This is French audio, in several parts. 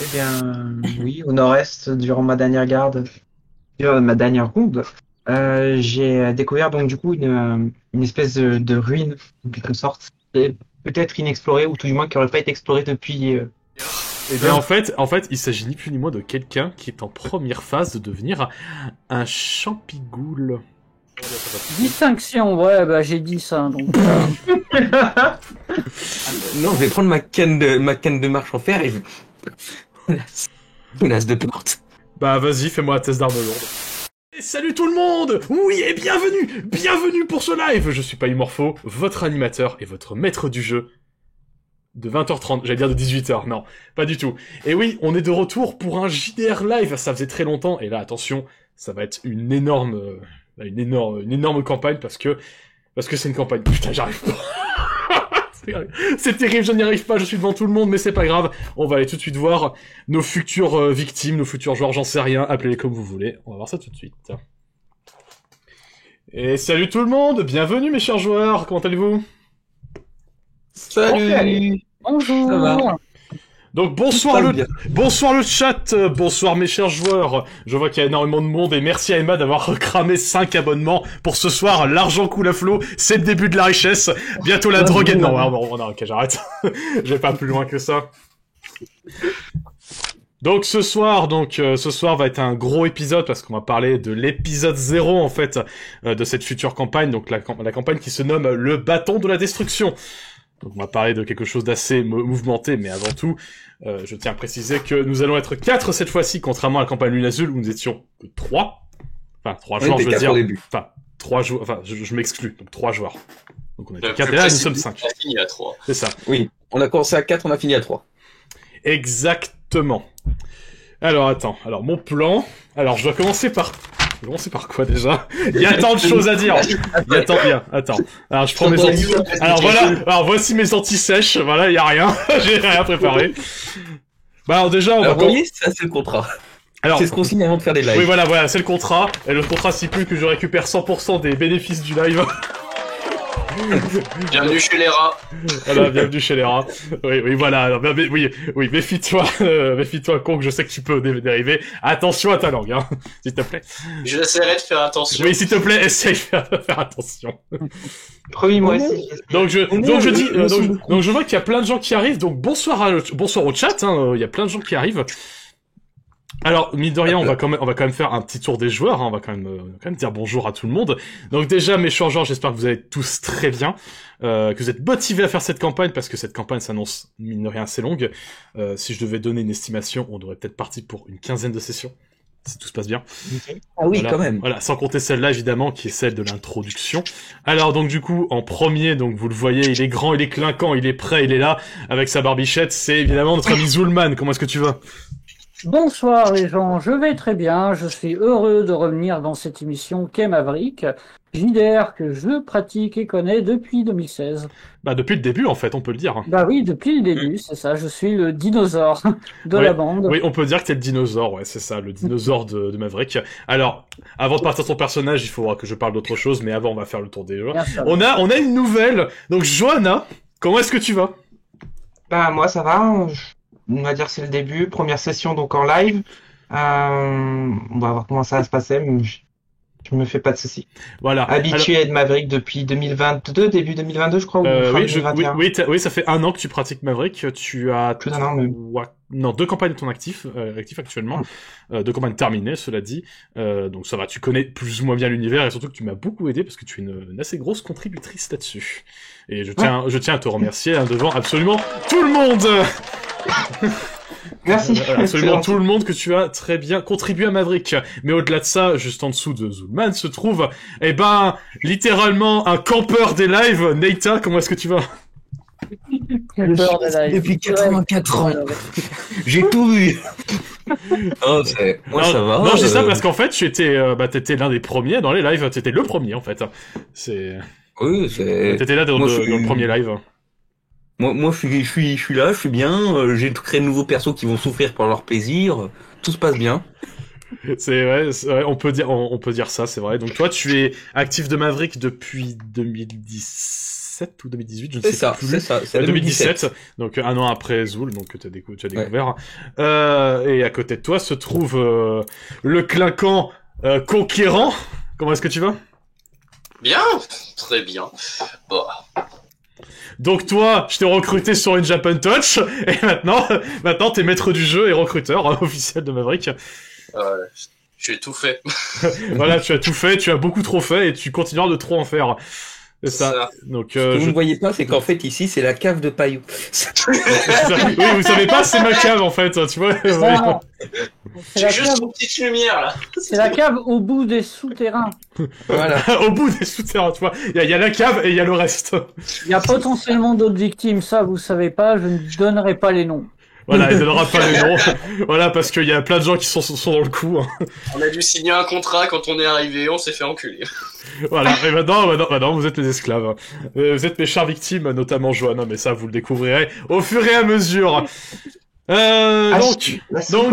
Eh bien, oui, au nord-est, durant ma dernière garde, durant ma dernière ronde, j'ai découvert donc du coup une espèce de ruine, en quelque sorte, peut-être inexplorée, ou tout du moins qui n'aurait pas été explorée depuis... Eh bien, en fait, il s'agit ni plus ni moins de quelqu'un qui est en première phase de devenir un champigoule. Distinction, ouais, bah j'ai dit ça, donc... Non, je vais prendre ma canne de marche en fer et je menace de porte. Bah, vas-y, fais-moi un test d'arme lourde. Et salut tout le monde! Oui, et bienvenue pour ce live! Je suis Polymorpho, votre animateur et votre maître du jeu. De 20h30, j'allais dire de 18h, non, pas du tout. Et oui, on est de retour pour un JDR live, ça faisait très longtemps, et là, attention, ça va être une énorme campagne, parce que c'est une campagne. Putain, j'arrive pas. C'est terrible, je n'y arrive pas, je suis devant tout le monde, mais c'est pas grave. On va aller tout de suite voir nos futures victimes, nos futurs joueurs, j'en sais rien, appelez-les comme vous voulez. On va voir ça tout de suite. Et salut tout le monde, bienvenue mes chers joueurs, comment allez-vous? Salut. Bonjour. Ça va. Donc Tout bonsoir le chat, bonsoir mes chers joueurs. Je vois qu'il y a énormément de monde et merci à Emma d'avoir cramé 5 abonnements pour ce soir. L'argent coule à flot, c'est le début de la richesse. Bientôt la drogue est... Non, ok, j'arrête. Je vais pas plus loin que ça. Donc ce soir va être un gros épisode parce qu'on va parler de l'épisode 0 en fait de cette future campagne, donc la campagne qui se nomme le bâton de la destruction. Donc on va parler de quelque chose d'assez mouvementé, mais avant tout, je tiens à préciser que nous allons être 4 cette fois-ci, contrairement à la campagne Lune Azul où nous étions que 3. Enfin, 3 joueurs, je veux dire. Au début. Enfin, 3 joueurs, enfin, je m'exclus, donc 3 joueurs. Donc on était Le 4 plus et là nous précis, sommes 5. On a fini à 3. C'est ça. Oui, on a commencé à 4, on a fini à 3. Exactement. Alors attends, mon plan... Alors je dois commencer par... quoi déjà? Il y a tant de choses à dire. Attends. Alors je prends mes Alors voilà, voici mes anti-sèches, voilà, il y a rien. J'ai rien préparé. Bah alors déjà, Alors, vous voyez, ça c'est le contrat. Alors, c'est ce qu'on signe avant de faire des lives. Oui, voilà, c'est le contrat. Et le contrat stipule que je récupère 100% des bénéfices du live. Bienvenue chez les rats. Voilà, bienvenue chez les rats. Oui, voilà. Alors, oui, méfie-toi, con, que je sais que tu peux dériver. Attention à ta langue, hein, s'il te plaît. J'essaierai de faire attention. Oui, s'il te plaît, essaye de faire attention. Promis, moi aussi. Donc je vois qu'il y a plein de gens qui arrivent. Donc bonsoir au chat. Hein, il y a plein de gens qui arrivent. Alors, mine de rien, on va quand même faire un petit tour des joueurs, hein, on va quand même dire bonjour à tout le monde. Donc déjà, mes chers joueurs, j'espère que vous allez tous très bien, que vous êtes motivés à faire cette campagne, parce que cette campagne s'annonce, mine de rien, assez longue. Si je devais donner une estimation, on devrait peut-être partir pour une 15aine de sessions, si tout se passe bien. Ah oui, voilà, quand même. Voilà, sans compter celle-là, évidemment, qui est celle de l'introduction. Alors, donc du coup, en premier, donc vous le voyez, il est grand, il est clinquant, il est prêt, il est là, avec sa barbichette, c'est évidemment notre ami Zulman. Comment est-ce que tu vas ? Bonsoir les gens, je vais très bien, je suis heureux de revenir dans cette émission qu'est Maverick, JDR que je pratique et connais depuis 2016. Bah depuis le début en fait, on peut le dire. Bah oui, depuis le début, c'est ça, je suis le dinosaure de la bande. Oui, on peut dire que t'es le dinosaure, ouais, c'est ça, le dinosaure de Maverick. Alors, avant de partir de ton personnage, il faudra que je parle d'autre chose, mais avant on va faire le tour des joueurs. On a une nouvelle, donc Johanna, comment est-ce que tu vas ? Bah moi ça va, on va dire que c'est le début, première session donc en live. On va voir comment ça va se passer, mais je me fais pas de soucis. Voilà. Habitué à être Maverick depuis 2022, début 2022 je crois, ou fin 2021. Oui, ça fait 1 an que tu pratiques Maverick, tu as... Plus d'un an même. Non, 2 campagnes de ton actif actuellement, 2 campagnes terminées, cela dit, donc ça va, tu connais plus ou moins bien l'univers, et surtout que tu m'as beaucoup aidé, parce que tu es une assez grosse contributrice là-dessus. Et je tiens à te remercier hein, devant absolument tout le monde. Merci. Absolument tout le monde que tu as très bien contribué à Maverick. Mais au-delà de ça, juste en dessous de Zulman se trouve, littéralement un campeur des lives. Neita, comment est-ce que tu vas ? Depuis 84 ans. J'ai tout vu. Moi ça va. Non, je dis ça parce qu'en fait, t'étais l'un des premiers dans les lives. T'étais le premier en fait. Oui, t'étais là dans le premier live. Moi, je suis là, je suis bien. J'ai créé de nouveaux persos qui vont souffrir pour leur plaisir. Tout se passe bien. C'est vrai, on peut dire ça, c'est vrai. Donc toi, tu es actif de Maverick depuis 2017. 2017 ou 2018, je ne C'est sais ça, plus. c'est ça, c'est 2017, donc un an après Zool, donc tu as découvert. Et à côté de toi se trouve le clinquant conquérant. Comment est-ce que tu vas? Bien, très bien. Bon, Donc toi, je t'ai recruté sur une Japan Touch, et maintenant t'es maître du jeu et recruteur officiel de Maverick. j'ai tout fait. Voilà, tu as tout fait, tu as beaucoup trop fait, et tu continueras de trop en faire. C'est ça. Donc, Ce que vous ne voyez pas, c'est qu'en fait, ici, c'est la cave de Payou. oui, vous savez pas, c'est ma cave, en fait, tu vois. Ah, c'est J'ai la juste cave, une petite lumière, là. c'est la cave au bout des souterrains. Voilà. Au bout des souterrains, tu vois. Il y a la cave et il y a le reste. Il y a potentiellement d'autres victimes, ça vous savez pas, je ne donnerai pas les noms. Voilà, il donnera pas les noms. Voilà, parce qu'il y a plein de gens qui sont dans le coup. Hein. On a dû signer un contrat quand on est arrivé, on s'est fait enculer. Voilà, et maintenant, vous êtes les esclaves. Vous êtes mes chères victimes, notamment Joanne, mais ça, vous le découvrirez au fur et à mesure. Donc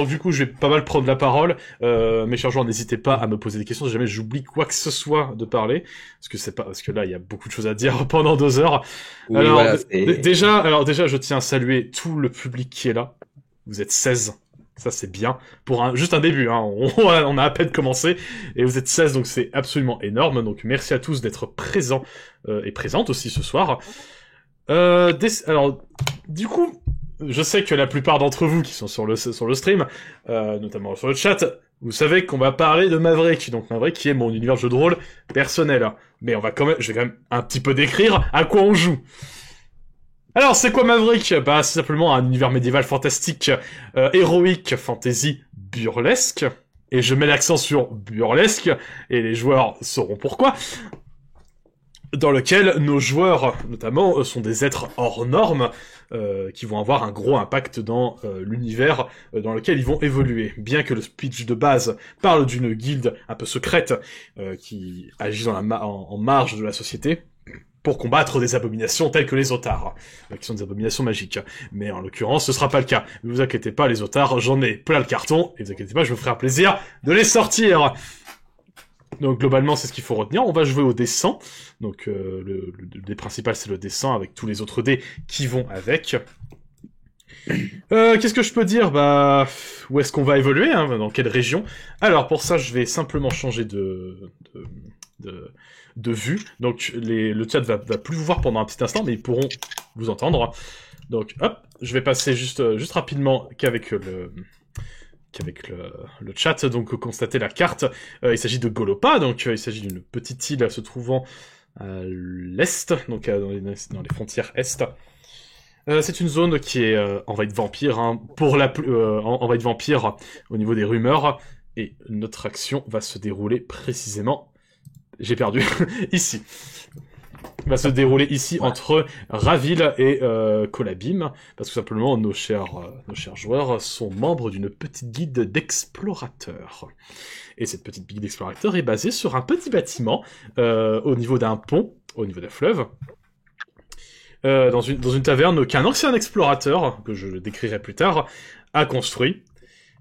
du coup, je vais pas mal prendre la parole. Mes chers joueurs, n'hésitez pas à me poser des questions si jamais j'oublie quoi que ce soit de parler, parce que là, il y a beaucoup de choses à dire pendant 2 heures. Oui, Alors, voilà, déjà, je tiens à saluer tout le public qui est là. Vous êtes 16. Ça, c'est bien. Juste un début, hein. On a à peine commencé. Et vous êtes 16, donc c'est absolument énorme. Donc, merci à tous d'être présents, et présentes aussi ce soir. Alors, du coup, je sais que la plupart d'entre vous qui sont sur le stream, notamment sur le chat, vous savez qu'on va parler de Maverick. Donc Maverick qui est mon univers de jeu de rôle personnel. Mais je vais quand même un petit peu décrire à quoi on joue. Alors, c'est quoi Maverick? Bah, c'est simplement un univers médiéval fantastique, héroïque, fantasy, burlesque. Et je mets l'accent sur burlesque, et les joueurs sauront pourquoi. Dans lequel nos joueurs, notamment, sont des êtres hors normes, qui vont avoir un gros impact dans l'univers dans lequel ils vont évoluer. Bien que le speech de base parle d'une guilde un peu secrète, qui agit en marge de la société, pour combattre des abominations telles que les otards, qui sont des abominations magiques. Mais en l'occurrence, ce sera pas le cas. Ne vous inquiétez pas, les otards, j'en ai plein le carton, et ne vous inquiétez pas, je me ferai un plaisir de les sortir. Donc globalement, c'est ce qu'il faut retenir. On va jouer au dé 100. Donc le dé principal, c'est le dé 100 avec tous les autres dés qui vont avec. Qu'est-ce que je peux dire? Bah, où est-ce qu'on va évoluer, hein? Dans quelle région? Alors pour ça, je vais simplement changer de vue. Donc le chat va plus vous voir pendant un petit instant, mais ils pourront vous entendre. Donc hop, je vais passer juste rapidement qu'avec le chat, donc constater la carte. Il s'agit de Golopa, donc il s'agit d'une petite île se trouvant à l'est, donc dans les frontières est. C'est une zone qui est envahie de vampires, hein, envahie de vampires au niveau des rumeurs, et notre action va se dérouler précisément... J'ai perdu. Ici. Va se dérouler ici entre Ravil et Kolabim, parce que simplement nos chers joueurs sont membres d'une petite guilde d'explorateurs. Et cette petite guilde d'explorateurs est basée sur un petit bâtiment au niveau d'un pont, au niveau d'un fleuve, dans une taverne qu'un ancien explorateur, que je décrirai plus tard, a construit.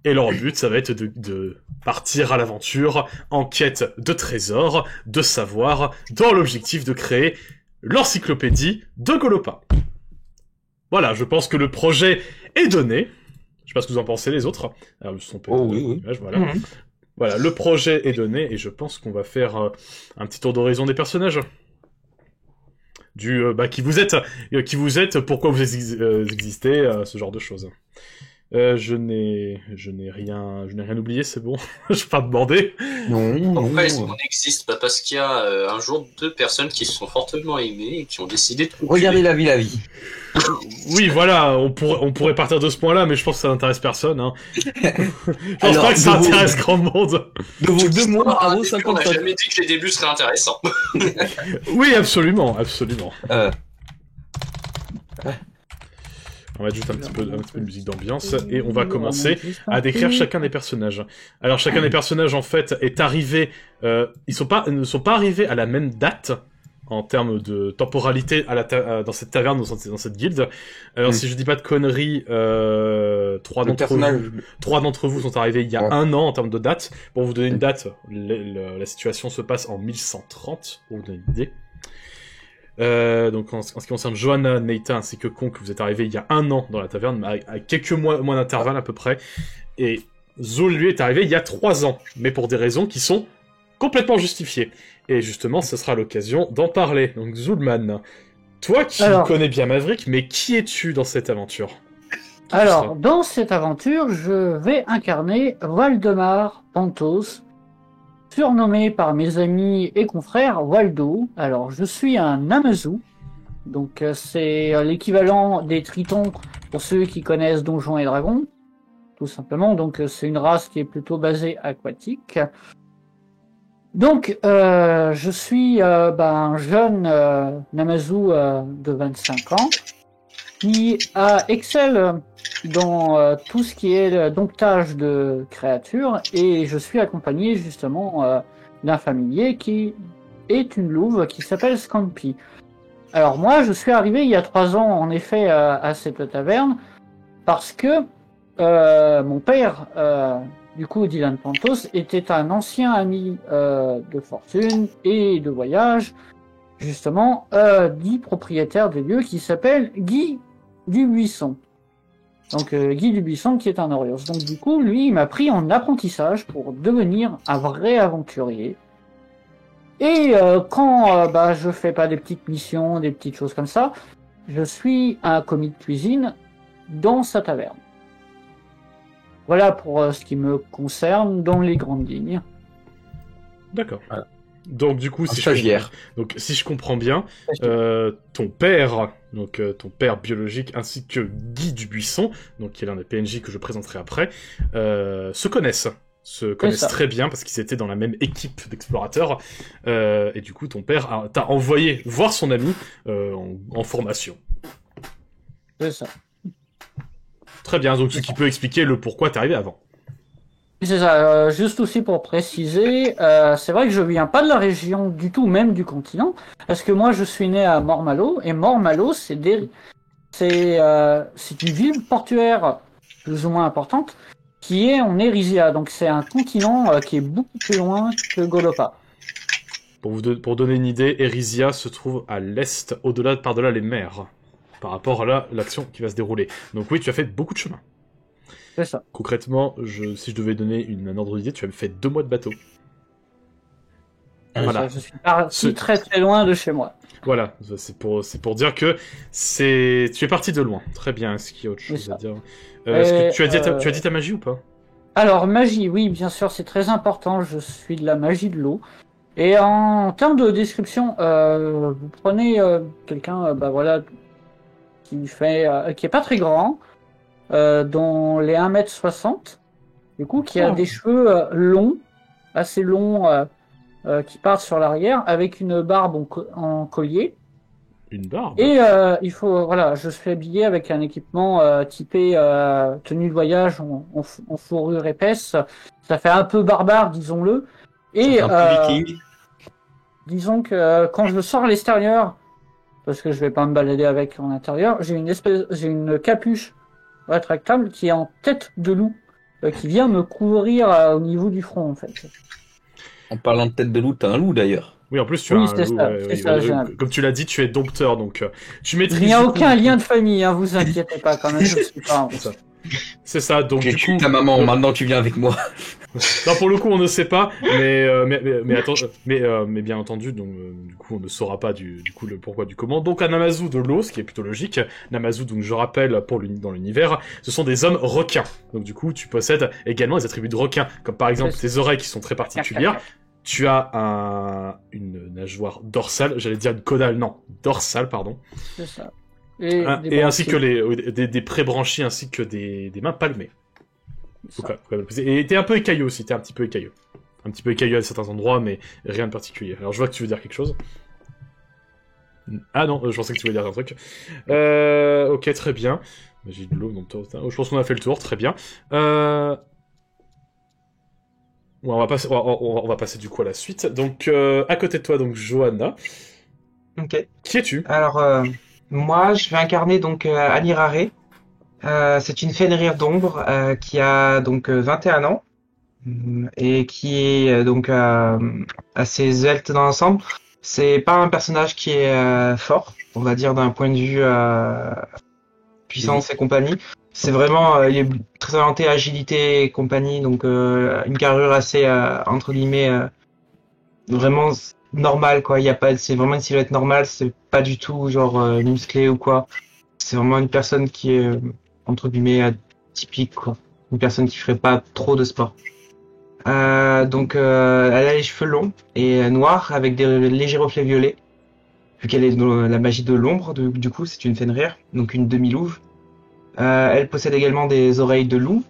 Et leur but, ça va être de partir à l'aventure en quête de trésors, de savoir, dans l'objectif de créer l'encyclopédie de Golopa. Voilà, je pense que le projet est donné. Je sais pas ce que vous en pensez les autres. Alors, oui. Voilà. Voilà, le projet est donné et je pense qu'on va faire un petit tour d'horizon des personnages. Qui vous êtes, pourquoi vous existez, ce genre de choses. Je n'ai rien oublié, c'est bon. Je vais pas demander. Pourquoi est-ce qu'on existe? Pas parce qu'il y a un jour 2 personnes qui se sont fortement aimées et qui ont décidé de Regardez la vie. Oui, voilà, on pourrait partir de ce point-là, mais je pense que ça n'intéresse personne. Hein. Je pense pas que ça intéresse grand monde. De vos 2 mois à vos 50 On n'a jamais dit que les débuts seraient intéressants. Oui, absolument. On va juste un petit peu de musique d'ambiance et on va commencer à décrire chacun des personnages. Alors chacun des personnages en fait est arrivé, ils ne sont pas arrivés à la même date en termes de temporalité dans cette taverne, dans cette guilde. Alors si je dis pas de conneries, 3 d'entre vous sont arrivés il y a 1 an en termes de date. Pour vous donner une date, la situation se passe en 1130, pour vous donner une idée. Donc en ce qui concerne Johanna, Neita ainsi que Konk, vous êtes arrivés il y a 1 an dans la taverne, à quelques mois d'intervalle à peu près. Et Zul, lui, est arrivé il y a 3 ans, mais pour des raisons qui sont complètement justifiées. Et justement, ce sera l'occasion d'en parler. Donc Zulman, toi qui connais bien Maverick, mais qui es-tu dans cette aventure? Alors, dans cette aventure, je vais incarner Waldemar Pantos, surnommé par mes amis et confrères Waldo. Alors, je suis un Namazu, donc c'est l'équivalent des Tritons pour ceux qui connaissent Donjons et Dragons, tout simplement. Donc, c'est une race qui est plutôt basée aquatique. Donc, je suis un jeune Namazu de 25 ans qui excelle dans tout ce qui est le domptage de créatures, et je suis accompagné justement d'un familier qui est une louve qui s'appelle Scampi. Alors moi, je suis arrivé il y a 3 ans en effet à cette taverne parce que mon père, du coup Dylan Pantos, était un ancien ami de fortune et de voyage, justement dit propriétaire des lieux, qui s'appelle Guy Dubuisson. Donc Guy Dubuisson qui est un Orios. Donc du coup, lui, il m'a pris en apprentissage pour devenir un vrai aventurier. Et quand je fais pas des petites missions, des petites choses comme ça, je suis un commis de cuisine dans sa taverne. Voilà pour ce qui me concerne dans les grandes lignes. D'accord. Voilà. Donc du coup, si je comprends bien, ton père biologique ainsi que Guy Dubuisson, donc qui est l'un des PNJ que je présenterai après, se connaissent très bien parce qu'ils étaient dans la même équipe d'explorateurs, et du coup ton père t'a envoyé voir son ami en formation. C'est ça. Très bien, donc ce qui peut expliquer le pourquoi t'es arrivé avant. C'est ça, juste aussi pour préciser, c'est vrai que je viens pas de la région du tout, même du continent, parce que moi je suis né à Mormalo, et Mormalo c'est une ville portuaire plus ou moins importante, qui est en Érisia, donc c'est un continent qui est beaucoup plus loin que Golopa. Pour donner une idée, Érisia se trouve à l'est, par-delà les mers, par rapport à l'action qui va se dérouler. Donc oui, tu as fait beaucoup de chemin. C'est ça. Concrètement, si je devais donner un ordre d'idée, tu as fait 2 mois de bateau. Voilà. Je suis parti très très loin de chez moi. Voilà, c'est pour dire que tu es parti de loin. Très bien, est-ce qu'il y a autre chose à dire? Est-ce que tu as dit ta magie ou pas? Alors, magie, oui, bien sûr, c'est très important. Je suis de la magie de l'eau. Et en termes de description, vous prenez quelqu'un qui est pas très grand, dont les 1m60, du coup, qui a des cheveux longs, assez longs, qui partent sur l'arrière, avec une barbe en collier. Une barbe? Et je suis habillé avec un équipement typé tenue de voyage en fourrure épaisse. Ça fait un peu barbare, disons-le. Et disons que quand je sors à l'extérieur, parce que je vais pas me balader avec en intérieur, j'ai une capuche rétractable qui est en tête de loup, qui vient me couvrir au niveau du front, en fait. En parlant de tête de loup, t'as un loup d'ailleurs. Oui, en plus tu as un loup. Comme tu l'as dit, tu es dompteur, donc tu maîtrises. Il n'y a aucun lien de famille, hein, vous inquiétez pas quand même. Je suis pas. C'est ça. Donc j'ai tué ta maman. Maintenant, tu viens avec moi. Non, pour le coup, on ne sait pas, mais bien entendu, donc du coup, on ne saura pas du coup le pourquoi du comment. Donc, un Namazu de l'eau, ce qui est plutôt logique. Namazu, donc je rappelle dans l'univers, ce sont des hommes requins. Donc du coup, tu possèdes également des attributs de requins, comme par exemple tes oreilles qui sont très particulières. Tu as une nageoire dorsale, j'allais dire une caudale, non, dorsale, pardon. C'est ça. Et ainsi que des prébranchies ainsi que des mains palmées. Et t'es un peu écailleux aussi, t'es un petit peu écailleux. Un petit peu écailleux à certains endroits, mais rien de particulier. Alors je vois que tu veux dire quelque chose. Ah non, je pensais que tu voulais dire un truc. Ok, très bien. Magie de l'eau, donc je pense qu'on a fait le tour, très bien. On va passer du coup à la suite. Donc, à côté de toi, donc Johanna. Ok. Qui es-tu? Alors, moi, je vais incarner donc Anirare. C'est une Fenrir d'ombre qui a donc 21 ans et qui est donc assez svelte dans l'ensemble. C'est pas un personnage qui est fort, on va dire d'un point de vue puissance et compagnie. C'est vraiment, il est très orienté agilité et compagnie, donc une carrure assez entre guillemets vraiment normale quoi. Il y a pas, c'est vraiment une silhouette normale. C'est pas du tout genre musclé ou quoi. C'est vraiment une personne qui est entre guillemets typique quoi. Une personne qui ferait pas trop de sport. Donc elle a les cheveux longs et noirs avec des légers reflets violets. Vu qu'elle est dans la magie de l'ombre, du coup c'est une Fenrir, donc une demi-louve. Elle possède également des oreilles de loup,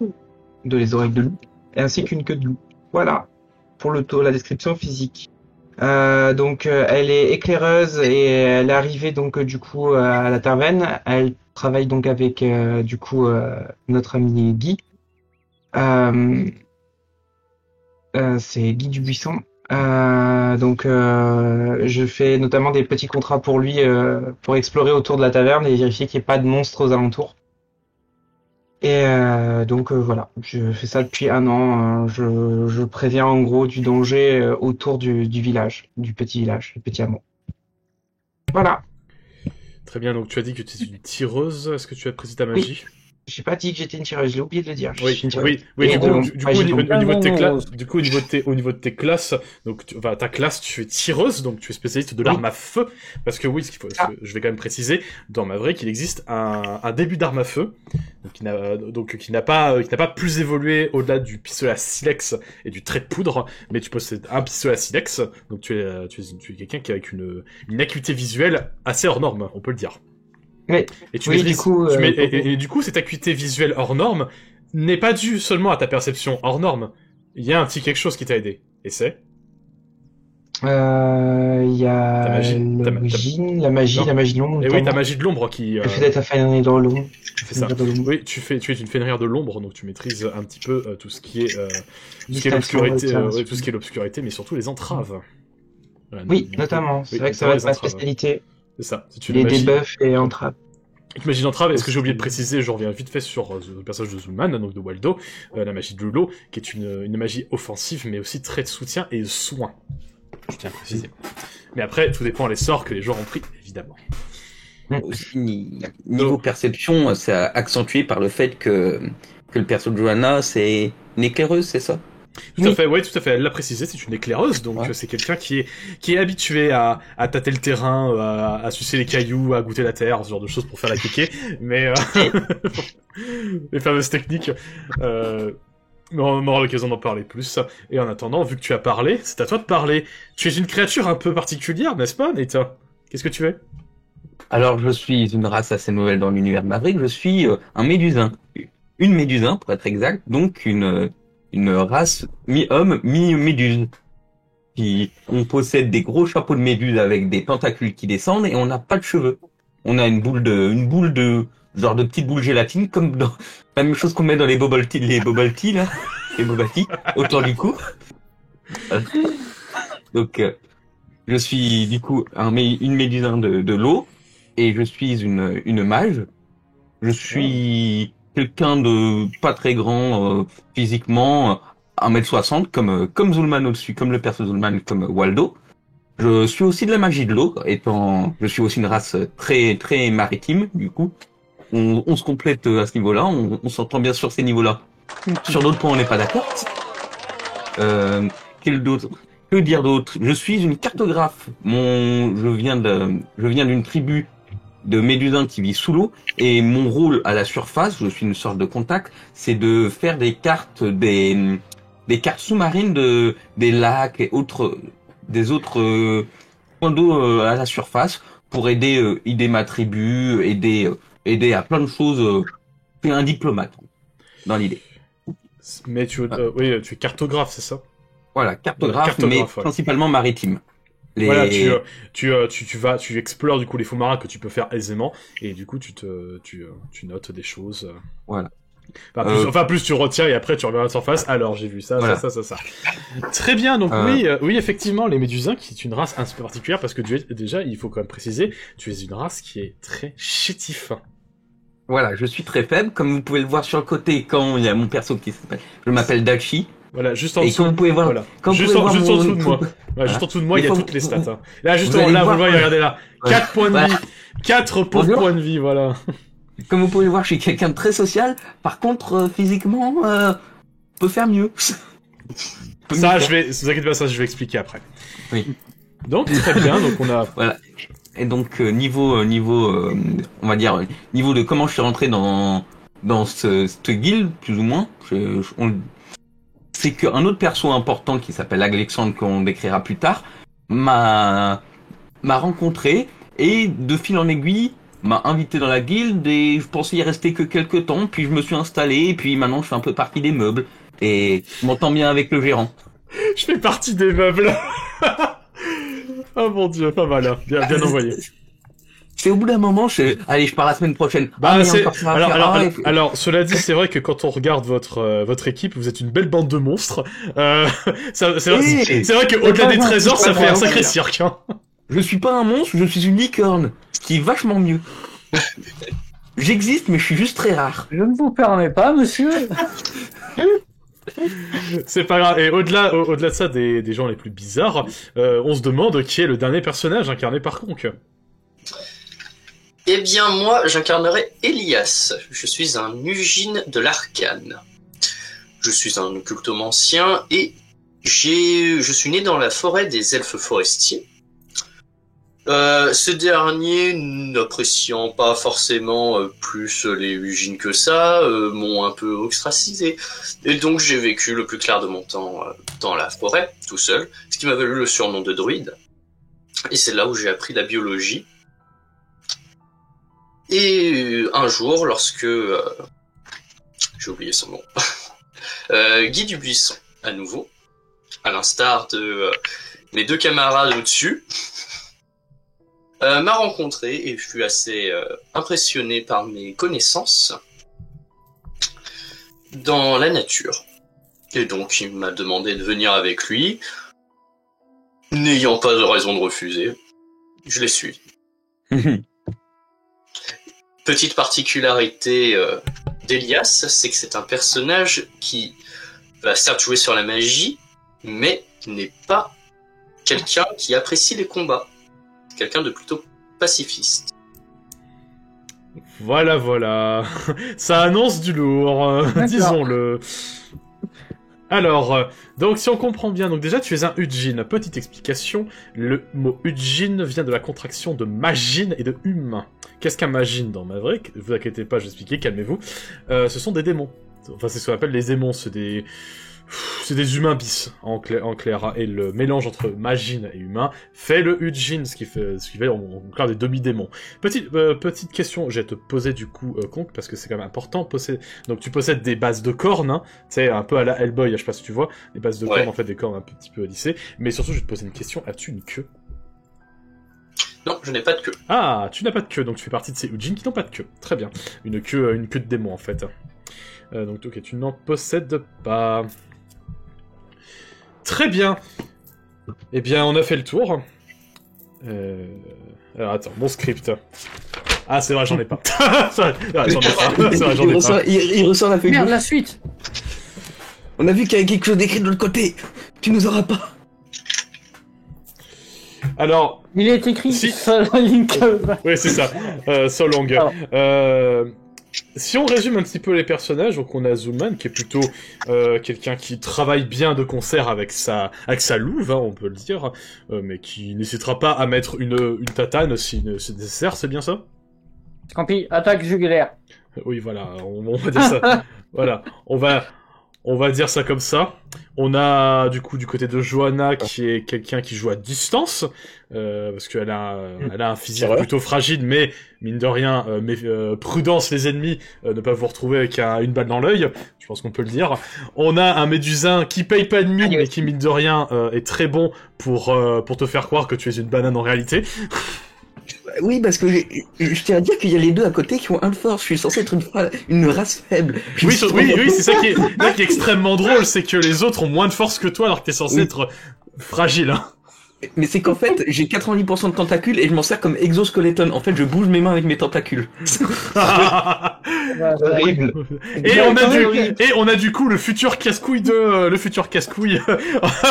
les oreilles de loup, ainsi qu'une queue de loup. Voilà pour la description physique. Donc elle est éclaireuse et elle est arrivée donc du coup à la taverne. Elle travaille donc avec du coup notre ami Guy. C'est Guy Dubuisson. Donc je fais notamment des petits contrats pour lui pour explorer autour de la taverne et vérifier qu'il n'y ait pas de monstres aux alentours. Et donc voilà, je fais ça depuis 1 an. Je préviens en gros du danger autour du village, du petit village, du petit hameau. Voilà. Très bien, donc tu as dit que tu es une tireuse. Est-ce que tu as précisé ta magie? J'ai pas dit que j'étais une tireuse, je l'ai oublié de le dire. Oui, du coup, au niveau de tes classes, donc, ta classe, tu es tireuse, donc tu es spécialiste de l'arme à feu, parce que oui, je vais quand même préciser, dans Maverick, il existe un début d'arme à feu, qui n'a pas plus évolué au-delà du pistolet à silex et du trait de poudre, mais tu possèdes un pistolet à silex, donc tu es quelqu'un qui a avec une acuité visuelle assez hors norme, on peut le dire. Oui. Et du coup, cette acuité visuelle hors norme n'est pas due seulement à ta perception hors norme. Il y a un petit quelque chose qui t'a aidé. Et c'est il y a la magie de l'ombre. Et oui, ta magie de l'ombre qui. Le fait d'être Fenrir de l'ombre. C'est ça. Oui, tu es une Fenrir de l'ombre, donc tu maîtrises un petit peu tout ce qui est l'obscurité, mais surtout les entraves. Voilà, oui, notamment. C'est vrai que ça va être ma spécialité. C'est ça. Les debuffs et entraves. Avec magie d'entrave, est-ce que j'ai oublié de préciser, je reviens vite fait sur le personnage de Zulman, donc de Waldo, la magie de Lulo, qui est une magie offensive, mais aussi très de soutien et de soin. Je tiens à préciser. Mais après, tout dépend des sorts que les joueurs ont pris, évidemment. Aussi, niveau perception, c'est accentué par le fait que le perso de Johanna, c'est une éclaireuse, c'est ça? Tout à fait, oui, tout à fait. Elle l'a précisé, c'est une éclaireuse, donc c'est quelqu'un qui est habitué à tâter le terrain, à sucer les cailloux, à goûter la terre, ce genre de choses pour faire la kéké, mais les fameuses techniques. Mais on aura l'occasion d'en parler plus. Et en attendant, vu que tu as parlé, c'est à toi de parler. Tu es une créature un peu particulière, n'est-ce pas, Neta? Qu'est-ce que tu es? Alors, je suis une race assez nouvelle dans l'univers de Maverick, je suis un médusin. Une médusin, pour être exact, donc une race mi-homme, mi-méduse. On possède des gros chapeaux de méduse avec des tentacules qui descendent et on n'a pas de cheveux. On a une boule de genre de petite boule gélatine, comme dans la même chose qu'on met dans les bubble tea là, les boba tea, autour du cou. Donc, je suis du coup une médusin de l'eau et je suis une mage. Je suis quelqu'un de pas très grand physiquement, 1m60 comme Zulman au-dessus, comme le perso Zulman, comme Waldo. Je suis aussi de la magie de l'eau, je suis aussi une race très très maritime du coup. On se complète à ce niveau-là, on s'entend bien sur ces niveaux-là. Sur d'autres points, on n'est pas d'accord. Que dire d'autre? Je suis une cartographe. Je viens d'une tribu de médusins qui vit sous l'eau et mon rôle à la surface, je suis une sorte de contact, c'est de faire des cartes des cartes sous-marines des lacs et des autres points d'eau à la surface pour aider ma tribu, aider à plein de choses. Je suis un diplomate dans l'idée. Mais tu es cartographe, c'est ça? Voilà, cartographe, mais ouais. Principalement maritime. Voilà, tu explores du coup les fonds marins que tu peux faire aisément, et du coup tu notes des choses. Voilà. Plus tu retiens et après tu reviens à la surface. Alors j'ai vu ça, voilà. ça. Très bien, donc oui, effectivement, les médusins, qui est une race un peu particulière parce que déjà, il faut quand même préciser, tu es une race qui est très chétif. Voilà, je suis très faible, comme vous pouvez le voir sur le côté quand il y a mon perso je m'appelle Dachi. Voilà, juste en Et dessous. comme vous pouvez voir, Voilà. comme vous Juste pouvez en voir dessous de mon- moi. Ouais, juste en dessous de moi, il y a Mais toutes les faut- stats. Hein. Là, juste Vous en allez là, vous voir, le voyez, ouais. regardez là. 4 points de Voilà. vie. 4 pauvres Bonjour. points de vie, voilà. Comme vous pouvez voir, je suis quelqu'un de très social. Par contre, physiquement, peut faire mieux. Ça, vous inquiétez pas, ça, je vais expliquer après. Oui. Donc, très bien, donc on a... Voilà. Et donc niveau, on va dire niveau de comment je suis rentré dans cette guilde, plus ou moins. C'est qu'un autre perso important qui s'appelle Alexandre, qu'on décrira plus tard, m'a rencontré et de fil en aiguille m'a invité dans la guilde et je pensais y rester que quelques temps, puis je me suis installé et puis maintenant je fais un peu partie des meubles et je m'entends bien avec le gérant. Je fais partie des meubles. Oh mon dieu, pas mal, hein. Bien envoyé. C'est au bout d'un moment, allez, je pars la semaine prochaine. Bah, mais c'est... encore ça à faire. Alors, cela dit, c'est vrai que quand on regarde votre équipe, vous êtes une belle bande de monstres. C'est vrai qu'au-delà des trésors, ça fait un sacré cirque, hein. Je suis pas un monstre, je suis une licorne, ce qui est vachement mieux. J'existe, mais je suis juste très rare. Je ne vous permets pas, monsieur. C'est pas grave. Et au-delà de ça, des gens les plus bizarres, on se demande qui est le dernier personnage incarné par Conk. Eh bien, moi, j'incarnerai Elias. Je suis un Ugine de l'Arcane. Je suis un occultomancien et je suis né dans la forêt des elfes forestiers. Ce dernier, n'appréciant pas forcément plus les Ugines que ça, m'ont un peu ostracisé. Et donc j'ai vécu le plus clair de mon temps dans la forêt, tout seul, ce qui m'a valu le surnom de druide. Et c'est là où j'ai appris la biologie. Et un jour, lorsque... j'ai oublié son nom. Guy Dubuisson, à nouveau, à l'instar de mes deux camarades au-dessus, m'a rencontré et je fus assez impressionné par mes connaissances dans la nature. Et donc il m'a demandé de venir avec lui, n'ayant pas de raison de refuser, je l'ai suivi. Petite particularité d'Elias, c'est que c'est un personnage qui va certes jouer sur la magie, mais n'est pas quelqu'un qui apprécie les combats. Quelqu'un de plutôt pacifiste. Voilà. Ça annonce du lourd, disons-le. Alors, donc si on comprend bien, donc déjà tu es un Ujin. Petite explication, le mot Ujin vient de la contraction de magine et de humain. Qu'est-ce qu'un magine dans Maverick? Vous inquiétez pas, je vais expliquer, calmez-vous. Ce sont des démons. Enfin, c'est ce qu'on appelle les démons, c'est des humains bis, en clair, et le mélange entre magine et humain fait le Ujin, ce qui fait en clair des demi-démons. Petite question, je vais te poser du coup, Conk, parce que c'est quand même important, donc tu possèdes des bases de cornes, hein, tu sais, un peu à la Hellboy, je sais pas si tu vois, des bases de cornes, en fait, des cornes un petit peu lissées, mais surtout, je vais te poser une question, as-tu une queue? Non, je n'ai pas de queue. Ah, tu n'as pas de queue, donc tu fais partie de ces Ujin qui n'ont pas de queue, très bien. Une queue de démon, en fait. Donc, ok, tu n'en possèdes pas... Très bien. Eh bien, on a fait le tour. Alors, attends, mon script. Ah, c'est vrai, j'en ai pas. J'en ai pas. C'est vrai, j'en ai pas. Il ressort la feuille. Merde, la suite. On a vu qu'il y avait quelque chose d'écrit de l'autre côté. Tu nous auras pas. Alors... Il est écrit si... sur la link. Oui, c'est ça. So long. Si on résume un petit peu les personnages, donc on a Zoolman qui est plutôt quelqu'un qui travaille bien de concert avec sa louve, hein, on peut le dire, mais qui n'hésitera pas à mettre une tatane si c'est nécessaire, c'est bien ça? Scampi, attaque jugulaire. Oui, voilà, on va dire ça. Voilà, on va dire ça comme ça. On a du coup du côté de Johanna qui est quelqu'un qui joue à distance parce qu'elle a un physique plutôt fragile, mais mine de rien, prudence les ennemis, ne pas vous retrouver avec une balle dans l'œil. Je pense qu'on peut le dire. On a un Médusin qui paye pas de mine, mais qui mine de rien est très bon pour te faire croire que tu es une banane en réalité. Oui, parce que je tiens à dire qu'il y a les deux à côté qui ont un de force. Je suis censé être une race faible. Oui, c'est ça qui est extrêmement drôle, c'est que les autres ont moins de force que toi alors que t'es censé être fragile. Hein. Mais c'est qu'en fait, j'ai 90% de tentacules et je m'en sers comme exoskeleton. En fait, je bouge mes mains avec mes tentacules. Horrible. Et on a du coup le futur casse-couille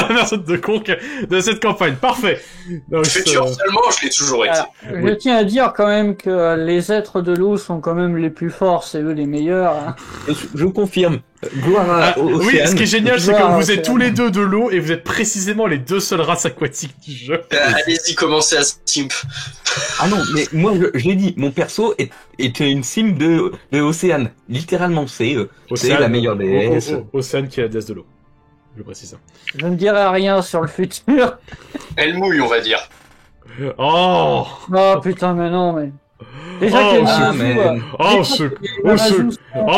personne de conque de cette campagne. Parfait. Donc, Futur seulement, je l'ai toujours été. Alors, je tiens à dire quand même que les êtres de l'eau sont quand même les plus forts, c'est eux les meilleurs. Hein. Je confirme. Gloire au oui, ce qui est génial, c'est que vous êtes tous les deux de l'eau et vous êtes précisément les deux seules races aquatiques du jeu. Allez-y, commencez à simp. Ah non, mais moi, je l'ai dit, mon perso est une sim de Océane. Littéralement, c'est la meilleure déesse. Océane qui est la déesse de l'eau. Je précise ça. Je ne dirai rien sur le futur. Elle mouille, on va dire. Oh putain, mais non, mais... Déjà au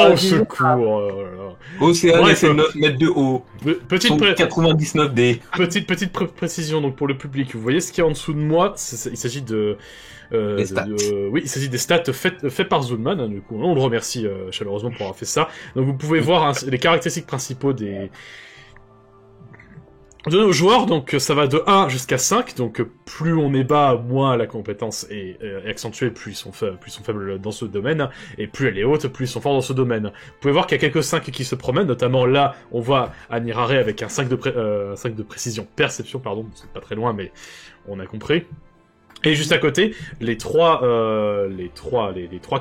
secours. Océane, c'est 9 mètres de haut. Petite 99 D. Petite précision donc pour le public. Vous voyez ce qu'il y a en dessous de moi. Il s'agit de stats. Oui, il s'agit des stats faites par Zoomman. Hein, du coup, on le remercie chaleureusement pour avoir fait ça. Donc vous pouvez voir les caractéristiques principaux de nos joueurs, donc ça va de 1 jusqu'à 5, donc plus on est bas, moins la compétence est accentuée, plus ils sont faibles dans ce domaine, et plus elle est haute, plus ils sont forts dans ce domaine. Vous pouvez voir qu'il y a quelques 5 qui se promènent, notamment là, on voit Anirare avec un 5 de précision, perception, pardon, c'est pas très loin, mais on a compris. Et juste à côté, les trois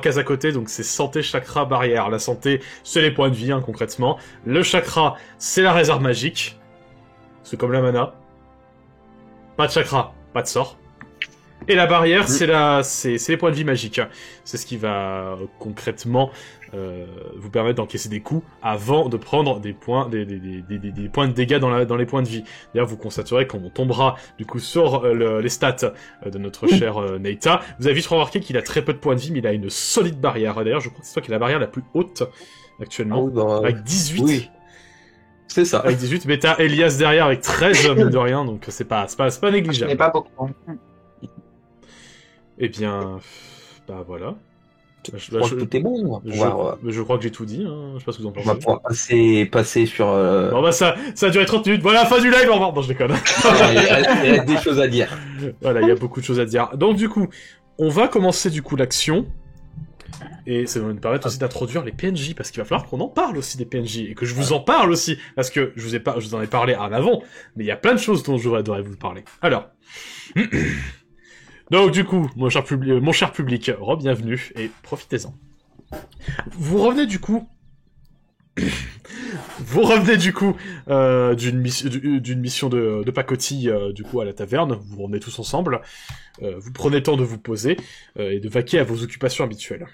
cases à côté, donc c'est santé, chakra, barrière. La santé, c'est les points de vie, hein, concrètement. Le chakra, c'est la réserve magique. C'est comme la mana. Pas de chakra, pas de sort. Et la barrière, c'est les points de vie magiques. C'est ce qui va concrètement vous permettre d'encaisser des coups avant de prendre des points, des points de dégâts dans les points de vie. D'ailleurs, vous constaterez quand on tombera du coup sur les stats de notre cher Neita, vous avez vite remarqué qu'il a très peu de points de vie, mais il a une solide barrière. D'ailleurs, je crois que c'est toi qui as la barrière la plus haute actuellement, avec 18. Oui. C'est ça. Avec 18, mais t'as Elias derrière avec 13, mine de rien, donc c'est pas négligeable. Ce n'est pas beaucoup. Eh bien, bah voilà. Je crois que tout est bon. Je crois que j'ai tout dit, hein. Je sais pas ce que vous en pensez. On va pouvoir passer sur... Bon bah ça a duré 30 minutes, voilà, fin du live, au revoir. Non, je déconne. Il y a des choses à dire. Voilà, il y a beaucoup de choses à dire. Donc du coup, on va commencer du coup l'action. Et ça va nous permettre aussi d'introduire les PNJ, parce qu'il va falloir qu'on en parle aussi des PNJ, et que je vous en parle aussi, parce que je vous en ai parlé en avant, mais il y a plein de choses dont je voudrais vous parler. Alors, donc du coup, mon cher public, re-bienvenue, et profitez-en. Vous revenez du coup d'une mission de pacotille du coup à la taverne. Vous revenez tous ensemble. Vous prenez le temps de vous poser et de vaquer à vos occupations habituelles.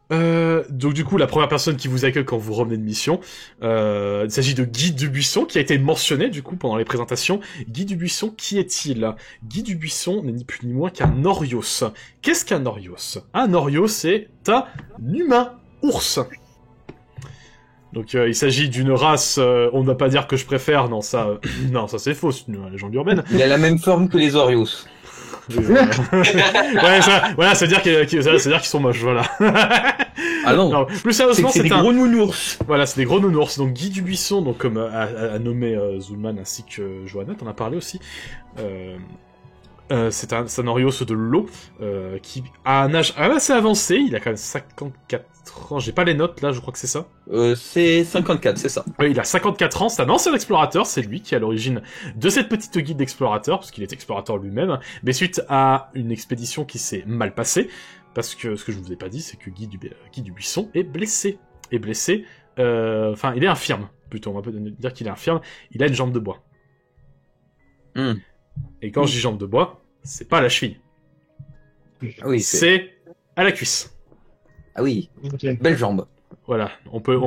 Donc du coup, la première personne qui vous accueille quand vous revenez de mission, il s'agit de Guy Dubuisson, qui a été mentionné du coup pendant les présentations. Guy Dubuisson, qui est-il? Guy Dubuisson n'est ni plus ni moins qu'un Orios. Qu'est-ce qu'un Orios? Un Orios, c'est un humain ours. Donc il s'agit d'une race, on ne va pas dire que je préfère, non ça c'est faux, c'est une légende urbaine. Il a la même forme que les Orios. Ouais, ça veut dire qu'ils sont moches, voilà. Ah non, plus sérieusement, c'est des gros nounours. Voilà, c'est des gros nounours. Donc Guy Dubuisson, donc comme a nommé Zulman ainsi que Johanna, t'en as parlé aussi. C'est un Orios de l'eau qui a un âge assez avancé. Il a quand même 54 ans. J'ai pas les notes là, je crois que c'est ça. C'est 54, c'est ça. Oui, il a 54 ans. C'est un ancien explorateur. C'est lui qui est à l'origine de cette petite guilde d'explorateurs, parce qu'il est explorateur lui-même. Mais suite à une expédition qui s'est mal passée, parce que ce que je ne vous ai pas dit, c'est que Guy Dubuisson est blessé. Il est infirme. Plutôt, on va dire qu'il est infirme. Il a une jambe de bois. Et quand je dis jambe de bois, c'est pas à la cheville. Oui, c'est à la cuisse. Ah oui, Okay. belle jambe. Voilà,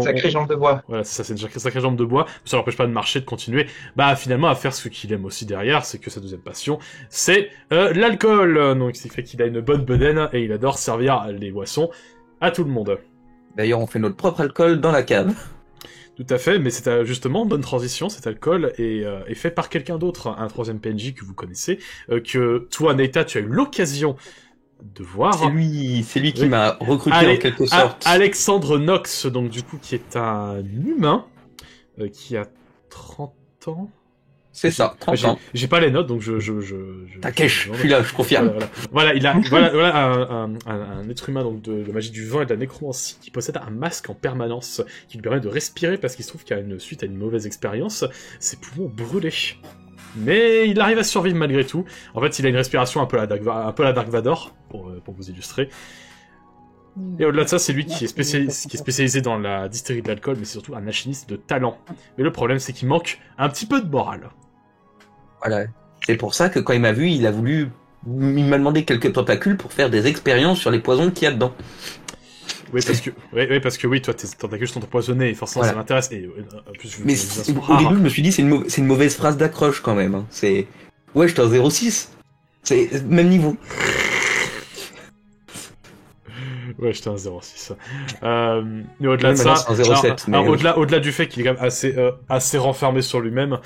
Sacrée jambe de bois. Voilà, c'est ça, c'est une sacrée jambe de bois. Ça l'empêche pas de marcher, de continuer. Bah, finalement, à faire ce qu'il aime aussi derrière, c'est que sa deuxième passion, c'est l'alcool. Donc, c'est fait qu'il a une bonne bedaine et il adore servir les boissons à tout le monde. D'ailleurs, on fait notre propre alcool dans la cave. Tout à fait, mais c'est justement bonne transition, cet alcool est fait par quelqu'un d'autre, un troisième PNJ que vous connaissez, que toi, Neita, tu as eu l'occasion de voir. C'est lui qui m'a recruté en quelque sorte. Alexandre Knox, donc du coup, qui est un humain, qui a 30 ans. C'est ça, 30 ans. J'ai pas les notes, donc Takesh, je suis là, je confirme. Voilà, il a voilà un être humain donc de magie du vent et de la nécromancie qui possède un masque en permanence qui lui permet de respirer parce qu'il se trouve suite à une mauvaise expérience, ses poumons ont brûlé. Mais il arrive à survivre malgré tout. En fait, il a une respiration un peu la Dark Vador pour vous illustrer. Et au-delà de ça, c'est lui qui est spécialisé dans la distillerie de l'alcool, mais c'est surtout un alchimiste de talent. Mais le problème, c'est qu'il manque un petit peu de morale. Voilà. C'est pour ça que quand il m'a vu, il m'a demandé quelques tentacules pour faire des expériences sur les poisons qu'il y a dedans. Oui, parce que oui, toi, tes tentacules sont empoisonnés, et forcément, ça m'intéresse. Et en plus, mais au début, je me suis dit, c'est une mauvaise phrase d'accroche quand même. Hein. C'est, ouais, j'étais en 0,6. C'est même niveau. Ouais, j'étais un 0,6. Mais au-delà de ça, au-delà du fait qu'il est quand même assez renfermé sur lui-même,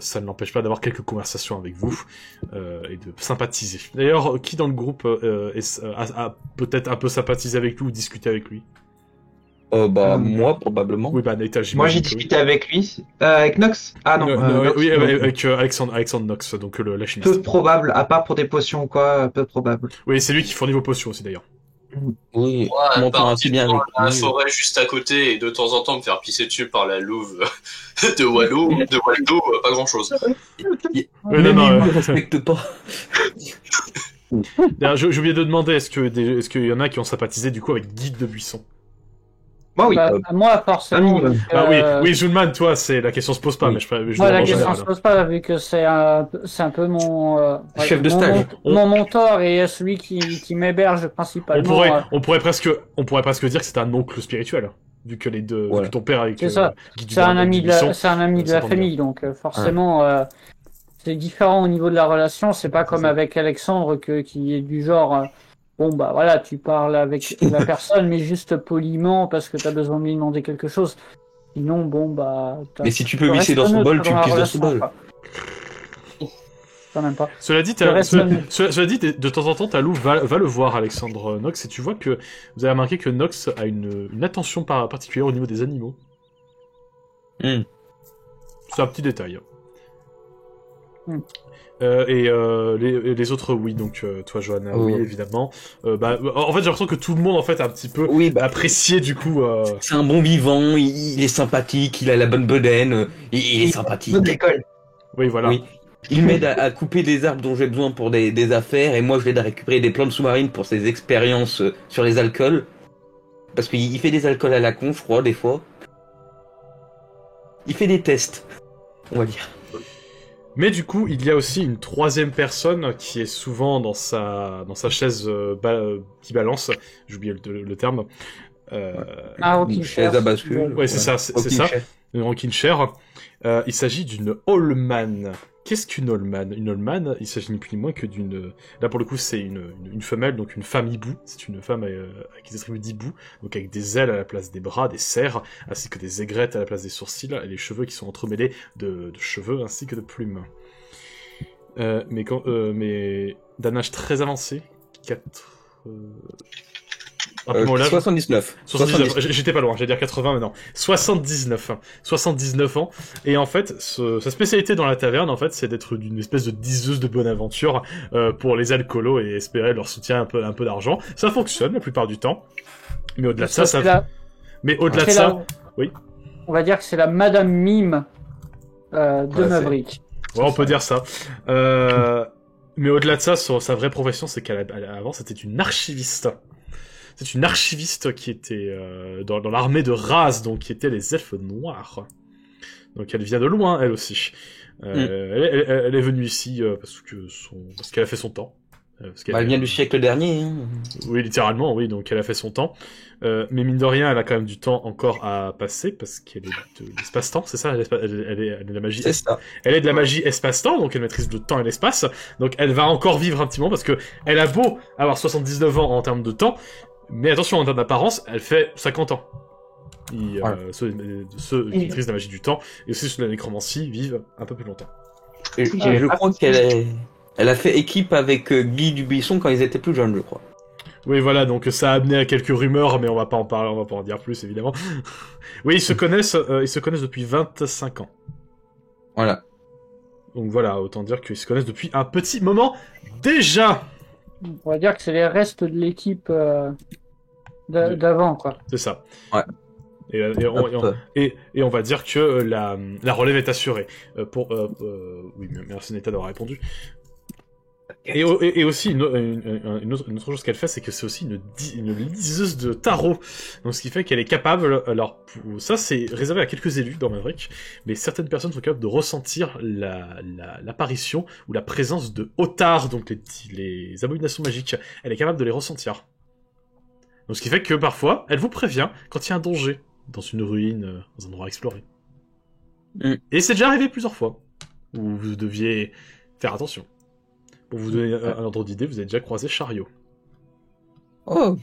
ça ne l'empêche pas d'avoir quelques conversations avec vous et de sympathiser. D'ailleurs, qui dans le groupe a peut-être un peu sympathisé avec lui ou discuté avec lui? Moi, probablement. Oui, Neta, moi, j'ai discuté avec lui. Avec Nox? Ah non. Nox, oui, avec Alexandre Nox, donc l'alchimiste. Peu probable, à part pour des potions ou quoi, peu probable. Oui, c'est lui qui fournit vos potions aussi, d'ailleurs. Oui, moi, assez bien avec la forêt juste à côté et de temps en temps me faire pisser dessus par la louve de Waldo, pas grand chose. Non, je respecte pas. J'ai oublié de demander, est-ce qu'il y en a qui ont sympathisé du coup avec Guide de Buisson? Moi, oui. Moi, forcément. Oui, Zulman, toi, la question se pose pas, mais la question se pose pas, vu que c'est un peu mon chef de stage. Mon mentor et celui qui m'héberge principalement. On pourrait presque dire que c'est un oncle spirituel, vu que les deux, vu que ton père avec. C'est ça. C'est un ami de la famille, donc forcément, c'est différent au niveau de la relation. C'est pas comme avec Alexandre qui est du genre. Bon, bah voilà, tu parles avec la personne, mais juste poliment parce que t'as besoin de lui demander quelque chose. Sinon, bon, bah. Mais si tu peux pisser dans son bol, tu pisses dans son bol. Quand même pas. Cela dit, de temps en temps, ta louve va le voir, Alexandre Nox, et tu vois que vous avez remarqué que Nox a une attention particulière au niveau des animaux. C'est un petit détail. Les autres, oui, donc toi, Johanna, oui, évidemment. En fait, j'ai l'impression que tout le monde, en fait, a un petit peu apprécié, du coup... C'est un bon vivant, il est sympathique, il a la bonne bedaine, il est sympathique. Oui, voilà. Oui. Il m'aide à couper des arbres dont j'ai besoin pour des affaires, et moi, je l'aide à récupérer des plantes sous-marines pour ses expériences sur les alcools. Parce qu'il fait des alcools à la con, je crois, des fois. Il fait des tests, on va dire. Mais du coup, il y a aussi une troisième personne qui est souvent dans sa chaise qui balance. J'ai oublié le terme. Rocking chair. Chaise à bascule. Ouais, c'est ça. Une rocking chair. Il s'agit d'une Allman. Qu'est-ce qu'une Allman? Une Allman, il s'agit ni plus ni moins que d'une... Là, pour le coup, c'est une femelle, donc une femme hibou. C'est une femme qui s'attribue d'hibou, donc avec des ailes à la place des bras, des serres, ainsi que des aigrettes à la place des sourcils, et les cheveux qui sont entremêlés de cheveux ainsi que de plumes. Mais d'un âge très avancé, 79. J'étais pas loin, j'allais dire 80, mais non. 79 ans. Et en fait, sa spécialité dans la taverne, en fait, c'est d'être d'une espèce de diseuse de bonne aventure pour les alcoolos et espérer leur soutien un peu d'argent. Ça fonctionne la plupart du temps. Mais au-delà de ça, oui. On va dire que c'est la Madame Mime de Maverick. Ouais, on peut dire ça. Mais au-delà de ça, sa vraie profession, c'est qu'avant, c'était une archiviste. C'est une archiviste qui était dans l'armée de Raz, donc qui était les elfes noirs. Donc elle vient de loin, elle aussi. Elle est venue ici parce qu'elle a fait son temps. Elle vient du siècle dernier. Hein. Oui, littéralement, oui. Donc elle a fait son temps. Mais mine de rien, elle a quand même du temps encore à passer parce qu'elle est de l'espace-temps, c'est ça. Elle est de la magie. C'est ça. Elle est de la magie espace-temps, donc elle maîtrise le temps et l'espace. Donc elle va encore vivre un petit moment parce que elle a beau avoir 79 ans en termes de temps. Mais attention, en termes d'apparence, elle fait 50 ans. Ceux qui maîtrisent la magie du temps et aussi sous la nécromancie vivent un peu plus longtemps. Et je crois qu'elle a fait équipe avec Guy Dubuisson quand ils étaient plus jeunes, je crois. Oui, voilà, donc ça a amené à quelques rumeurs, mais on va pas en parler, on va pas en dire plus, évidemment. Oui, ils se connaissent depuis 25 ans. Voilà. Donc voilà, autant dire qu'ils se connaissent depuis un petit moment déjà. On va dire que c'est les restes de l'équipe d'avant, quoi. C'est ça. Ouais. Et on va dire que la relève est assurée. Oui, merci Neta d'avoir répondu. Et aussi, une autre chose qu'elle fait, c'est que c'est aussi une liseuse de tarot. Donc, ce qui fait qu'elle est capable, alors, ça, c'est réservé à quelques élus dans Maverick, mais certaines personnes sont capables de ressentir l'apparition ou la présence de Otar, donc les abominations magiques. Elle est capable de les ressentir. Donc, ce qui fait que, parfois, elle vous prévient quand il y a un danger dans une ruine, dans un endroit exploré. Et c'est déjà arrivé plusieurs fois, où vous deviez faire attention. Pour vous donner un ordre d'idée, vous avez déjà croisé Chariot. Oh.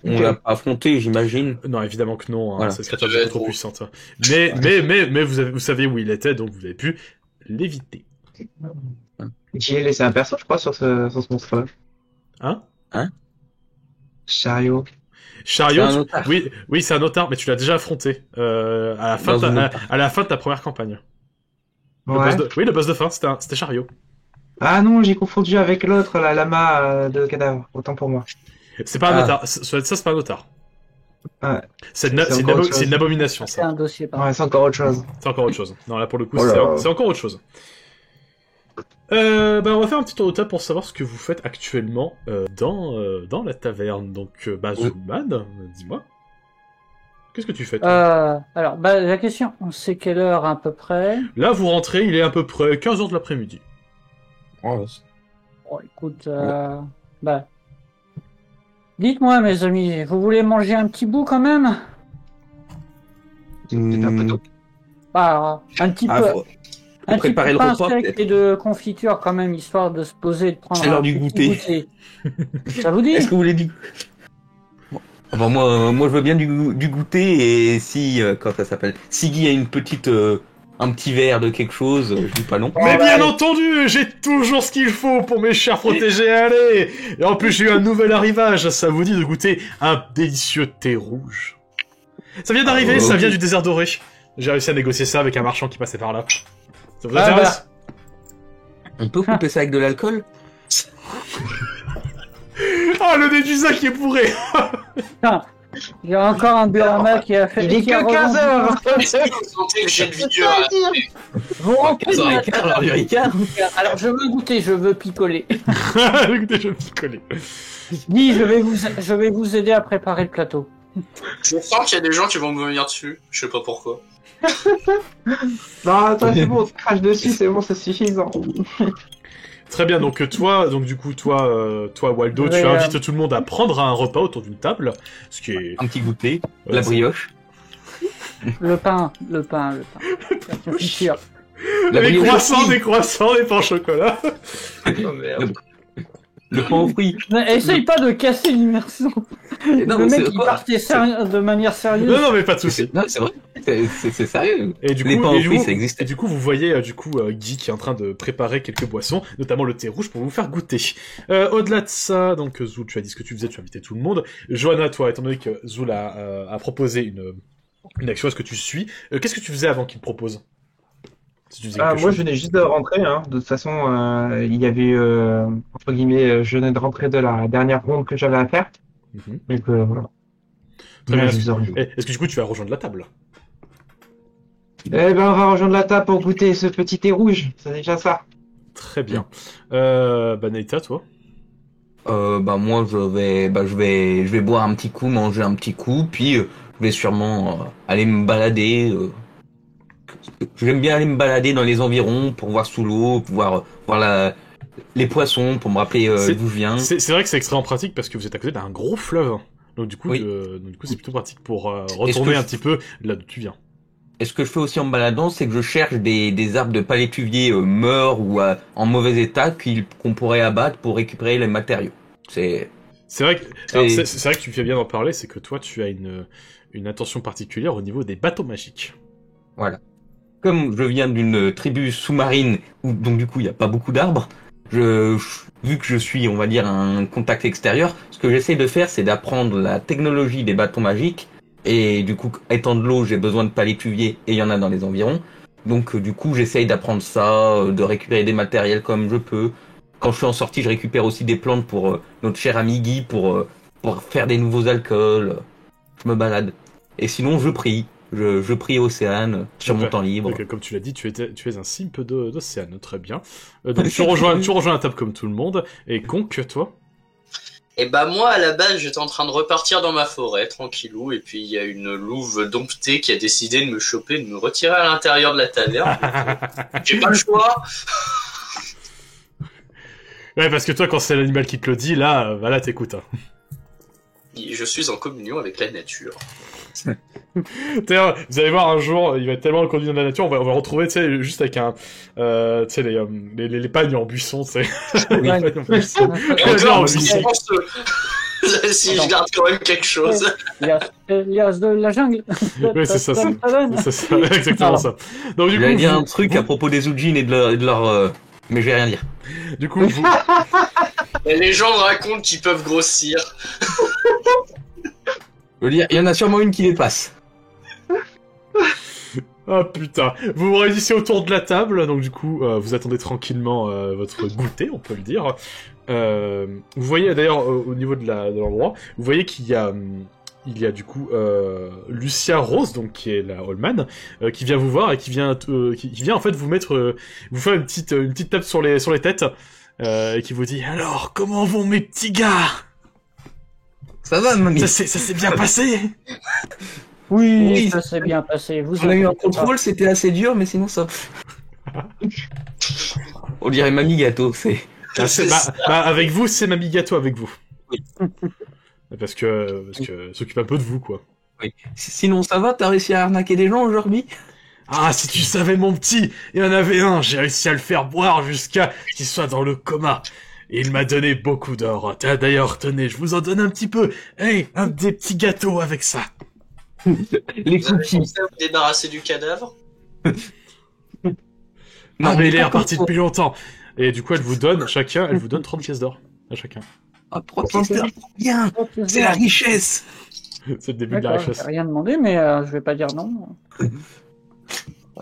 On l'a pas affronté, j'imagine. Non, évidemment que non, hein, Voilà. ça serait pas beaucoup trop puissante. Mais vous savez où il était, donc vous avez pu l'éviter. J'ai laissé un perso, je crois, sur ce monstre-là. Hein Chariot. Chariot, oui, c'est un otard, mais tu l'as déjà affronté à la fin de ta première campagne. Ouais. Le boss de fin, c'était Chariot. Ah non, j'ai confondu avec l'autre, la lama de cadavre. Autant pour moi. C'est pas un otard. Ça, c'est pas un otard. Ouais. C'est une abomination, C'est ça. un dossier, par Ouais, c'est encore autre chose. C'est encore autre chose. Non, là, pour le coup, Oh là. c'est encore autre chose. On va faire un petit tour de table pour savoir ce que vous faites actuellement dans la taverne. Donc, Zulman, dis-moi. Qu'est-ce que tu fais, toi Alors, la question, c'est quelle heure à peu près? Là, vous rentrez, il est à peu près 15h de l'après-midi. Oh, écoute, dites-moi, mes amis, vous voulez manger un petit bout quand même? C'est un peu tôt. Un petit peu. Un petit préparer peu le de pain repas, sec peut-être. et de confiture quand même, histoire de se poser et de prendre C'est l'heure un du petit goûter. Ça vous dit? Est-ce que vous voulez du... Bon, moi, je veux bien du goûter, et si, quand ça s'appelle, si Guy a une petite, un petit verre de quelque chose, je dis pas non. Mais bien entendu, j'ai toujours ce qu'il faut pour mes chers protégés, allez. Et en plus, j'ai eu un nouvel arrivage, ça vous dit de goûter un délicieux thé rouge. Ça vient d'arriver, ça vient du désert doré. J'ai réussi à négocier ça avec un marchand qui passait par là. Ça vous intéresse? On peut couper ça avec de l'alcool? Ah, le nez du Zach qui est bourré. Il y a encore un Burama qui a fait... Il est qui a que rebondi. 15h. Vous sentez le jet de vidéo à... Vous rentrez dans la 15h15, l'heure du Ricard. Alors, je veux goûter, je veux picoler. Écoutez, je vais me coller. Dis, je vais vous aider à préparer le plateau. Je sens qu'il y a des gens qui vont me venir dessus. Je sais pas pourquoi. Non, attends, c'est bon, on se crache dessus, c'est bon, c'est suffisant. Très bien, donc toi, Waldo, tu invites tout le monde à prendre un repas autour d'une table, ce qui est... Un petit goûter, Ouais, la c'est- brioche. Le pain. La confiture. La Des brioche croissants, aussi. des pains au chocolat. Oh merde. Le pain aux fruits. Essaye pas de casser l'immersion. Non, Le mais mec, c'est il quoi partait de manière sérieuse. Non, mais pas de soucis. Non, c'est vrai. C'est sérieux. Et du Les coup, pains et aux du fruits, coup- ça existe. et du coup, vous voyez Guy qui est en train de préparer quelques boissons, notamment le thé rouge pour vous faire goûter. Au-delà de ça, donc Zoul, tu as dit ce que tu faisais, tu as invité tout le monde. Johanna, toi, étant donné que Zoul a proposé une action, est-ce que tu suis qu'est-ce que tu faisais avant qu'il te propose? Si tu faisais quelque Moi, chose. je venais juste de rentrer. Hein. De toute façon, il y avait, entre guillemets, je venais de rentrer de la dernière ronde que j'avais à faire. Mhm. Donc, voilà. Très bien. Je vous en prie. Est-ce que du coup tu vas rejoindre la table? Eh ben, on va rejoindre la table pour goûter ce petit thé rouge. C'est déjà ça. Très bien. Naïta, toi? Moi, je vais boire un petit coup, manger un petit coup, puis je vais sûrement aller me balader. J'aime bien aller me balader dans les environs pour voir sous l'eau, pour voir les poissons, pour me rappeler d'où je viens. C'est vrai que c'est extrêmement pratique parce que vous êtes à côté d'un gros fleuve. Donc du coup, Oui. c'est plutôt pratique pour retourner que un petit peu là d'où tu viens. Et ce que je fais aussi en me baladant, c'est que je cherche des arbres de palétuvier morts ou en mauvais état qu'on pourrait abattre pour récupérer les matériaux. C'est vrai que c'est vrai que tu fais bien d'en parler, c'est que toi tu as une attention particulière au niveau des bateaux magiques. Voilà. Comme je viens d'une tribu sous-marine où donc du coup il n'y a pas beaucoup d'arbres, vu que je suis, on va dire, un contact extérieur, ce que j'essaie de faire, c'est d'apprendre la technologie des bâtons magiques. Et du coup, étant de l'eau, j'ai besoin de palétuviers et il y en a dans les environs. Donc du coup, j'essaye d'apprendre ça, de récupérer des matériels comme je peux. Quand je suis en sortie, je récupère aussi des plantes pour notre cher ami Guy pour faire des nouveaux alcools. Je me balade. Et sinon, je prie. Je prie Océane sur mon temps libre. Donc, comme tu l'as dit, tu es un simp d'Océane, très bien. Donc tu rejoins la table comme tout le monde. Et Conque, toi? Et bah moi, à la base, j'étais en train de repartir dans ma forêt, tranquillou, et puis il y a une louve domptée qui a décidé de me choper, de me retirer à l'intérieur de la taverne. J'ai pas le choix. Ouais, parce que toi, quand c'est l'animal qui te le dit, là, bah là, t'écoutes. Hein. Je suis en communion avec la nature. D'ailleurs, vous allez voir un jour, il va être tellement en communion de la nature, on va retrouver, tu sais, juste avec un, tu sais, les pagnes en buisson, tu sais. Les pagnes en buisson. Si je garde quand même quelque chose. Lias de la jungle. Oui, c'est ça, c'est ça, exactement ça. Donc, du coup, j'allais dire un truc à propos des Ujin et de leur mais je vais rien dire. Du coup, vous... Les légendes racontent qu'ils peuvent grossir. Je veux dire, il y en a sûrement une qui les passe. Ah putain, vous vous réunissez autour de la table, donc du coup, vous attendez tranquillement votre goûter, on peut le dire. Vous voyez d'ailleurs au niveau de l'endroit, vous voyez qu'il y a du coup Lucia Rose, donc qui est la Allman, qui vient vous voir et qui vient en fait vous mettre, vous faire une petite tape sur les têtes et qui vous dit alors comment vont mes petits gars? Ça va, mamie. Ça s'est bien passé. Oui, ça s'est bien passé. On a eu un contrôle, c'était assez dur, mais sinon ça. On dirait Mamie Gâteau, c'est. Avec vous, c'est Mamie Gâteau avec vous. Oui. Parce que s'occupe un peu de vous, quoi. Oui. Sinon ça va, t'as réussi à arnaquer des gens aujourd'hui? Ah, si tu savais, mon petit, il y en avait un, j'ai réussi à le faire boire jusqu'à qu'il soit dans le coma. Et il m'a donné beaucoup d'or. D'ailleurs, tenez, je vous en donne un petit peu. Hey, un des petits gâteaux avec ça. Les cookies. Vous vous débarrasser du cadavre? Non, mais il est reparti depuis longtemps. Et du coup, elle vous donne 30 pièces d'or. À chacun. Ah, 3 pièces d'or, bien. C'est la richesse. C'est le début de la richesse. J'ai rien demandé, mais je vais pas dire non.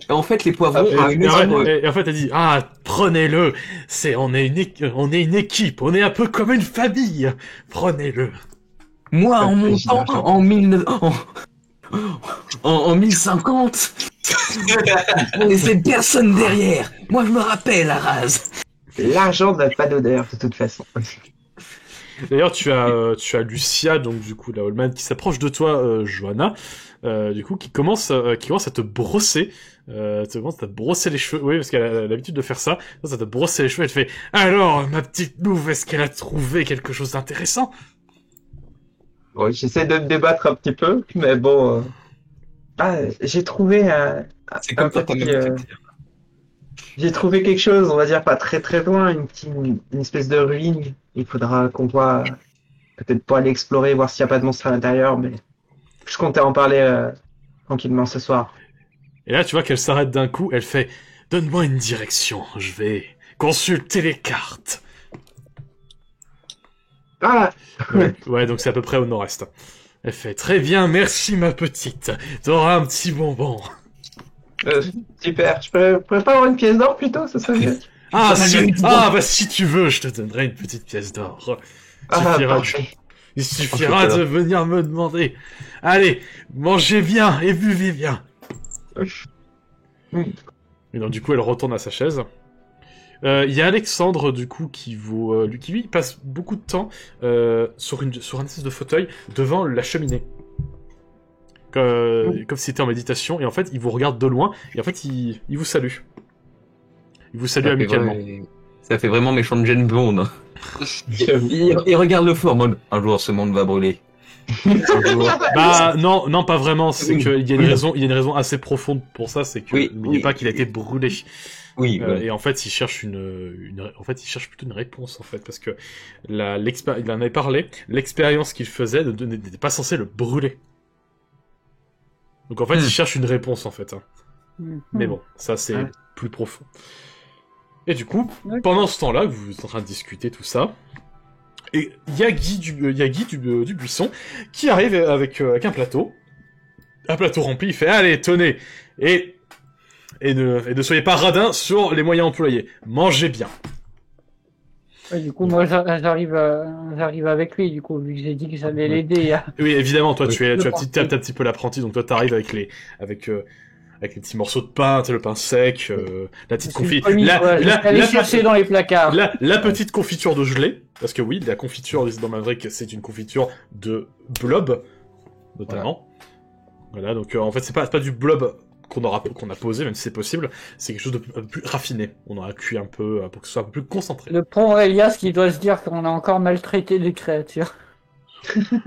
En fait, les poivrons. Et en fait, elle dit prenez-le. On est une équipe. On est un peu comme une famille. Prenez-le. Moi, en mon temps, en 1050, on laissait personne derrière. Moi, je me rappelle, Araz. L'argent n'a pas d'odeur, de toute façon. D'ailleurs, tu as Lucia, donc du coup la Allman, qui s'approche de toi, Johanna, du coup qui commence à te brosser, les cheveux. Oui, parce qu'elle a l'habitude de faire ça. Ça te brosser les cheveux. Elle fait alors, ma petite louve, est-ce qu'elle a trouvé quelque chose d'intéressant? Bon, j'essaie de me débattre un petit peu, mais bon. J'ai trouvé C'est comme ça j'ai trouvé quelque chose, on va dire pas très très loin, une espèce de ruine. Il faudra qu'on voit, peut-être pas aller explorer, voir s'il n'y a pas de monstre à l'intérieur, mais je comptais en parler tranquillement ce soir. Et là, tu vois qu'elle s'arrête d'un coup, elle fait donne-moi une direction, je vais consulter les cartes. Ouais, donc c'est à peu près au nord-est. Elle fait très bien, merci ma petite. T'auras un petit bonbon. Super. Je pourrais pas avoir une pièce d'or plutôt, ça serait mieux. Si tu veux, je te donnerai une petite pièce d'or. Il suffira de venir me demander. Allez, mangez bien et buvez bien. Et donc du coup, elle retourne à sa chaise. Il y a Alexandre du coup qui lui passe beaucoup de temps sur un espèce de fauteuil devant la cheminée. Comme si c'était en méditation, et en fait il vous regarde de loin, et en fait il vous salue. Il vous salue amicalement. Ça fait vraiment méchant de Jane Blonde. il regarde le feu en mode un jour ce monde va brûler. Non, pas vraiment. C'est qu'il y a une raison assez profonde pour ça, c'est que n'oubliez pas qu'il a été brûlé. Oui. Et en fait, il cherche plutôt une réponse en fait, parce que il en avait parlé. L'expérience qu'il faisait n'était pas censée le brûler. Donc en fait, il cherche une réponse en fait. Mais bon, ça c'est plus profond. Et du coup, pendant ce temps-là, vous êtes en train de discuter tout ça, et il y a Guy du buisson qui arrive avec un plateau rempli. Il fait allez, tenez. Et Et ne soyez pas radins sur les moyens employés. Mangez bien. Ouais, du coup, moi, j'arrive avec lui, du coup, vu que j'ai dit que j'allais l'aider. Oui, évidemment, toi, tu as un petit peu l'apprenti, donc toi, t'arrives avec les petits morceaux de pain, tu sais, le pain sec, la petite confiture. Chercher dans les placards. La petite confiture de gelée, parce que oui, la confiture dans Maverick, c'est une confiture de blob, notamment. Voilà, donc en fait, c'est pas du blob qu'on a posé, même si c'est possible, c'est quelque chose de plus raffiné. On aura cuit un peu pour que ce soit un peu plus concentré. Le pauvre Elias qui doit se dire qu'on a encore maltraité des créatures.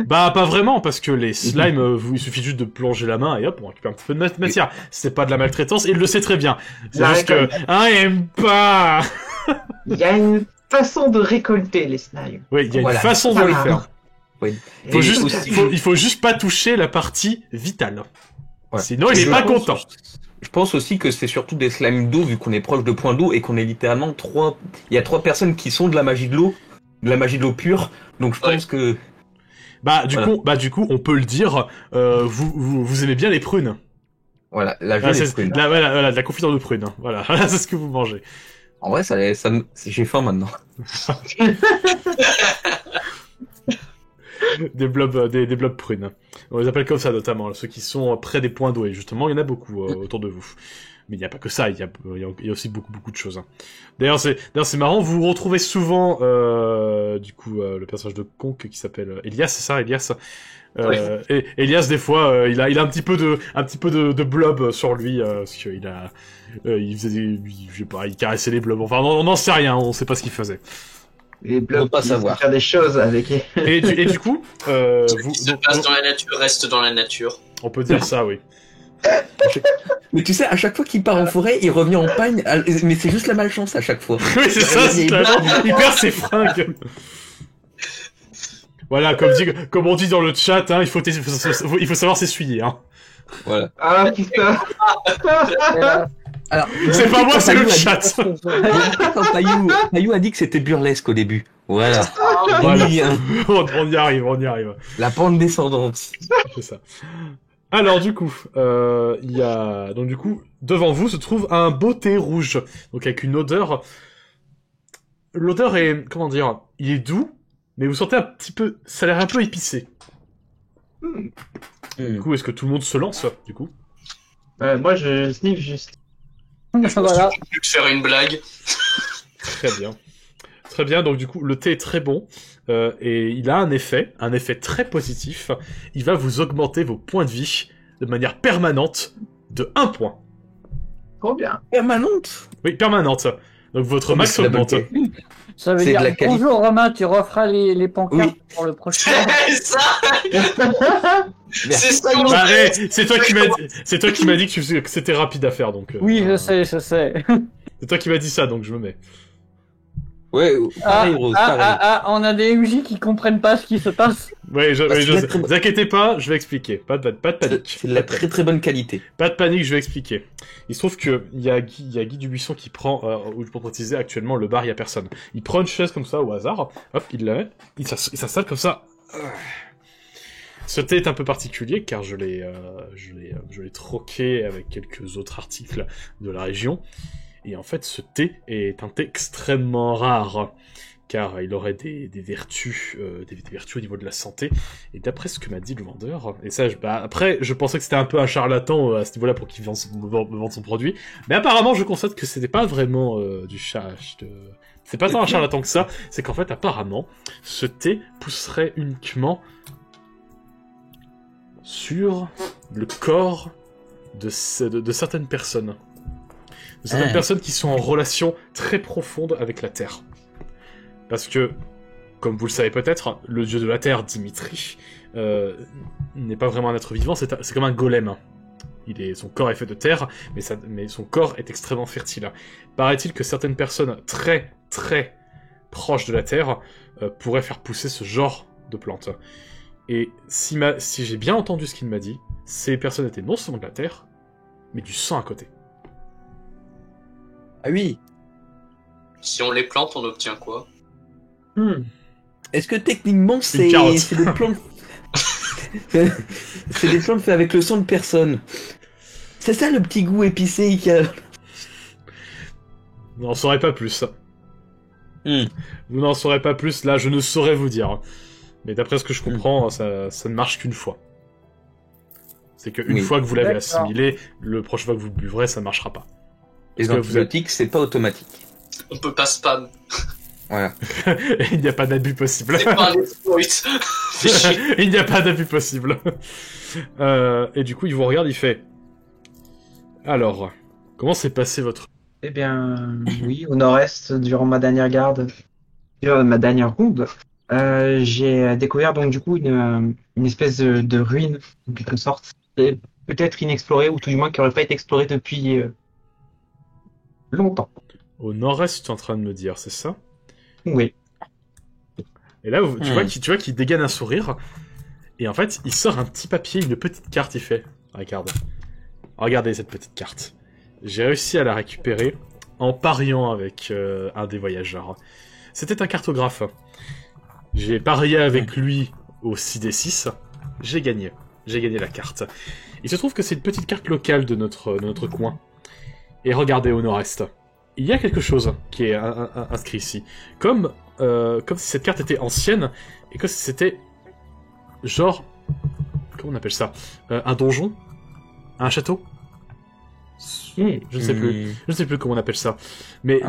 Bah pas vraiment, parce que les slimes, il suffit juste de plonger la main et hop, on récupère un petit peu de matière. C'est pas de la maltraitance, et il le sait très bien. C'est juste que il aime pas. Il y a une façon de récolter les slimes. Oui, il y a une façon de le faire. Oui. Il faut juste pas toucher la partie vitale. Ouais. Sinon, il est pas content. Je pense aussi que c'est surtout des slimes d'eau, vu qu'on est proche de points d'eau et qu'on est littéralement il y a 3 personnes qui sont de la magie de l'eau pure. Donc je pense que du coup, on peut le dire. Vous aimez bien les prunes. Voilà, la prunes. Voilà, de la confiture de prunes. Voilà, c'est ce que vous mangez. En vrai, j'ai faim maintenant. des blobs prunes. On les appelle comme ça, notamment, ceux qui sont près des points d'eau. Et justement, il y en a beaucoup autour de vous. Mais il n'y a pas que ça, il y a aussi beaucoup de choses. D'ailleurs, c'est marrant, vous retrouvez souvent, le personnage de Conk qui s'appelle Elias, c'est ça, Elias? Et Elias, des fois, il a un petit peu de blob sur lui, parce qu'il a, il caressait les blobs. Enfin, on n'en sait rien, on sait pas ce qu'il faisait. Les blobs, pas savoir. Faire des choses avec. Et du coup, ce qui se passe dans la nature reste dans la nature. On peut dire ça, oui. Mais tu sais, à chaque fois qu'il part en forêt, il revient en pagne, mais c'est juste la malchance à chaque fois. Oui, c'est ça, il perd ses fringues. Voilà, comme on dit dans le chat, hein, il faut savoir s'essuyer, hein. Voilà. Ah, putain. Alors, c'est pas moi, c'est le chat. Quand Payou a dit que c'était burlesque au début. Voilà. On y arrive. La pente descendante. C'est ça. Alors du coup, devant vous se trouve un beau thé rouge, donc avec une odeur. L'odeur est, comment dire, il est doux, mais vous sentez un petit peu, ça a l'air un peu épicé. Du coup, est-ce que tout le monde se lance, du coup? Moi, je sniff juste. Voilà. Je peux faire une blague. Très bien, donc du coup, le thé est très bon, et il a un effet très positif. Il va vous augmenter vos points de vie de manière permanente de 1 point. Trop bien. Permanente? Oui, permanente. Donc votre max augmente. Ça veut dire bonjour Romain, tu referas les pancartes pour le prochain. C'est ça. C'est ça. C'est toi qui m'as dit que c'était rapide à faire, donc. Oui, je sais. C'est toi qui m'as dit ça, donc je me mets. Ouais. On a des MJ qui comprennent pas ce qui se passe. Oui, je sais. Vous inquiétez pas, je vais expliquer. Pas de panique. C'est de la très très bonne qualité. Pas de panique, je vais expliquer. Il se trouve que il y a Guy Dubuisson qui prend, ou pour préciser actuellement le bar, il y a personne. Il prend une chaise comme ça au hasard, hop, il la met, il s'installe comme ça. Ce thé est un peu particulier car je l'ai troqué avec quelques autres articles de la région. Et en fait, ce thé est un thé extrêmement rare, car il aurait des vertus au niveau de la santé. Et d'après ce que m'a dit le vendeur, et ça, après, je pensais que c'était un peu un charlatan à ce niveau-là pour qu'il me vende son produit, mais apparemment, je constate que c'était pas vraiment c'est pas tant un charlatan que ça. C'est qu'en fait, apparemment, ce thé pousserait uniquement sur le corps de certaines personnes. Certaines personnes qui sont en relation très profonde avec la Terre. Parce que, comme vous le savez peut-être, le dieu de la Terre, Dimitri, n'est pas vraiment un être vivant, c'est comme un golem. Son corps est fait de terre, mais son corps est extrêmement fertile. Paraît-il que certaines personnes très, très proches de la Terre pourraient faire pousser ce genre de plantes. Et si j'ai bien entendu ce qu'il m'a dit, ces personnes étaient non seulement de la Terre, mais du sang à côté. Ah oui. Si on les plante, on obtient quoi? Est-ce que techniquement c'est des plantes c'est des plantes faites avec le sang de personne? C'est ça le petit goût épicé qu'il y a. Vous n'en saurez pas plus. Hmm. Vous n'en saurez pas plus, là je ne saurais vous dire. Mais d'après ce que je comprends, ça ne marche qu'une fois. C'est qu'une fois que vous l'avez assimilé, le prochaine fois que vous le buvrez, ça ne marchera pas. Les antibiotiques, c'est pas automatique. On peut pas spam. Voilà. Il n'y a pas d'abus possible. C'est pas un exploit. Fais chier. Il n'y a pas d'abus possible. Et du coup, il vous regarde, il fait... Alors, comment s'est passé votre... Eh bien, oui, au nord-est, durant ma dernière garde, durant ma dernière ronde, j'ai découvert donc du coup une espèce de ruine, en quelque sorte, peut-être inexplorée, ou tout du moins qui n'aurait pas été explorée depuis longtemps. Au nord-est, tu es en train de me dire, c'est ça? Oui. Et là, tu vois qu'il dégaine un sourire, et en fait, il sort un petit papier, une petite carte, il fait... Regarde. Regardez cette petite carte. J'ai réussi à la récupérer en pariant avec un des voyageurs. C'était un cartographe. J'ai parié avec lui au 6d6. J'ai gagné. J'ai gagné la carte. Il se trouve que c'est une petite carte locale de notre coin. Et regardez au nord-est. Il y a quelque chose qui est inscrit ici. Comme si cette carte était ancienne et que c'était genre... Comment on appelle ça? Un donjon? Un château? Je ne sais plus. Je ne sais plus comment on appelle ça. Mais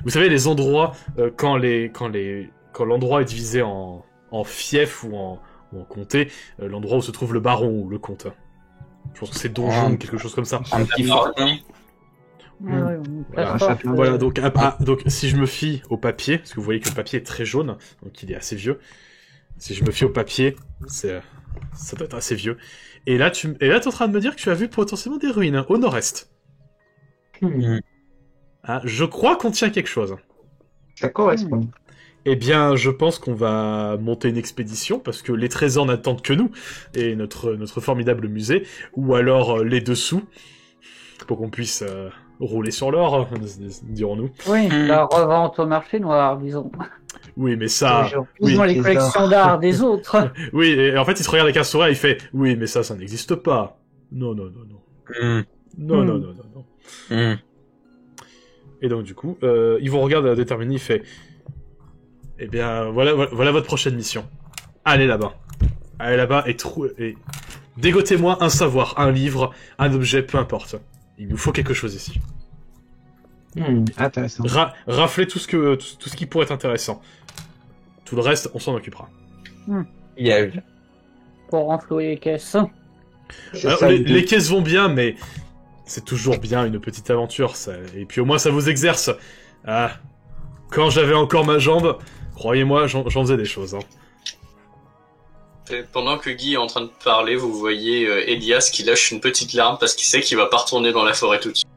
vous savez les endroits quand l'endroit est divisé en fief ou en comté, l'endroit où se trouve le baron ou le comte. Je pense que c'est donjon ou quelque chose comme ça. Un petit fortin. Voilà, donc si je me fie au papier, parce que vous voyez que le papier est très jaune, donc il est assez vieux. Si je me fie au papier, ça doit être assez vieux. Et là, tu es en train de me dire que tu as vu potentiellement des ruines au nord-est. Ah, je crois qu'on tient quelque chose. Ça correspond. Eh bien, je pense qu'on va monter une expédition, parce que les trésors n'attendent que nous, et notre formidable musée, ou alors les dessous, pour qu'on puisse rouler sur l'or, dirons-nous. Oui, la revente au marché noir, disons. Oui, mais ça... Disons les collections d'art des autres. Oui, et en fait, il se regarde avec un sourire, il fait « Oui, mais ça n'existe pas. Non. Non. Et donc, du coup, ils vous regardent déterminé, il fait « Eh bien, voilà votre prochaine mission. Allez là-bas. Et dégotez-moi un savoir, un livre, un objet, peu importe. Il nous faut quelque chose ici. » Intéressant. Raflez tout ce qui pourrait être intéressant. Tout le reste, on s'en occupera. Piège. Pour renflouer les caisses. Alors, les caisses vont bien, mais c'est toujours bien une petite aventure. Ça... Et puis au moins ça vous exerce. Ah, quand j'avais encore ma jambe, croyez-moi, j'en faisais des choses. Hein. Et pendant que Guy est en train de parler, vous voyez Elias qui lâche une petite larme parce qu'il sait qu'il va pas retourner dans la forêt tout de suite.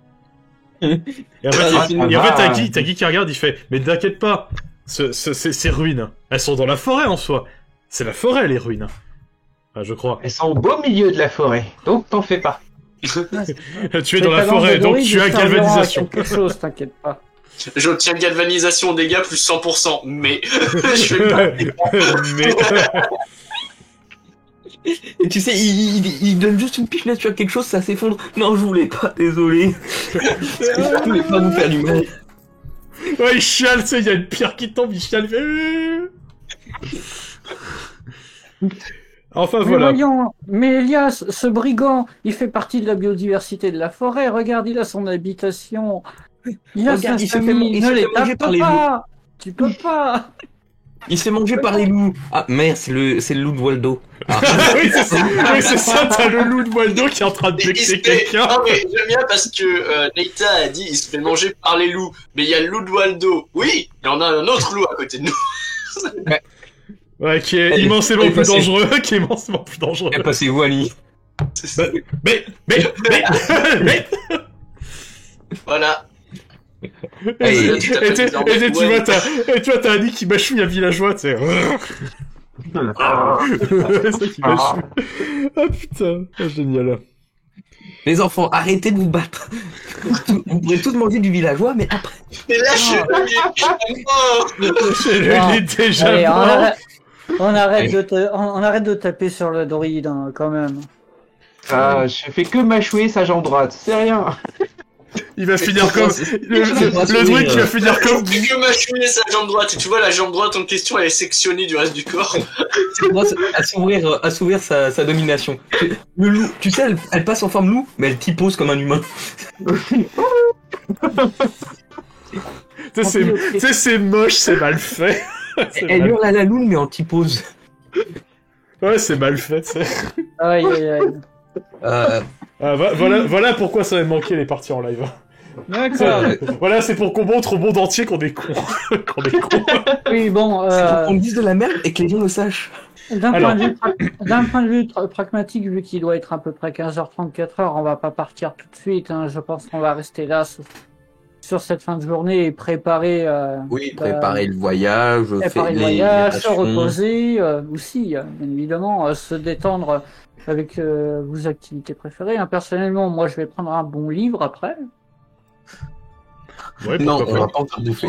Et en fait, t'as Guy qui regarde, il fait « Mais t'inquiète pas, ces ruines, elles sont dans la forêt en soi. C'est la forêt, les ruines. » Ah, je crois. Elles sont au beau milieu de la forêt, donc t'en fais pas. Tu es dans la forêt, donc tu as galvanisation. Quelque chose, t'inquiète pas. J'obtiens galvanisation dégâts plus 100%, mais je vais pas... Et tu sais, il donne juste une pichenette sur quelque chose, ça s'effondre. Non, je voulais pas, désolé. Je voulais pas vous faire du mal. Ouais, il chiale, tu sais, il y a une pierre qui tombe, il chiale, il fait... Enfin, voilà. Voyons, mais Elias, ce brigand, il fait partie de la biodiversité de la forêt. Regarde, il a son habitation. Il a sa famille. Ne les tape pas. Tu peux pas. Il s'est mangé par les loups. Ah merde, c'est le loup de Waldo. Ah. Oui, c'est ça, t'as le loup de Waldo qui est en train de vexer quelqu'un. Non mais j'aime bien parce que Neita a dit il se fait manger par les loups. Mais il y a le loup de Waldo. Oui, il y en a un autre loup à côté de nous. Ouais, qui est immensément plus dangereux, Et passez-vous, Ali. Mais Voilà. Et tu vois, t'as Annie qui mâchouille un villageois, tu sais. C'est ça qui mâchouille. Ah putain, génial. Les enfants, arrêtez de vous battre. Vous pourrez tous manger du villageois, mais après... Mais là, il est déjà mort. On arrête de taper sur le druide, hein, quand même. Je fais que mâchouiller sa jambe droite, c'est rien. Il va finir comme... Le druide qui va finir comme... Je fais que mâchouiller sa jambe droite. Et tu vois, la jambe droite en question, elle est sectionnée du reste du corps. Assouvir sa domination. Le loup, tu sais, elle passe en forme loup, mais elle typose comme un humain. Tu sais, c'est moche, c'est mal fait. Elle hurle à la loule, mais en typose. Ouais, c'est mal fait, tu sais. Aïe, aïe, aïe. Voilà pourquoi ça m'a manqué les parties en live. D'accord. Voilà, c'est pour qu'on montre au monde entier qu'on est con. Qu'on est con. Oui, bon. C'est pour qu'on me dise de la merde et que les gens le sachent. D'un point de vue pragmatique, vu qu'il doit être à peu près 15h30, 4h, on va pas partir tout de suite. Hein. Je pense qu'on va rester là sur cette fin de journée et préparer. Préparer le voyage, préparer le voyage, se reposer aussi, bien évidemment, se détendre avec vos activités préférées. Hein. Personnellement, moi, je vais prendre un bon livre après. Ouais, non, on pas. va pas encore bouffer.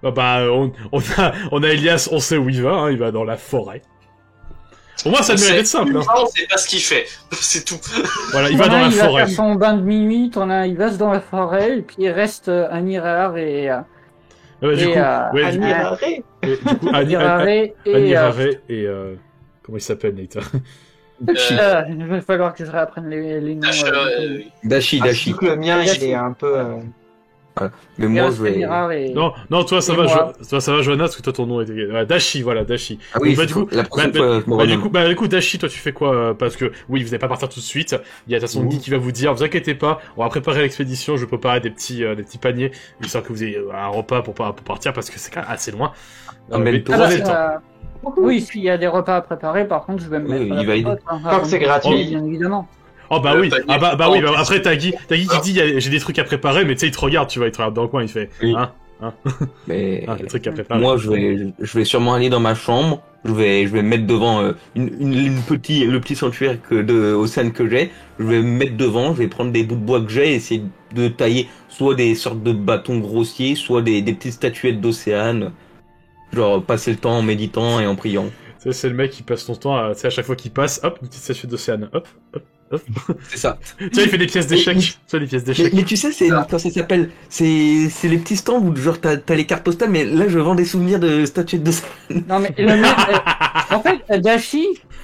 On a Elias, on sait où il va, hein, il va dans la forêt. Pour moi, ça mérite d'être simple. Hein. Non, c'est pas ce qu'il fait, c'est tout. Voilà, il va dans la forêt. Il va faire son bain de minuit, il va dans la forêt, et puis il reste à Nirare et... Anirare et... Comment il s'appelle, Nathan? Il va falloir que je réapprenne les noms. Dashi. Le mien, il est un peu... Mais moi, je vais... Non, toi, ça va, Johanna, parce que toi, ton nom était... Dashi, voilà, Dashi. Ah oui, du coup, la prochaine fois, du coup, Dashi, toi, tu fais quoi? Parce que, oui, vous n'allez pas partir tout de suite. Il y a de toute façon Guy qui va vous dire, vous inquiétez pas, on va préparer l'expédition, je préparer des petits paniers, histoire que vous ayez un repas pour partir, parce que c'est quand même assez loin. Oui, s'il y a des repas à préparer, par contre, je vais me mettre il va aider. Tant que c'est gratuit. Bien évidemment. Oh bah oui, après t'as Guy qui dit j'ai des trucs à préparer, mais tu sais il te regarde, tu vois, il te regarde dans le coin, il fait mais des trucs à préparer. Moi je vais sûrement aller dans ma chambre, je vais me mettre devant le petit sanctuaire Océane que j'ai, je vais me mettre devant, je vais prendre des bouts de bois que j'ai et essayer de tailler soit des sortes de bâtons grossiers, soit des petites statuettes d'Océane, genre passer le temps en méditant et en priant. C'est le mec qui passe son temps à chaque fois qu'il passe, hop, une petite statuette d'Océane, hop. C'est ça. Tu vois, il fait des pièces d'échecs. Mais tu sais, quand ça s'appelle, c'est les petits stands où genre t'as les cartes postales, mais là je vends des souvenirs de statuettes de. Non mais en fait,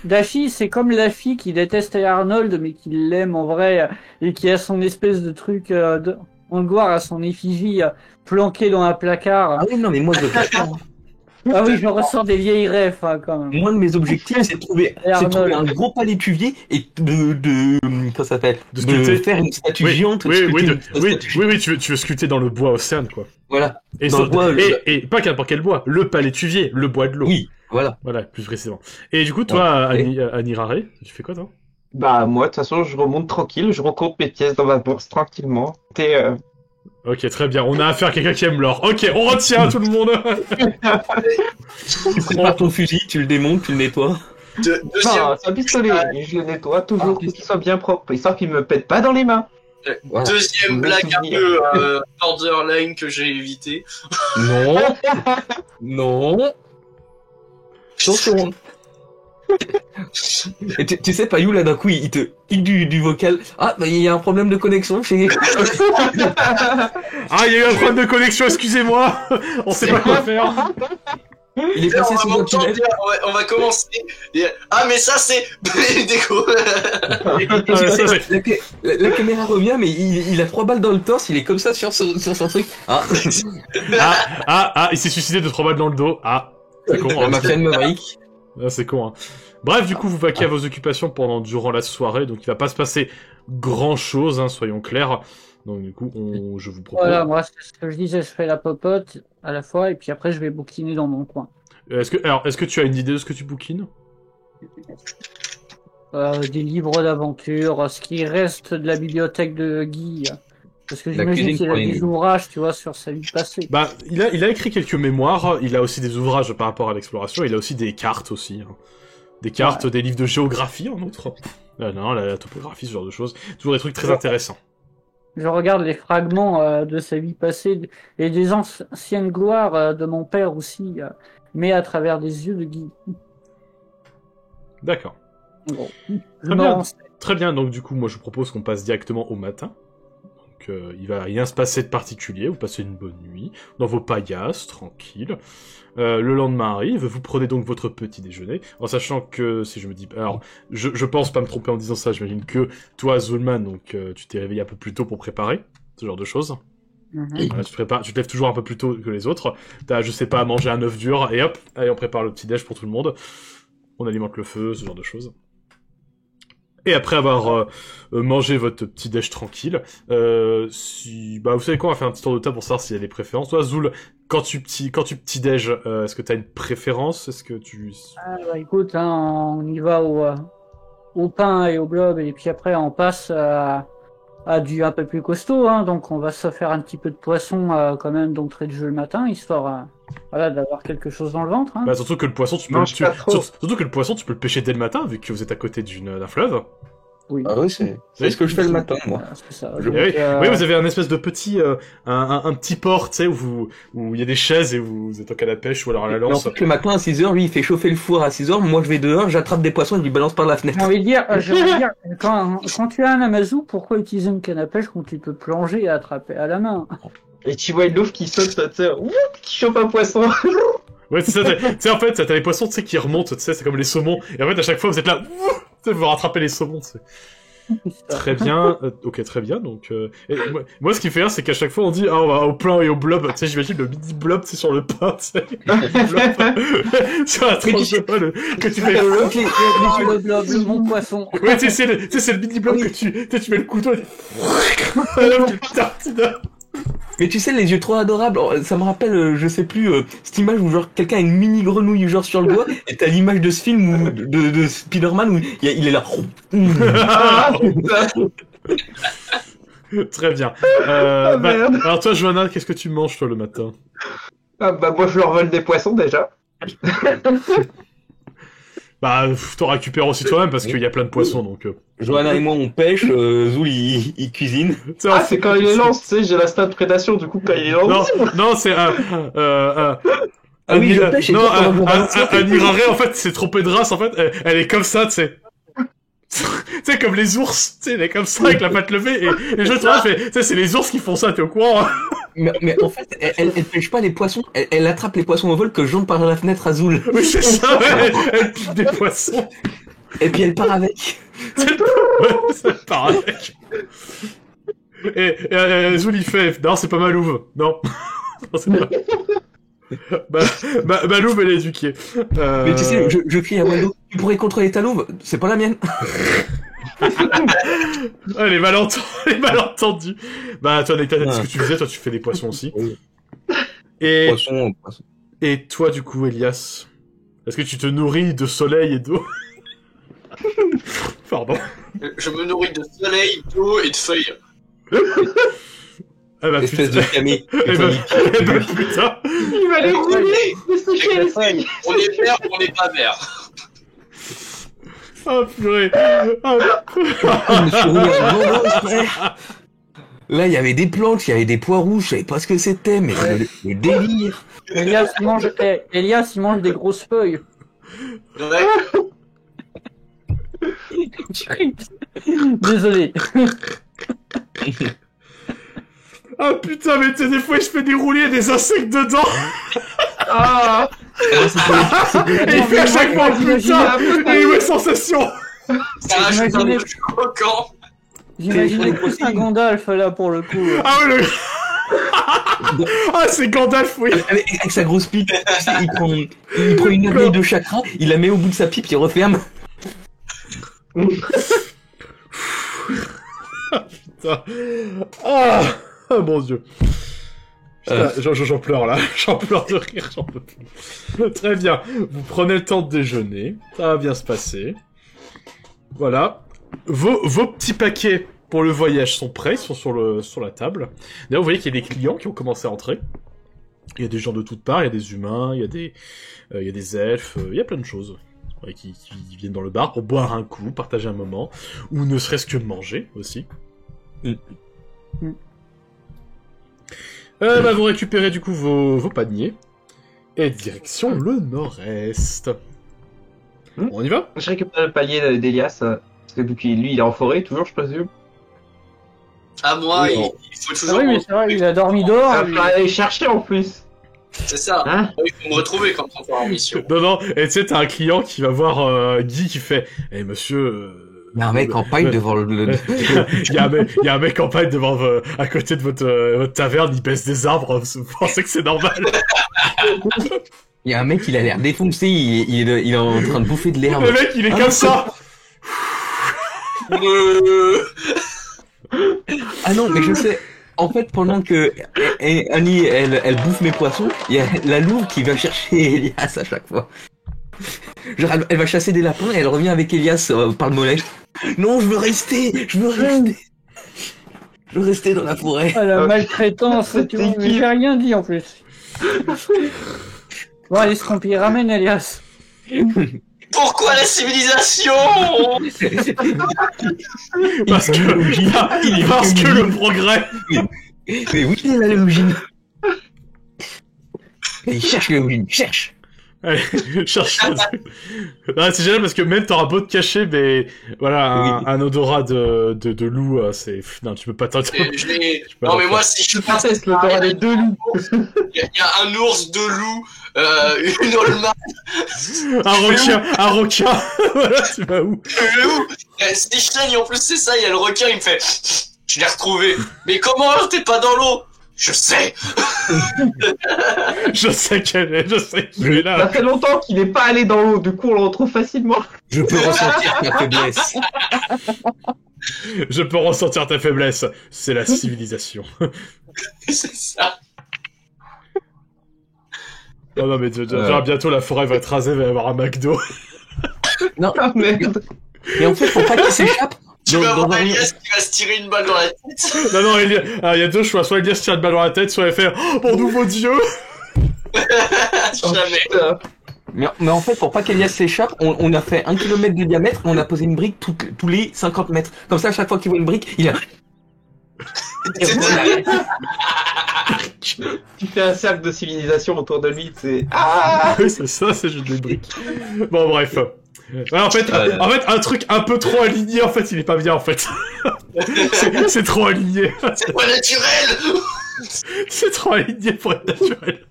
Dashi, c'est comme la fille qui déteste Arnold, mais qui l'aime en vrai et qui a son espèce de truc en gloire à son effigie planqué dans un placard. Ah oui, non mais moi je veux pas. Ah oui, je ressens des vieilles rêves, hein, quand même. Moi, de mes objectifs, c'est de trouver un gros palétuvier et comment ça s'appelle, de faire une statue géante. Oui, tu veux sculpter dans le bois Océane, quoi. Voilà. Et pas n'importe quel bois, le palétuvier, le bois de l'eau. Oui, voilà. Voilà, plus précisément. Et du coup, toi, Anirare, tu fais quoi, toi? Bah, moi, de toute façon, je remonte tranquille, je recompte mes pièces dans ma bourse tranquillement. Ok, très bien. On a affaire à quelqu'un qui aime l'or. Ok, on retient tout le monde. Tu prépares ton fusil, tu le démontes, tu le nettoies. C'est un pistolet. Je le nettoie toujours pour qu'il soit bien propre, histoire qu'il me pète pas dans les mains. Voilà. Deuxième blague un peu borderline que j'ai évité. Non. Attention. Et tu sais, Payou, là, d'un coup, il te pique du vocal. Ah, bah, il y a un problème de connexion chez... Ah, il y a eu un problème de connexion, excusez-moi. On sait pas quoi faire. Il est passé sous un tunnel. On va commencer. Ah, mais ça, c'est... déco. La caméra revient, mais il a 3 balles dans le torse, il est comme ça sur son truc. Il s'est suicidé de 3 balles dans le dos. Ah, c'est con. La mafia de Maverick. Ah, c'est con, hein. Bref, du coup, vous vaquez à vos occupations durant la soirée, donc il va pas se passer grand chose, hein, soyons clairs. Donc du coup, je vous propose... Voilà, moi, c'est ce que je disais, je fais la popote à la fois, et puis après, je vais bouquiner dans mon coin. Est-ce que tu as une idée de ce que tu bouquines? Des livres d'aventure, ce qui reste de la bibliothèque de Guy. Parce que j'imagine qu'il a des ouvrages, tu vois, sur sa vie passée. Bah, il a écrit quelques mémoires, il a aussi des ouvrages par rapport à l'exploration, il a aussi des cartes aussi. Hein. Des cartes, des livres de géographie en outre. Non, la topographie, ce genre de choses. Toujours des trucs très intéressants. Je regarde les fragments de sa vie passée et des anciennes gloires de mon père aussi, mais à travers des yeux de Guy. D'accord. Bon, je Très me bien. renseigne. Très bien, donc du coup, moi je vous propose qu'on passe directement au matin. Donc il va rien se passer de particulier, vous passez une bonne nuit, dans vos paillasses, tranquille. Le lendemain arrive, vous prenez donc votre petit déjeuner, en sachant que, si je me dis... Alors, je pense pas me tromper en disant ça, j'imagine que toi, Zulman, donc tu t'es réveillé un peu plus tôt pour préparer ce genre de choses. Voilà, tu te lèves toujours un peu plus tôt que les autres, t'as, je sais pas, à manger un œuf dur, et hop, allez, on prépare le petit-déj pour tout le monde. On alimente le feu, ce genre de choses. Et après avoir mangé votre petit déj tranquille, bah vous savez quoi, on va faire un petit tour de table pour savoir s'il y a des préférences. Toi, Zoul, quand tu petit déj, est-ce que t'as une préférence? Est-ce que tu... Ah, bah, écoute, hein, on y va au pain et au blob, et puis après on passe à du un peu plus costaud, hein, donc on va se faire un petit peu de poisson quand même d'entrée de jeu le matin, histoire voilà, d'avoir quelque chose dans le ventre. Hein. Bah surtout que le poisson, tu peux Mange pas trop. surtout que le poisson, tu peux le pêcher dès le matin, vu que vous êtes à côté d'un fleuve. Oui. Ah oui, c'est ce que je fais le matin, moi. C'est ça. Et Donc, oui, oui, vous avez un espèce de petit, un petit port, tu sais, où il y a des chaises et vous êtes au canne à pêche ou alors à la Mais en lance. fait, le matin à 6h, lui, il fait chauffer le four à 6h. Moi, je vais dehors, j'attrape des poissons et je lui balance par la fenêtre. J'ai envie de dire, quand tu as un Amazou, pourquoi utiliser une canne à pêche quand tu peux plonger et attraper à la main? Et tu vois une louve qui saute, tu sais, ouh, qui chope un poisson. Ouais, c'est ça, tu sais, en fait, t'as les poissons, tu sais, qui remontent, tu sais, c'est comme les saumons. Et en fait, à chaque fois, vous êtes là, tu sais, vous rattrapez les saumons, tu sais. Très bien, ok, très bien, donc... et moi, ce qui fait rire, c'est qu'à chaque fois, on dit, ah, on va au plan et au blob, tu sais, j'imagine le midi blob, tu sais, sur le pain, tu sais, sur la tranche de pain, que tu fais... Mon poisson. Ouais, tu sais, c'est le mini blob que tu sais, tu mets le couteau et... Mais tu sais, les yeux trop adorables, ça me rappelle, je sais plus, cette image où genre quelqu'un a une mini grenouille genre sur le doigt, et t'as l'image de ce film où, de Spider-Man où il est là. Ah, putain. Très bien. Merde. Alors toi, Johanna, qu'est-ce que tu manges, toi, le matin? Ah, bah, moi, je leur vole des poissons, déjà. Bah, t'en récupères aussi toi-même, parce qu'il y a plein de poissons, donc... Johanna et moi, on pêche, Zoul, il cuisine. Ah, c'est quand il les lance, tu sais, j'ai la stat de prédation, du coup, quand il les lance. Non, c'est Ah oui, je pêche et non, toi, comment vous balancez, un Iraré, en fait, c'est trompé de race, en fait, elle est comme ça, tu sais. Tu sais, comme les ours, tu sais, elle est comme ça, avec la patte levée, et les gens, tu sais, c'est les ours qui font ça, t'es au courant? Mais en fait, elle pêche pas les poissons, elle attrape les poissons au vol que je jante par la fenêtre à Zoul. Oui, c'est ça, ouais, elle pique des poissons. Et puis elle part avec. Ouais, ça part avec. Et Zoul, il fait, non, c'est pas ma louve, non. Non, c'est pas... Ma louve, elle est éduquée. Mais tu sais, je crie à Waldo, tu pourrais contrôler ta louve, c'est pas la mienne. Elle est malentendue. Bah, toi, Nathan, ce que tu faisais, toi, tu fais des poissons aussi. Oui. Et, Poisson. et toi, du coup, Elias, est-ce que tu te nourris de soleil et d'eau? Pardon. Je me nourris de soleil, d'eau et de feuilles. Eh bah, Espèce de camé. Eh bah, putain. Il va les rouler, les sécher, les feuilles. On est vert ou on n'est pas vert. Oh, purée. Là, il y avait des plantes, il y avait des pois rouges, je savais pas ce que c'était, mais le délire. Elias, il mange des grosses feuilles. Ouais. Désolé. Ah putain, mais tu sais, des fois, je fais dérouler des insectes dedans. Ah. Et il fait à chaque fois, putain, et ouais, sensation. Ça rajoute un peu croquant. J'imaginais plus un Gandalf là pour le coup. Ah ouais, ah, c'est Gandalf, oui. Avec sa grosse pipe, tu sais, il prend une abeille de chakra, il la met au bout de sa pipe, il referme. Putain. Ah, oh, mon dieu. Putain, j'en pleure là, j'en pleure de rire, j'en peux plus. Très bien, vous prenez le temps de déjeuner, ça va bien se passer. Voilà. Vos petits paquets pour le voyage sont prêts, ils sont sur la table. D'ailleurs, vous voyez qu'il y a des clients qui ont commencé à entrer. Il y a des gens de toutes parts, il y a des humains, il y a des elfes, il y a plein de choses. Ouais, qui viennent dans le bar pour boire un coup, partager un moment, ou ne serait-ce que manger aussi. Bah, vous récupérez du coup vos paniers, et direction le nord-est. On y va? Je récupère le palier d'Elias, parce que lui, il est en forêt, toujours, je présume. À moi, Oui, il faut Ah toujours... oui, mais c'est vrai, il a dormi dehors. Il lui. va aller chercher en plus. C'est ça. Hein? Il faut me retrouver quand on part en mission. Non, et tu sais, t'as un client qui va voir Guy qui fait « Eh monsieur... Il y a un mec en paille devant le... il y a un mec en paille devant, à côté de votre taverne, il baisse des arbres, vous pensez que c'est normal? Il y a un mec, il a l'air défoncé, il est en train de bouffer de l'herbe. Le mec, il est comme ça! Ah non, mais je sais. En fait, pendant que Annie, elle bouffe mes poissons, il y a la louve qui va chercher Elias à chaque fois. Genre, elle va chasser des lapins et elle revient avec Elias par le mollet. Non, je veux rester. Je veux rester dans la forêt. Ah, la maltraitance, tu vois, mais j'ai rien dit en plus. Bon, allez, Scampi, ramène Elias. Pourquoi la civilisation? Parce que le progrès! Mais oui, il est là, l'origine. Il cherche l'origine, cherche. Allez, cherche. Non, c'est génial parce que même t'auras beau te cacher, mais voilà, un odorat de loup, c'est, non, tu peux pas t'en... Non, mais moi, si je passe l'odorat des deux loups. Il y a un ours, deux loups, une olma, un requin, voilà, tu vas où? C'est chien, et en plus, c'est ça, il y a le requin, il me fait, je l'ai retrouvé. Mais comment, t'es pas dans l'eau? Je sais. Je sais qu'il est là. Ça fait longtemps qu'il n'est pas allé dans l'eau, du coup on le retrouve facilement. Je peux ressentir ta faiblesse. Je peux ressentir ta faiblesse. C'est la civilisation. C'est ça. Non, mais bientôt la forêt va être rasée, il va y avoir un McDo. Non, Ah merde. mais en fait, faut pas qu'il s'échappe. Tu vas avoir Elias qui va se tirer une balle dans la tête. Non, il y a deux choix. Soit Elias tire une balle dans la tête, soit elle fait « Oh, mon nouveau dieu !» Jamais. Mais en fait, pour pas qu'Elias s'échappe, on a fait 1 kilomètre de diamètre, on a posé une brique tous les 50 mètres. Comme ça, à chaque fois qu'il voit une brique, il a... Tu fais un cercle de civilisation autour de lui, c'est... Ah Oui, c'est ça, c'est juste des briques. Bon, bref. Ouais, en fait, un truc un peu trop aligné, en fait, il est pas bien, en fait. c'est trop aligné. C'est pas naturel. C'est trop aligné pour être naturel.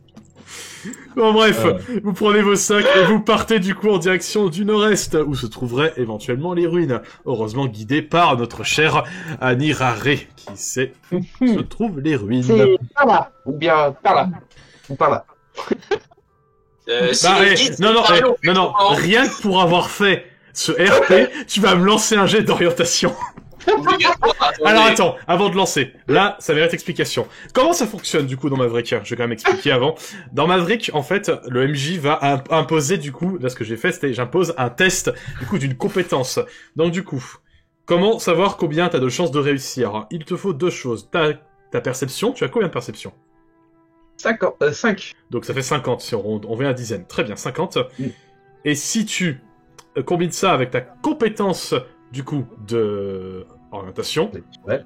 Bon, bref, vous prenez vos sacs et vous partez du coup en direction du nord-est, où se trouveraient éventuellement les ruines. Heureusement guidés par notre cher Anirare, qui sait où se trouvent les ruines. C'est par là, ou bien par là, ou par là. Non, rien que pour avoir fait ce RP, tu vas me lancer un jet d'orientation. Alors attends, avant de lancer, là, ça mérite explication. Comment ça fonctionne du coup dans Maverick? Je vais quand même expliquer avant. Dans Maverick, en fait, le MJ va imposer du coup, là ce que j'ai fait, c'était j'impose un test du coup d'une compétence. Donc du coup, comment savoir combien t'as de chances de réussir? Il te faut deux choses. Ta perception, tu as combien de perception? 5. Donc ça fait 50, si on vient à dizaine. Très bien, 50. Et si tu combines ça avec ta compétence, du coup, de orientation... Ouais.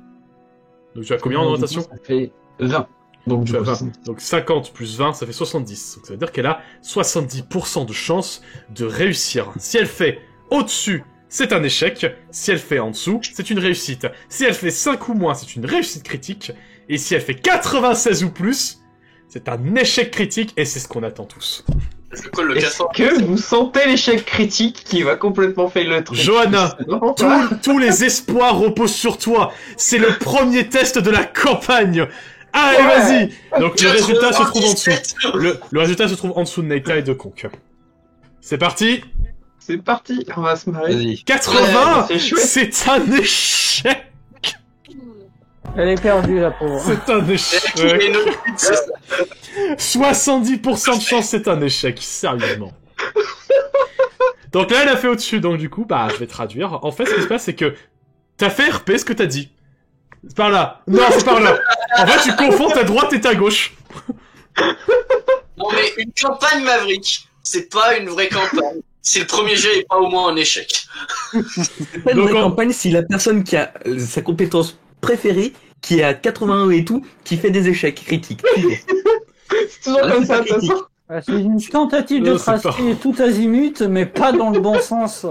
Donc tu as combien en orientation? Ça fait 20. Donc tu as 20. Donc 50 plus 20, ça fait 70. Donc ça veut dire qu'elle a 70% de chance de réussir. Si elle fait au-dessus, c'est un échec. Si elle fait en dessous, c'est une réussite. Si elle fait 5 ou moins, c'est une réussite critique. Et si elle fait 96 ou plus... c'est un échec critique et c'est ce qu'on attend tous. Est-ce que vous sentez l'échec critique qui va complètement faire le truc? Johanna, tous les espoirs reposent sur toi. C'est le premier test de la campagne. Allez, vas-y. Donc le résultat se trouve en dessous. Le résultat se trouve en dessous de Neita et de Conk. C'est parti. C'est parti, on va se marrer. 80, c'est un échec. Elle est perdue, la pauvre. C'est un échec. 70% de chance, c'est un échec, sérieusement. Donc là, elle a fait au-dessus, donc du coup, je vais traduire. En fait, ce qui se passe, c'est que t'as fait RP ce que t'as dit. C'est par là. Non, c'est par là. En fait, tu confonds ta droite et ta gauche. Non, mais une campagne Maverick, c'est pas une vraie campagne. Si le premier jet est pas au moins un échec. C'est pas une vraie campagne si la personne qui a sa compétence préférée, qui a 81 et tout, qui fait des échecs critiques. C'est toujours comme ça, de toute façon. C'est une tentative de Non, c'est tracer tout azimut, mais pas dans le bon sens.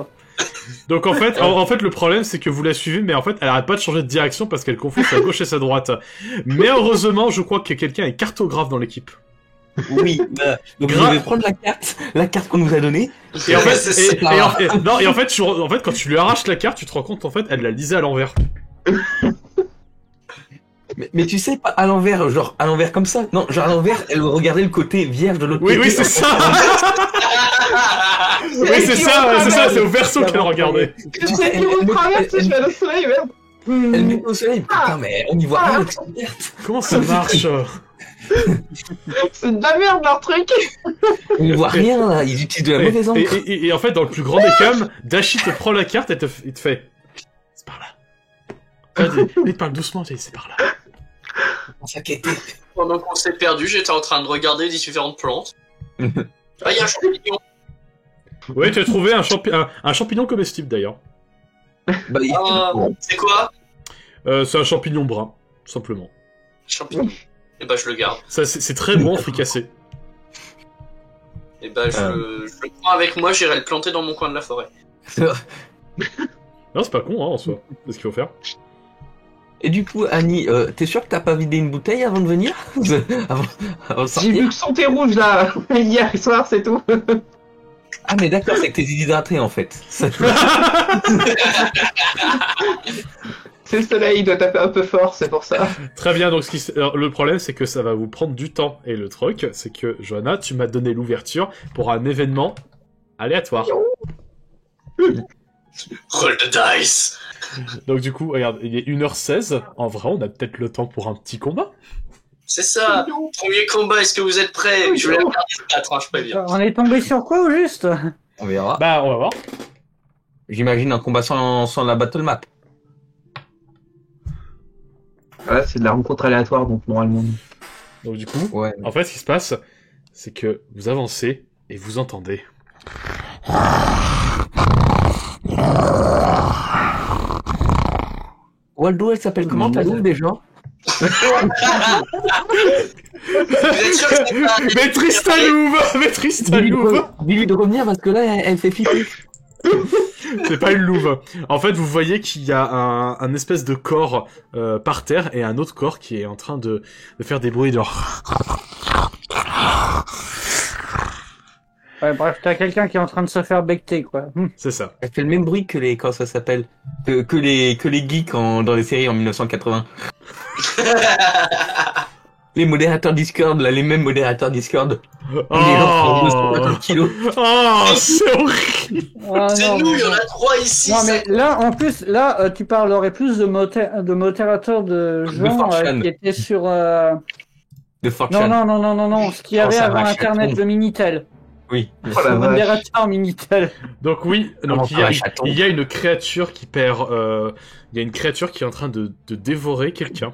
Donc en fait, le problème c'est que vous la suivez, mais en fait, elle arrête pas de changer de direction parce qu'elle confond sa gauche et sa droite. Mais heureusement, je crois que quelqu'un est cartographe dans l'équipe. Oui, donc je vais prendre la carte qu'on nous a donnée. Et en fait, en fait, quand tu lui arraches la carte, tu te rends compte en fait, elle la lisait à l'envers. Mais tu sais, pas à l'envers, genre à l'envers comme ça. Non, genre à l'envers, elle regardait le côté vierge de l'autre côté. Oui, c'est ça. Oui, c'est ça, c'est au verso qu'elle regardait. Tu sais, il vous traverse, je vais au soleil, merde. Elle met au soleil, putain, mais on y voit rien avec cette carte. Comment ça marche? C'est de la merde leur truc. On y voit rien là, ils utilisent de la mauvaise encre. Et en fait, dans le plus grand des cams, Dashi te prend la carte et il te fait. C'est par là. Il te parle doucement, c'est par là. On s'inquiétait. Pendant qu'on s'est perdu, j'étais en train de regarder les différentes plantes. Ah, il y a un champignon. Ouais, tu as trouvé un champignon comestible d'ailleurs. C'est quoi? C'est un champignon brun, tout simplement. Champignon. Et bah je le garde. Ça, c'est très bon, fricassé. Et bah je le prends avec moi, j'irai le planter dans mon coin de la forêt. Non, c'est pas con, hein, en soi. C'est ce qu'il faut faire. Et du coup, Annie, t'es sûr que t'as pas vidé une bouteille avant de venir? avant de J'ai sortir? vu que son thé rouge là, hier soir, c'est tout. Ah mais d'accord, c'est que t'es déshydraté en fait. C'est le soleil, il doit taper un peu fort, c'est pour ça. Très bien, donc alors, le problème c'est que ça va vous prendre du temps. Et le truc, c'est que, Johanna, tu m'as donné l'ouverture pour un événement aléatoire. Roll the dice. Donc du coup, regarde, il est 1h16. En vrai, on a peut-être le temps pour un petit combat. C'est ça. Premier combat, est-ce que vous êtes prêts? Je vais la regarder se battre, hein, je préviens. On est tombé sur quoi au juste? On verra. Bah, on va voir. J'imagine un combat sans la battle map. Ouais, c'est de la rencontre aléatoire, donc normalement. Donc du coup, Ouais. en fait, ce qui se passe, c'est que vous avancez et vous entendez. Waldo, elle s'appelle comment ta louve déjà? Vous êtes sûr que c'est pas... Maîtrise ta louve! Maîtrise ta louve! Dis-lui de revenir parce que là, elle fait pipi. C'est pas une louve. En fait, vous voyez qu'il y a un espèce de corps par terre et un autre corps qui est en train de faire des bruits de... Ouais, bref, t'as quelqu'un qui est en train de se faire becter, quoi. C'est ça. Elle fait le même bruit que les, quand ça s'appelle, que les geeks dans les séries en 1980. Les modérateurs Discord, là, les mêmes modérateurs Discord. Oh, Les gens font 250 kilos. Oh, c'est horrible. Ah, C'est non, nous, mais- il y en a 3 ici. Non, ça- mais là, en plus, là, tu parlerais plus de modérateurs de gens 4chan. qui étaient sur... De Non, 4chan. non, ce qu'il y avait ça avant va, Internet, chaton. le Minitel. Oui. Oh la Le vache. modérateur Minitel. Donc oui, Comment donc ça va, chaton? il y a une créature qui perd... il y a une créature qui est en train de dévorer quelqu'un.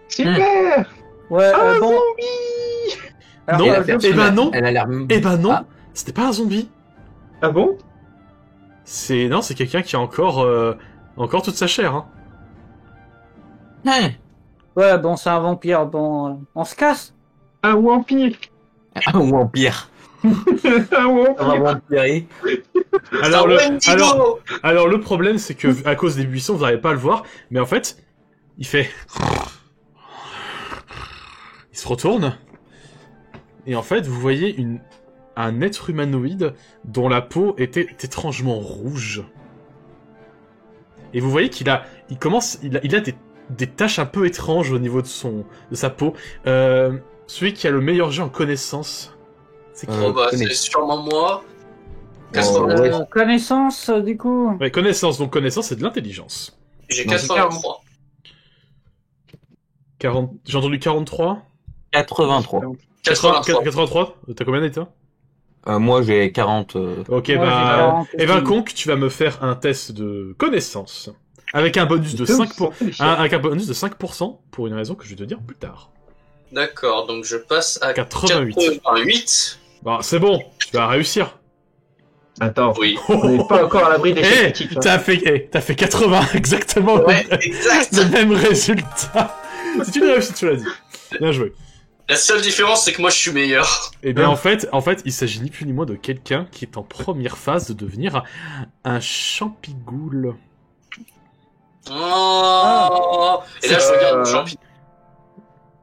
Super. Ouais, Ah, bon... zombie. Alors, Non, Et la je- personne, eh ben non. Elle a l'air... Eh ben non, Ah. c'était pas un zombie. Ah bon? C'est quelqu'un qui a encore toute sa chair. Hein. Hein. Ouais, bon, c'est un vampire. Bon, on se casse. Un vampire. Un vampire. Un On va vampire. vampirer. Alors C'est un Wendigo. alors le problème c'est que à cause des buissons vous n'arrivez pas à le voir, mais en fait il fait, il se retourne et en fait vous voyez un être humanoïde dont la peau était étrangement rouge. Et vous voyez qu'il a des taches un peu étranges au niveau de sa peau. Celui qui a le meilleur jeu en connaissance, c'est qui? Oh bah, connais. c'est sûrement moi. Oh, 83. ouais. Connaissance, du coup. Ouais, connaissance, donc connaissance c'est de l'intelligence. J'ai Non, c'est 83. 40... J'ai entendu 43. 83. 83. 83. T'as combien d'états? Moi, j'ai 40. Ok, Moi, bah... j'ai 40 Eh ben, aussi. Conk, tu vas me faire un test de connaissance. Avec un bonus de 5%. Avec un bonus de 5% pour une raison que je vais te dire plus tard. D'accord, donc je passe à 88. 88. Bon, c'est bon, tu vas réussir. Attends, Oui. on n'est pas encore à l'abri des Eh, choses critiques. t'as fait 80, exactement Ouais, le exact. même résultat. C'est une réussite, tu l'as dit. Bien joué. La seule différence, c'est que moi, je suis meilleur. Eh bien, en fait, il s'agit ni plus ni moins de quelqu'un qui est en première phase de devenir un champigoule. Oh. Et là, je regarde le champignon.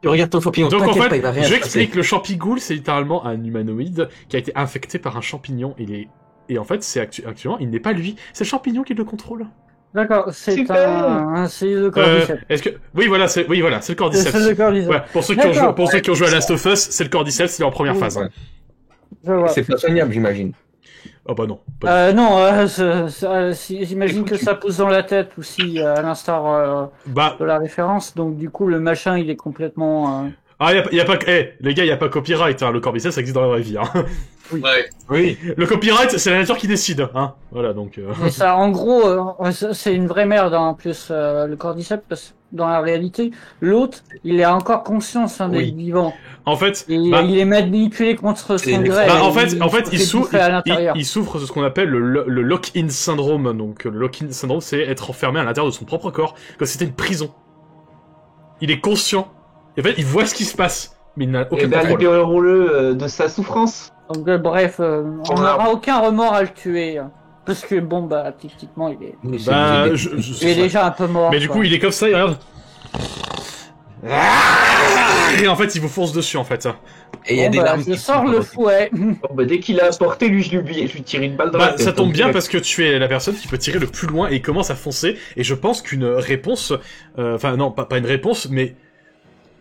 Tu regardes ton champignon. Donc en t'inquiète fait, pas, il va rien se j'explique, passer. le champigoule, c'est littéralement un humanoïde qui a été infecté par un champignon. Et en fait, actuellement, il n'est pas lui, c'est le champignon qui le contrôle. D'accord, c'est Super. c'est le cordyceps. Est-ce que oui voilà c'est le cordyceps. C'est le cordyceps. Ouais, pour ceux qui ont joué à Last of Us, c'est le cordyceps, il est en première phase. Ouais. Je vois. C'est pas soignable, j'imagine. Oh bah non. Pas Non, j'imagine que ça pousse dans la tête aussi, à l'instar bah de la référence. Donc du coup, le machin, il est complètement. y a pas les gars, y a pas copyright hein, le cordyceps ça existe dans la vraie vie hein. Ouais. Oui. Le copyright, c'est la nature qui décide hein. Voilà donc Et ça, en gros, c'est une vraie merde hein, en plus le cordyceps, parce que dans la réalité, l'autre, il a encore conscience hein, d'être Oui. vivant. en fait Et bah, il est manipulé contre C'est son une- gré. bah, en et fait, il fait souffre, bouffer à l'intérieur. il souffre de ce qu'on appelle le lock-in syndrome. Donc, le lock-in syndrome, c'est être enfermé à l'intérieur de son propre corps, comme si c'était une prison. Il est conscient. Et en fait, il voit ce qui se passe, mais il n'a Eh aucun ben, contrôle. libérons-le de sa souffrance. Donc bref, on n'aura aucun remords à le tuer. Hein. Parce que bon, bah, techniquement, il est, Bah, il est déjà un peu mort. Mais du quoi. coup, il est comme ça, il regarde. Et en fait, il vous fonce dessus, en fait. Et il y a Bon, des bah, larmes je qui sors coulent le dans fouet. Bon, bah, dès qu'il a apporté, lui, je lui tire une balle dans la Bah, tête. ça tombe donc, bien direct. parce que tu es la personne qui peut tirer le plus loin et il commence à foncer. Et je pense qu'une réponse, enfin non, pas une réponse, mais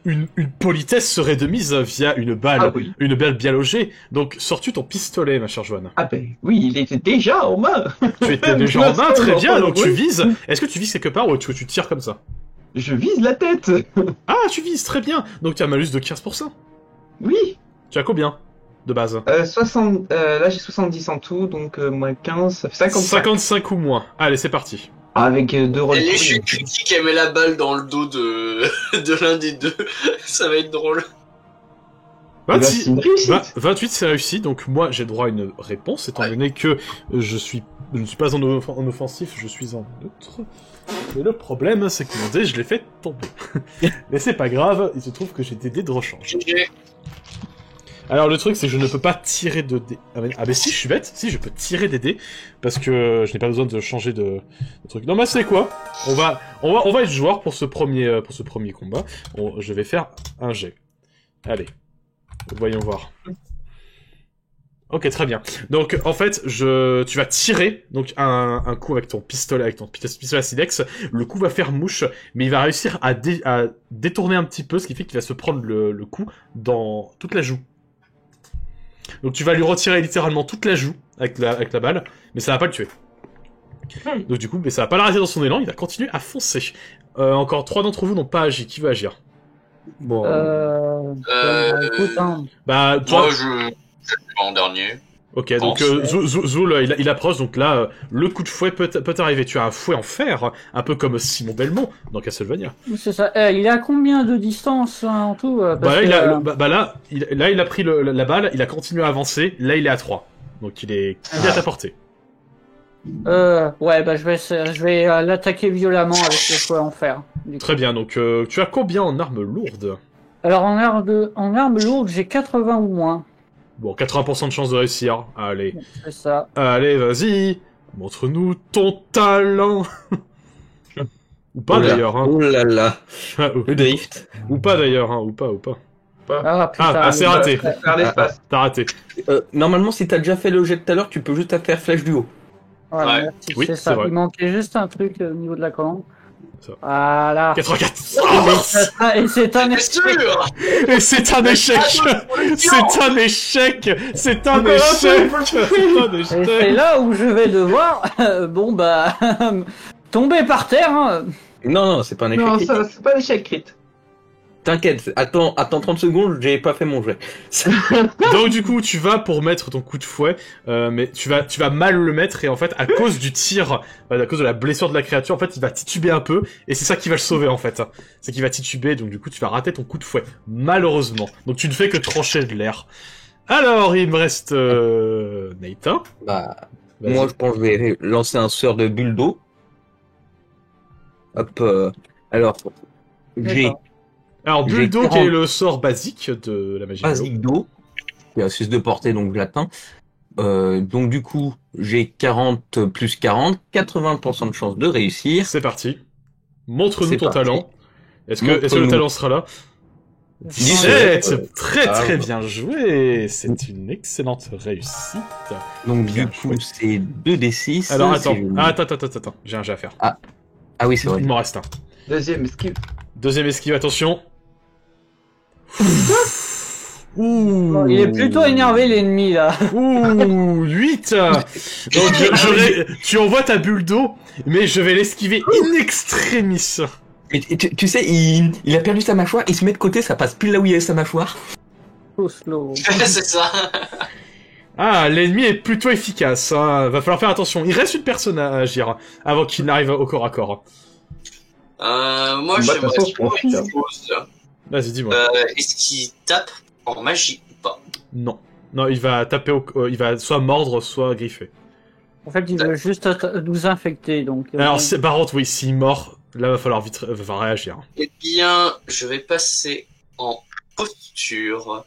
une politesse serait de mise via une balle, Ah oui. une balle bien logée. Donc, sors-tu ton pistolet, ma chère Joanne. Ah ben oui, il était déjà en main. Tu étais déjà en main, très bien. Donc tu vises. Est-ce que tu vises quelque part ou tu tires comme ça? Je vise la tête. Ah, tu vises, très bien. Donc tu as un malus de 15%. Oui. Tu as combien de base? 60. Là, j'ai 70 en tout, donc moins 15, ça fait 55. 55 ou moins. Allez, c'est parti. Avec deux rôles. Et l'échec critique, elle met la balle dans le dos de, de l'un des deux. Ça va être drôle. Eh ben, 26, c'est une réussite. 28 c'est réussi, donc moi j'ai droit à une réponse, étant donné que je ne suis pas en offensif, je suis en neutre. Mais le problème, c'est que mon dé, je l'ai fait tomber. Mais c'est pas grave, il se trouve que j'ai des dés de rechange. Alors le truc, c'est que je ne peux pas tirer de dés. Ah mais si, je suis bête, si je peux tirer des dés, parce que je n'ai pas besoin de changer de truc. Non, bah c'est quoi? On va être joueur pour ce premier combat. Je vais faire un jet. Allez. Voyons voir. Ok, très bien. Donc, en fait, tu vas tirer donc un coup avec ton pistolet à silex. Le coup va faire mouche, mais il va réussir à détourner un petit peu, ce qui fait qu'il va se prendre le coup dans toute la joue. Donc, tu vas lui retirer littéralement toute la joue avec la balle, mais ça va pas le tuer. Donc, du coup, mais ça va pas l'arrêter dans son élan, il va continuer à foncer. Encore 3 d'entre vous n'ont pas agi. Qui veut agir? Bon. Écoute, hein. Bah, toi... Moi, je suis en dernier. Ok, donc Zoul, il approche, donc là, le coup de fouet peut t'arriver. Tu as un fouet en fer, un peu comme Simon Belmont dans Castlevania. C'est ça. Il est à combien de distance hein, en tout Bah là, il a pris la balle, il a continué à avancer, là il est à 3. Donc il est à ta portée. Ouais, bah je vais l'attaquer violemment avec le fouet en fer. Très bien, donc tu as combien en armes lourdes? Alors en arme lourde, j'ai 80 ou moins. Bon, 80% de chance de réussir. Allez. C'est ça. Allez, vas-y. Montre-nous ton talent. Ou pas d'ailleurs, hein. Oh là là. Le drift. Ou pas d'ailleurs, hein. Ou pas. Ah putain. Ah, c'est raté. Faire l'espace. T'as raté. Normalement, si t'as déjà fait le jet tout à l'heure, tu peux juste faire flèche du haut. Voilà, Ouais. merci, Oui, c'est c'est ça. vrai. Il manquait juste un truc au niveau de la commande. Ça. Voilà. 84. Et c'est un Bien échec. sûr. Et c'est un échec. C'est un échec. C'est un échec. C'est un Et c'est échec. là où je vais devoir, bon bah, tomber par terre. Hein. Non, c'est pas un échec. Non, ça, c'est pas l'échec crit. T'inquiète, attends 30 secondes, j'ai pas fait mon jet. Donc du coup, tu vas pour mettre ton coup de fouet, mais tu vas mal le mettre et en fait, à cause du tir, à cause de la blessure de la créature, en fait, il va tituber un peu et c'est ça qui va le sauver en fait. C'est qu'il va tituber, donc du coup, tu vas rater ton coup de fouet, malheureusement. Donc tu ne fais que trancher de l'air. Alors, il me reste Nathan. Bah, Vas-y. moi je pense que je vais lancer un sort de bulle d'eau. Hop, alors, j'ai D'accord. Alors, J'ai Bulle d'eau, 40. qui est le sort basique de la magie de l'eau. Basique d'eau, qui a 6 de portée, donc je l'atteins. Donc du coup, j'ai 40 plus 40, 80% de chance de réussir. C'est parti. Montre-nous C'est ton parti. talent. Est-ce que le Montre-nous. talent sera là? 17! Très Ah, très bah. bien joué! C'est une excellente réussite. Donc Bien du coup, joué. c'est 2d6. Alors c'est- attends, j'ai un jet à faire. Ah oui, c'est vrai. Il m'en reste un. Deuxième esquive. Deuxième esquive, attention. Ouh. Il est plutôt énervé l'ennemi là. Ouh, 8. Donc tu envoies ta bulle d'eau, mais je vais l'esquiver in extremis. Mais tu sais, il a perdu sa mâchoire, il se met de côté, ça passe pile là où il y a sa mâchoire. Trop slow. C'est ça. Ah, l'ennemi est plutôt efficace. Hein. Va falloir faire attention. Il reste une personne à agir avant qu'il n'arrive au corps à corps. Moi, Bah, de toute j'aimerais façon, je bien profite, une hein. chose. Vas-y, dis-moi. Est-ce qu'il tape en magie ou pas? Non. Non, il va taper il va soit mordre, soit griffer. En fait, il veut juste nous infecter, donc... Alors, par contre, oui, s'il mord, là, va falloir vite réagir. Eh bien, je vais passer en posture.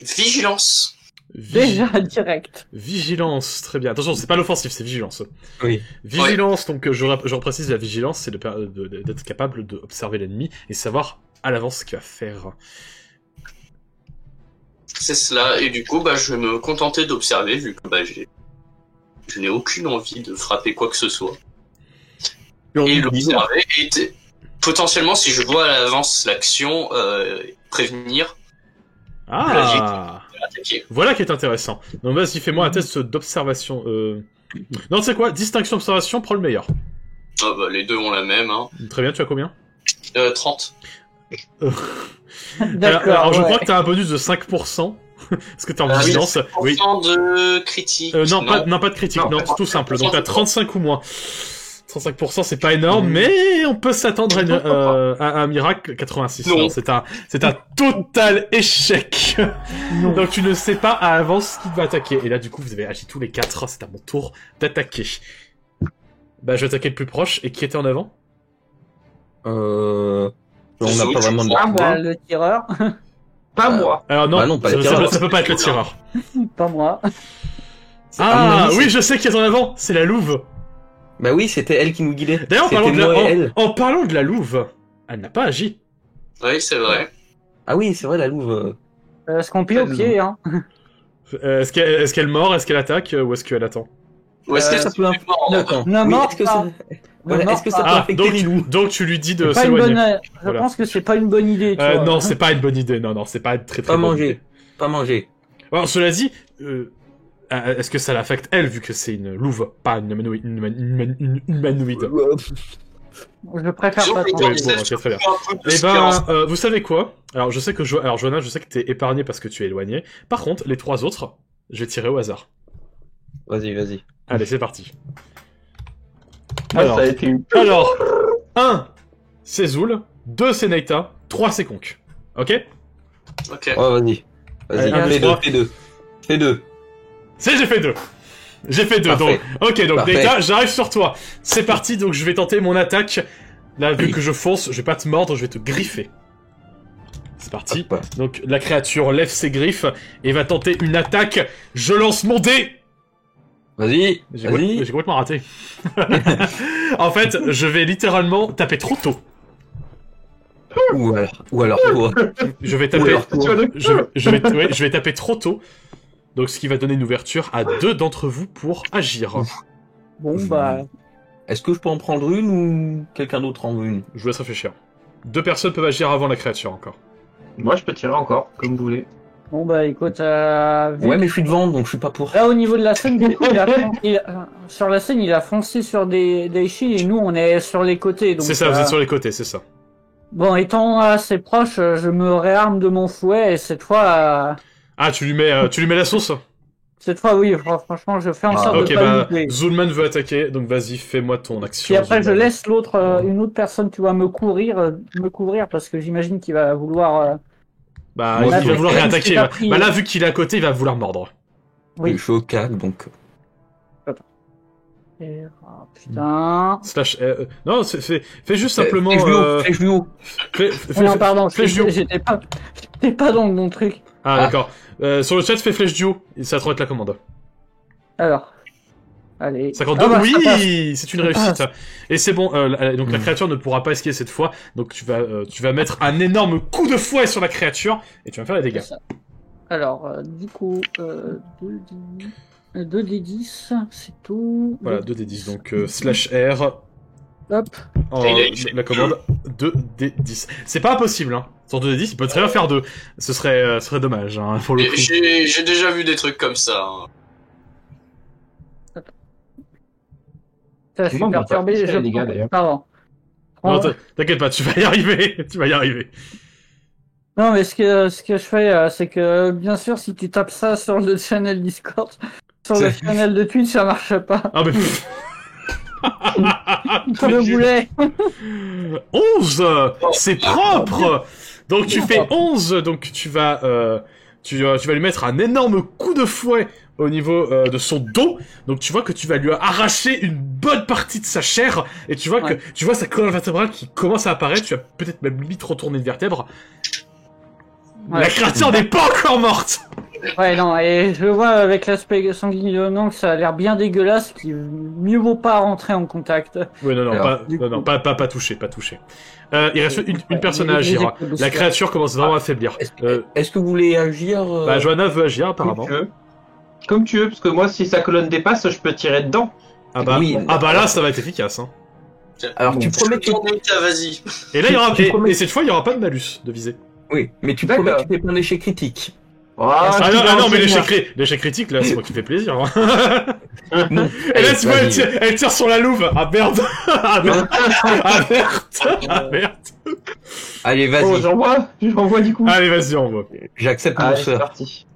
Vigilance. Déjà, direct. Vigilance, très bien. Attention, c'est pas l'offensif, c'est vigilance. Oui. Vigilance, donc je reprécise, la vigilance, c'est d'être capable d'observer l'ennemi et savoir à l'avance ce qu'il va faire. C'est cela. Et du coup, je vais me contenter d'observer, vu que je n'ai aucune envie de frapper quoi que ce soit. Et l'observer. Et potentiellement, si je vois à l'avance l'action, prévenir. Ah, Attaquer. voilà qui est intéressant. Donc vas-y, fais-moi un test d'observation. Non, tu sais quoi, distinction observation, prends le meilleur. Ah les deux ont la même. Hein. Très bien, tu as combien? 30. D'accord, alors, je ouais. crois que t'as un bonus de 5%. Est-ce que t'es en vigilance? Oui. De critique. Non, pas de critique, non, tout simple. Donc t'as 35 ou moins. 35%, c'est pas énorme, mais on peut s'attendre à un miracle. 86. Non. Non, c'est un total échec. Donc tu ne sais pas à l'avance qui va attaquer. Et là, du coup, vous avez agi tous les 4. C'est à mon tour d'attaquer. Je vais attaquer le plus proche. Et qui était en avant? On n'a pas vraiment de... Ah, bah, le tireur. Pas moi. Alors non, Bah non, pas le tireur. ça peut pas être le tireur. Pas moi. Ah, mon avis, oui, je sais qui est en avant. C'est la louve. Bah oui, c'était elle qui nous guidait. D'ailleurs, C'était moi et elle. en parlant de la louve, elle n'a pas agi. Oui, c'est vrai. Ah oui, c'est vrai, la louve. Est-ce qu'on plie au pied, hein? Est-ce qu'elle mord? Est-ce qu'elle attaque? Ou est-ce qu'elle attend? Ou est-ce que ça ça peut... D'accord. Ne Oui, mord est-ce que pas. ça... Voilà, est-ce que ça peut Ah, affecter Rilou? donc tu lui dis de C'est pas une s'éloigner. bonne... Je Voilà. pense que c'est pas une bonne idée, tu vois. Non, c'est pas une bonne idée. Non, c'est pas une très très Pas bonne manger. idée. Pas manger. Alors, cela dit, est-ce que ça l'affecte elle, vu que c'est une louve, pas une humanoïde, une humanoïde? Je préfère pas Oui, trop. bon, ok, très bien. Eh ben, vous savez quoi? Alors, je sais que Johanna, je sais que t'es épargné parce que tu es éloigné. Par contre, les 3 autres, je vais tirer au hasard. Vas-y. Allez, c'est parti. Moi, Alors, ça a été une... 1, c'est Zoul, 2, c'est Neita, 3, c'est Conk. Ok? Ok. Oh, vas-y. Allez, Vas-y, fais deux. J'ai fait 2. J'ai fait 2, Parfait. donc. Ok, donc Parfait. Neita, j'arrive sur toi. C'est parti, donc je vais tenter mon attaque. Là, vu que je fonce, je vais pas te mordre, je vais te griffer. C'est parti. Hop. Donc la créature lève ses griffes et va tenter une attaque. Je lance mon dé. Vas-y. J'ai complètement raté. En fait, je vais littéralement taper trop tôt. Ou alors toi. Je vais Ou taper. alors toi. Je vais taper trop tôt. Donc ce qui va donner une ouverture à 2 d'entre vous pour agir. Bon, bah... Est-ce que je peux en prendre une ou quelqu'un d'autre en veut une? Je vous laisse réfléchir. 2 personnes peuvent agir avant la créature encore. Moi, je peux tirer encore, comme vous voulez. Bon, bah, écoute, vu Ouais, mais je suis devant, donc je suis pas pour. là, au niveau de la scène, du coup, sur la scène, il a foncé sur des shields et nous, on est sur les côtés. Donc, C'est ça, vous êtes sur les côtés, c'est ça. Bon, étant assez proche, je me réarme de mon fouet et cette fois, Ah, tu lui mets la sauce. oui, franchement, je fais en sorte Ok, de pas bah, louper. Zulman veut attaquer, donc vas-y, fais-moi ton action. Puis après, je Zulman. laisse une autre personne, tu vois, me couvrir parce que j'imagine qu'il va vouloir. Bah, Moi, il va vouloir je- réattaquer. je- Bah, je- bah là, vu qu'il est à côté, il va vouloir mordre. Oui. Je suis au calme, donc. Ah, putain. Non, fais juste simplement. Flèche du haut. Non, pardon, flèche du haut. j'étais pas dans le bon truc. Ah, d'accord. Sur le chat, fais flèche du haut. Ça va te remettre la commande. Alors. Allez. 52, oui, c'est une réussite. passe. Et c'est bon, donc la créature ne pourra pas esquiver cette fois, donc tu vas mettre un énorme coup de fouet sur la créature, et tu vas faire les dégâts. Alors, du coup, 2d10, c'est tout. Voilà, 2d10, donc /R, Hop. la commande, 2d10. C'est pas impossible, hein. Sur 2d10, il peut très bien faire 2. Ce serait dommage, hein, pour le coup. J'ai déjà vu des trucs comme ça. Hein. Ça, je suis Moi, on va perturbé. pas faire les dégâts, d'ailleurs. Pardon. Non, t'inquiète pas, tu vas y arriver, tu vas y arriver. Non, mais ce que je fais, c'est que, bien sûr, si tu tapes ça sur le channel Discord, sur le channel de Twitch, ça marche pas. Ah, mais... Je le voulais. 11, c'est propre. Donc tu fais 11, donc tu vas lui mettre un énorme coup de fouet au niveau de son dos. Donc tu vois que tu vas lui arracher une bonne partie de sa chair, et tu vois sa colonne vertébrale qui commence à apparaître. Tu vas peut-être même limite retourner une vertèbre. Ouais. La créature n'est pas encore morte. Ouais, non, et je vois avec l'aspect sanguinolent que ça a l'air bien dégueulasse, qu'il mieux vaut pas rentrer en contact. Oui, non, Alors, pas touché. Il reste une personne à agir. La créature commence vraiment à faiblir. Est-ce que vous voulez agir Johanna veut agir apparemment. Comme tu veux, parce que moi, si sa colonne dépasse, je peux tirer dedans. Oui. Là, ça va être efficace. Hein. Alors tu promets que... Vas-y. Et là, et cette fois, il y aura pas de malus de visée. Oui, mais tu promets que tu fais pas un échec critique. Non, mais l'échec critique, là, c'est moi qui fait plaisir. Hein. Non. Et là, tu vois, elle tire sur la louve. Ah merde. Ah merde. Allez, vas-y. Oh, j'envoie du coup. Allez, vas-y, on voit. J'accepte mon Allez, c'est sort. parti.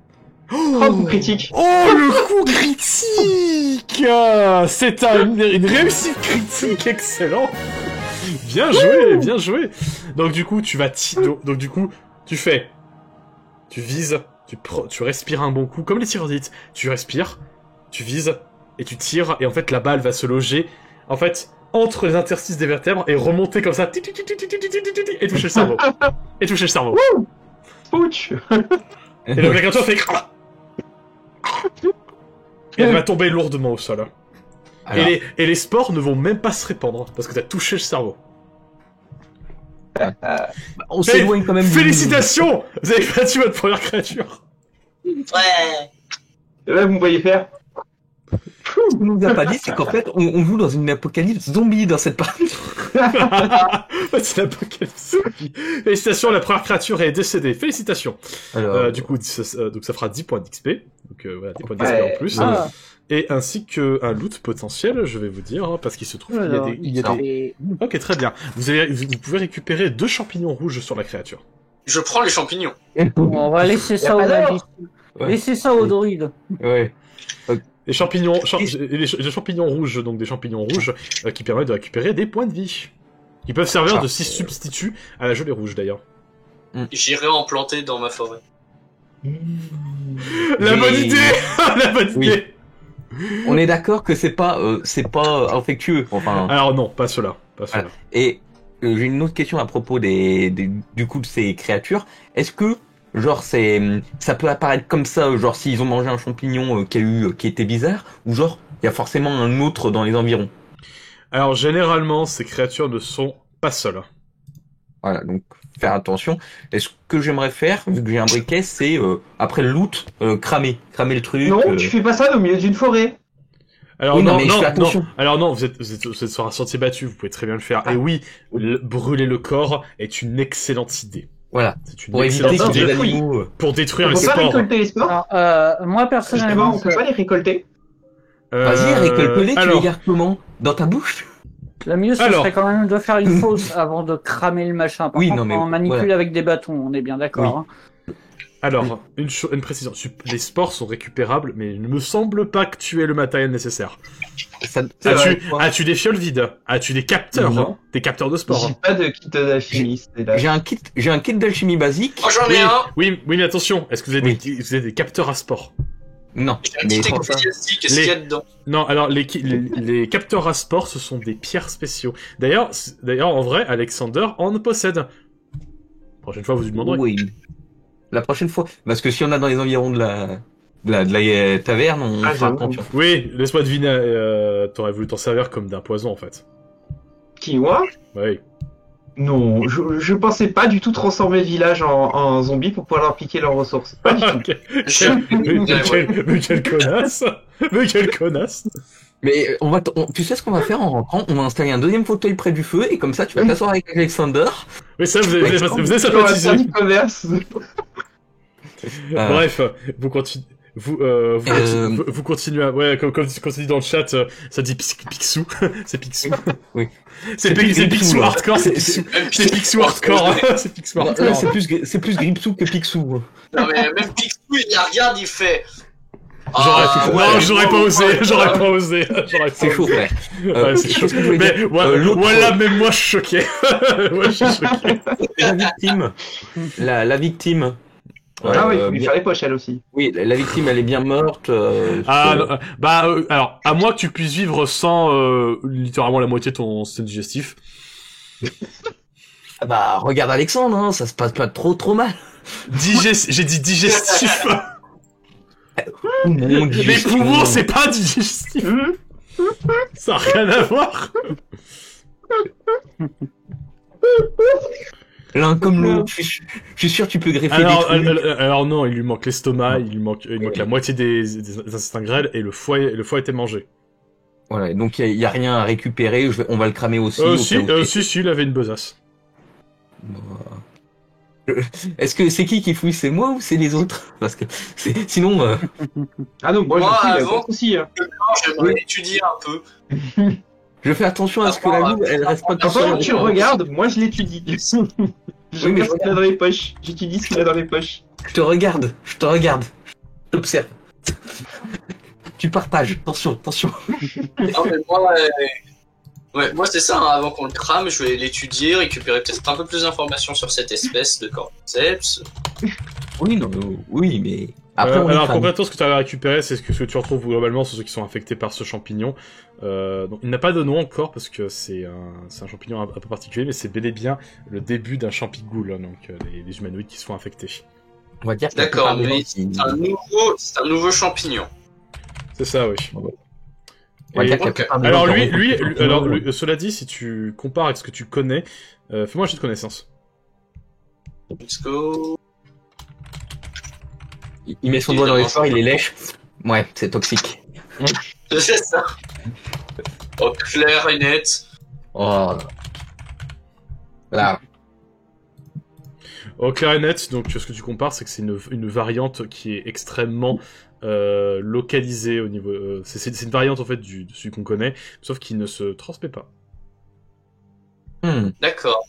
Oh, coup critique. Oh, le coup critique. C'est une réussite critique, excellent. Bien joué. Donc du coup, tu vises, tu respires un bon coup, comme les tireurs d'élite. Tu respires, tu vises, et tu tires, et en fait, la balle va se loger, en fait, entre les interstices des vertèbres, et remonter comme ça, et toucher le cerveau. Ouch. Et donc la créature fait... Et elle va tomber lourdement au sol. Alors, Et les spores ne vont même pas se répandre, parce que t'as touché le cerveau. on s'éloigne quand même. Félicitations. Vous avez battu votre première créature. Ouais. Et là, vous me voyez faire. Ce qu'on nous a pas dit, c'est qu'en fait, on joue dans une apocalypse zombie dans cette partie. C'est l'apocalypse. Félicitations, la première créature est décédée. Félicitations. Alors, Du coup, donc ça fera 10 points d'XP. Donc voilà, 10 points d'XP en plus. Et ainsi qu'un loot potentiel, je vais vous dire, hein, parce qu'il se trouve qu'il y a des... Ok, très bien. Vous pouvez récupérer 2 champignons rouges sur la créature. Je prends les champignons. On va laisser ça aux magiciens. Ouais. Laissez ça aux druides. ouais. Les champignons, les champignons rouges, donc des champignons rouges, qui permettent de récupérer des points de vie. Qui peuvent servir de substitut à la gelée rouge, d'ailleurs. J'irai en planter dans ma forêt. La bonne idée. La bonne idée. On est d'accord que c'est pas infectieux. Enfin. Alors non, pas cela. Voilà. Et j'ai une autre question à propos du coup de ces créatures. Est-ce que genre ça peut apparaître comme ça, genre s'ils ont mangé un champignon qui était bizarre, ou genre il y a forcément un autre dans les environs? Alors généralement, ces créatures ne sont pas seules. Voilà, donc faire attention. Et ce que j'aimerais faire, vu que j'ai un briquet, c'est après le loot, cramer le truc. Non, tu fais pas ça au milieu d'une forêt. Alors Oui, non, mais je fais attention. Alors non, vous êtes sur un sentier battu, vous pouvez très bien le faire. Et oui, brûler le corps est une excellente idée. Voilà. C'est une Pour éviter excellente que idée les animaux. pour détruire On les peut pas spores. récolter les spores. Alors, moi, Justement, personnellement, on peut pas les récolter. Vas-y, récolte-les, tu alors, les gardes comment? Dans ta bouche? le mieux, ce serait quand même de faire une fosse avant de cramer le machin. Par contre, on manipule avec des bâtons, on est bien d'accord. Hein. Alors, une précision. Les spores sont récupérables, mais il ne me semble pas que tu aies le matériel nécessaire. As-tu des fioles vides? As-tu des capteurs? Non. Des capteurs de spores? J'ai pas de kit d'alchimiste. J'ai un kit d'alchimie basique. Oh, j'en ai un. Oui, mais attention. Est-ce que vous avez des capteurs à spores? Non, J'ai un mais petit pour ça... ecclésiastique, qu'est-ce qu'il y a dedans? Non, alors les capteurs à sport, ce sont des pierres spéciaux. D'ailleurs, en vrai, Alexander en possède. La prochaine fois, vous lui demanderez. Oui. La prochaine fois. Parce que si on a dans les environs de la taverne, on fera j'avoue. attention. Oui, laisse-moi deviner, t'aurais voulu t'en servir comme d'un poison, en fait. Qui, moi? Oui. Non, je pensais pas du tout transformer le village en zombie pour pouvoir leur piquer leurs ressources. Pas du tout. Ok. Mais quel connasse. Mais quel connasse. Mais tu sais ce qu'on va faire en rentrant? On va installer un deuxième fauteuil près du feu et comme ça tu vas t'asseoir avec Alexander. Mais ça, vous avez Dans un sympathisé. commerce. Bref, vous continuez. Vous continuez à... Ouais, comme on dit dans le chat, ça dit Picsou. C'est Picsou. Oui. C'est Picsou hardcore, c'est Picsou hardcore. C'est Picsou Là, hardcore. c'est plus Gripsou que Picsou. Non, mais même Picsou, il la regarde, il fait. J'aurais pas osé. C'est chaud, frère. Ouais, c'est chaud. Mais voilà, même moi je suis choqué. Ouais, je suis choqué. La victime. La victime. Ah oui, il faut lui faire les poches, elle aussi. Oui, la victime, elle est bien morte. Alors, à moins que tu puisses vivre sans littéralement la moitié de ton système digestif. Bah, regarde Alexandre, hein, ça se passe pas trop mal. J'ai dit digestif. Mon Dieu, Les poumons, c'est pas digestif. Ça n'a rien à voir. L'un comme l'autre, je suis sûr que tu peux greffer des trucs. Alors non, il lui manque l'estomac, il lui manque la moitié des intestins grêles et le foie était mangé. Voilà, donc il y a rien à récupérer, on va le cramer aussi. Si, il avait une besace. Est-ce que c'est qui fouille, c'est moi ou c'est les autres? Parce que sinon. Ah non, moi je suis avant, aussi. J'aimerais étudier un peu. Je fais attention à ce que la loupe, elle reste pas Quand tu regardes, moi je l'étudie. Je regarde ce qu'il a dans les poches. J'étudie ce qu'il a dans les poches. Je te regarde. Je t'observe. Tu partages. Attention. Non, mais moi c'est ça, hein, avant qu'on le crame, je vais l'étudier, récupérer peut-être un peu plus d'informations sur cette espèce de cordyceps. Oui, mais... Après, alors concrètement, ce que tu as récupéré, c'est ce que tu retrouves globalement sur ceux qui sont infectés par ce champignon. Donc, il n'a pas de nom encore parce que c'est un champignon un peu particulier, mais c'est bel et bien le début d'un champigoule, hein, donc les humanoïdes qui se font infecter. On va dire que d'accord, mais c'est un nouveau champignon. C'est ça, oui. Alors lui, cela dit, si tu compares avec ce que tu connais, fais-moi un jet de connaissance. Let's go. Il met son doigt dans les fleurs, il les lèche. Ouais, c'est toxique. C'est ça. Oh, clair et net. Oh. Là. Au clair et net, donc ce que tu compares, c'est que c'est une variante qui est extrêmement localisée au niveau. C'est une variante en fait de celui qu'on connaît, sauf qu'il ne se transmet pas. D'accord.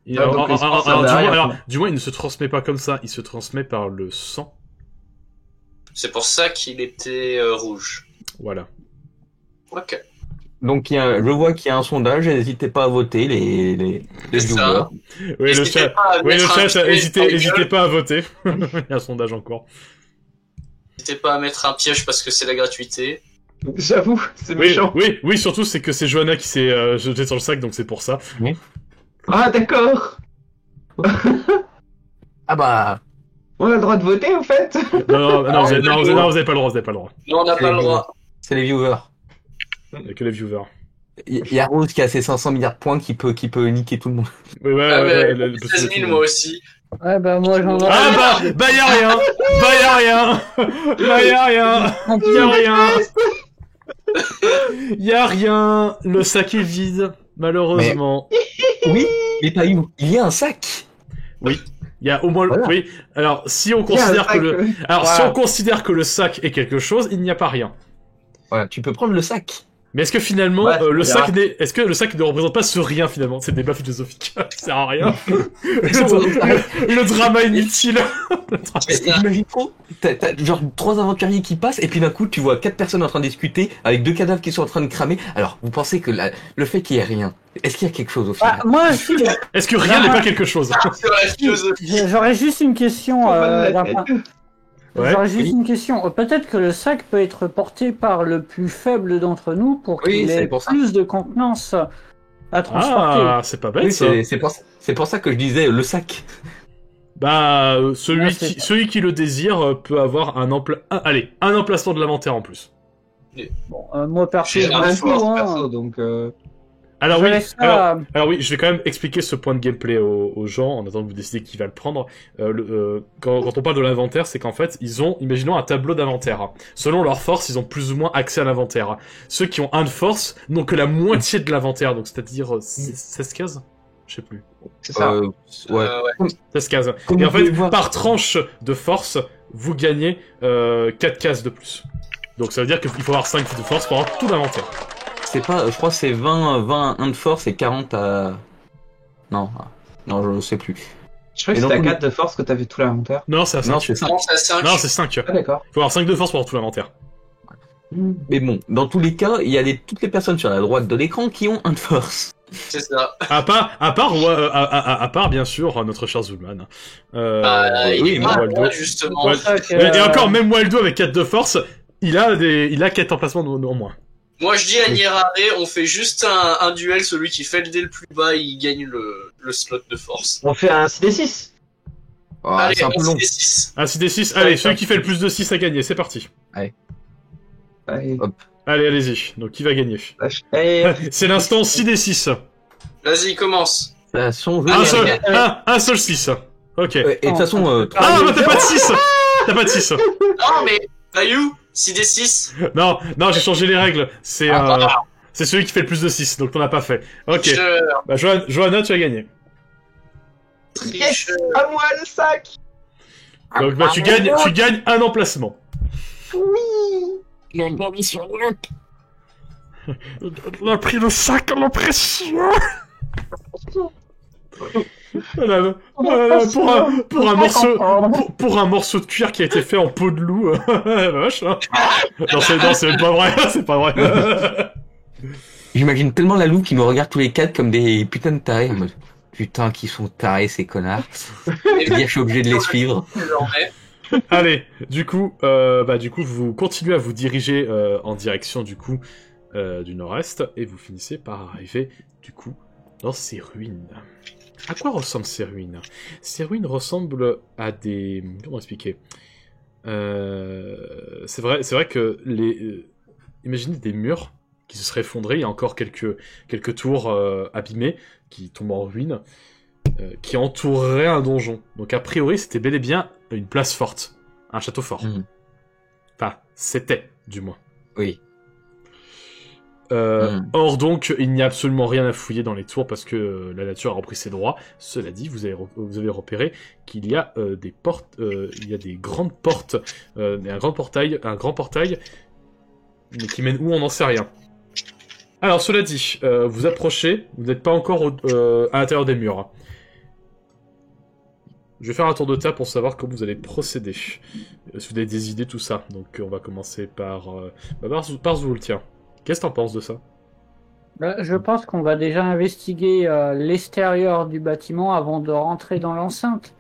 Du moins, il ne se transmet pas comme ça, il se transmet par le sang. C'est pour ça qu'il était rouge. Voilà. Ok. Donc je vois qu'il y a un sondage, n'hésitez pas à voter les viewers. Oui, le chat, n'hésitez pas à voter. Il y a un sondage encore. N'hésitez pas à mettre un piège parce que c'est la gratuité. J'avoue, c'est méchant. Oui, surtout c'est que c'est Johanna qui s'est jetée sur le sac, donc c'est pour ça. Oui. Ah d'accord. Ah bah. On a le droit de voter en fait. Non, vous avez pas le droit, Non, on n'a pas le droit. C'est les viewers. Il n'y a que les viewers. Il y a Rose qui a ses 500 milliards de points qui peut niquer tout le monde. Oui, 16 000 moi aussi. Ouais, bah moi j'en ai... Ah bah y'a rien. Le sac est vide, malheureusement. Oui, mais pas où. Il y a un sac. Oui. Il y a au moins voilà. Oui. Alors, si on considère si on considère que le sac est quelque chose, il n'y a pas rien. Voilà, tu peux prendre le sac. Mais est-ce que finalement est-ce que le sac ne représente pas ce rien finalement? C'est débat philosophique. Ça sert à rien. le drama inutile. Imagine trop, t'as genre 3 aventuriers qui passent et puis d'un coup tu vois 4 personnes en train de discuter avec 2 cadavres qui sont en train de cramer. Alors vous pensez que le fait qu'il y ait rien, est-ce qu'il y a quelque chose au final? Moi aussi. Est-ce que rien n'est pas quelque chose? J'aurais juste une question Ouais. J'aurais juste une question. Peut-être que le sac peut être porté par le plus faible d'entre nous pour qu'il ait plus de contenance à transporter. Ah, c'est pas bête, Oui, ça. c'est pour ça que je disais le sac. Bah, celui qui le désire peut avoir un emplacement de l'inventaire en plus. Bon, moi perso, J'ai un Perso, hein. donc Alors Je oui, laisse ça- alors oui, je vais quand même expliquer ce point de gameplay aux gens en attendant que vous décidez qui va le prendre. Quand on parle de l'inventaire, c'est qu'en fait, ils ont, imaginons un tableau d'inventaire. Selon leur force, ils ont plus ou moins accès à l'inventaire. Ceux qui ont 1 de force n'ont que la moitié de l'inventaire, donc c'est-à-dire 16 cases. Je sais plus. c'est ça. Ouais. 16 cases. Comme Et en vous pouvez fait, voir- par tranche de force, vous gagnez 4 cases de plus. Donc ça veut dire qu'il faut avoir 5 de force pour avoir tout l'inventaire. C'est pas, je crois que c'est 20 1 de force et 40 à... Non, je sais plus. Je crois que Et c'était à donc, 4 de force que t'avais tout l'inventaire. Non, c'est à 5. Non, c'est ça. Non, c'est à 5. Non, c'est 5. Ah d'accord. Il faut avoir 5 de force pour avoir tout l'inventaire. Mais bon, dans tous les cas, il y a toutes les personnes sur la droite de l'écran qui ont 1 de force. C'est ça. À part, bien sûr, notre cher Zulman. Il Oui, est mais pas Waldo. là, justement. Ouais. Et encore, même Waldo avec 4 de force, il a 4 emplacements en moins. Moi, je dis à Nierare, on fait juste un duel. Celui qui fait le dé le plus bas, il gagne le slot de force. On fait un 6d6. Ah, Allez, c'est un peu on long. fait 6. Ah, 6d6, allez, celui qui fait le plus de 6 a gagné, c'est parti. Allez. Allez, allez-y. Donc, qui va gagner? Et... C'est l'instant 6d6. Vas-y, commence. Ça son jeu. Un seul 6. Ok. Et de toute façon, Ah, bah t'as pas de 6. T'as pas de 6. Non, mais Bayou, 6d6. Non, j'ai changé les règles. C'est celui qui fait le plus de 6, donc t'en as pas fait. Ok. Bah, Johanna, tu as gagné. Yes, à moi le sac. Donc, bah, tu gagnes un emplacement. Il y a une mission unique. On a pris le sac à l'impression. Voilà. Pour un morceau de cuir qui a été fait en peau de loup. Vache, hein. Non, c'est pas vrai. C'est pas vrai. j'imagine tellement la loupe qui me regarde tous les 4 comme des putains de tarés. En mode, putain, qui sont tarés ces connards. C'est-à-dire, je suis obligé de les suivre. Allez, du coup, vous continuez à vous diriger en direction du nord-est et vous finissez par arriver du coup dans ces ruines. À quoi ressemblent ces ruines? Ces ruines ressemblent à des... Comment expliquer? C'est vrai que imaginez des murs qui se seraient effondrés, il y a encore quelques tours abîmées qui tombent en ruine, qui entoureraient un donjon. Donc a priori, c'était bel et bien une place forte, un château fort. Enfin, c'était, du moins. Oui. Or donc, il n'y a absolument rien à fouiller dans les tours parce que la nature a repris ses droits. Cela dit, vous avez repéré qu'il y a des portes, il y a des grandes portes, un grand portail, mais qui mène où on n'en sait rien. Alors, cela dit, vous approchez, vous n'êtes pas encore à l'intérieur des murs. Je vais faire un tour de table pour savoir comment vous allez procéder. Si vous avez des idées, tout ça. Donc, on va commencer par Zoul, tiens. Qu'est-ce que t'en penses de ça? Je pense qu'on va déjà investiguer l'extérieur du bâtiment avant de rentrer dans l'enceinte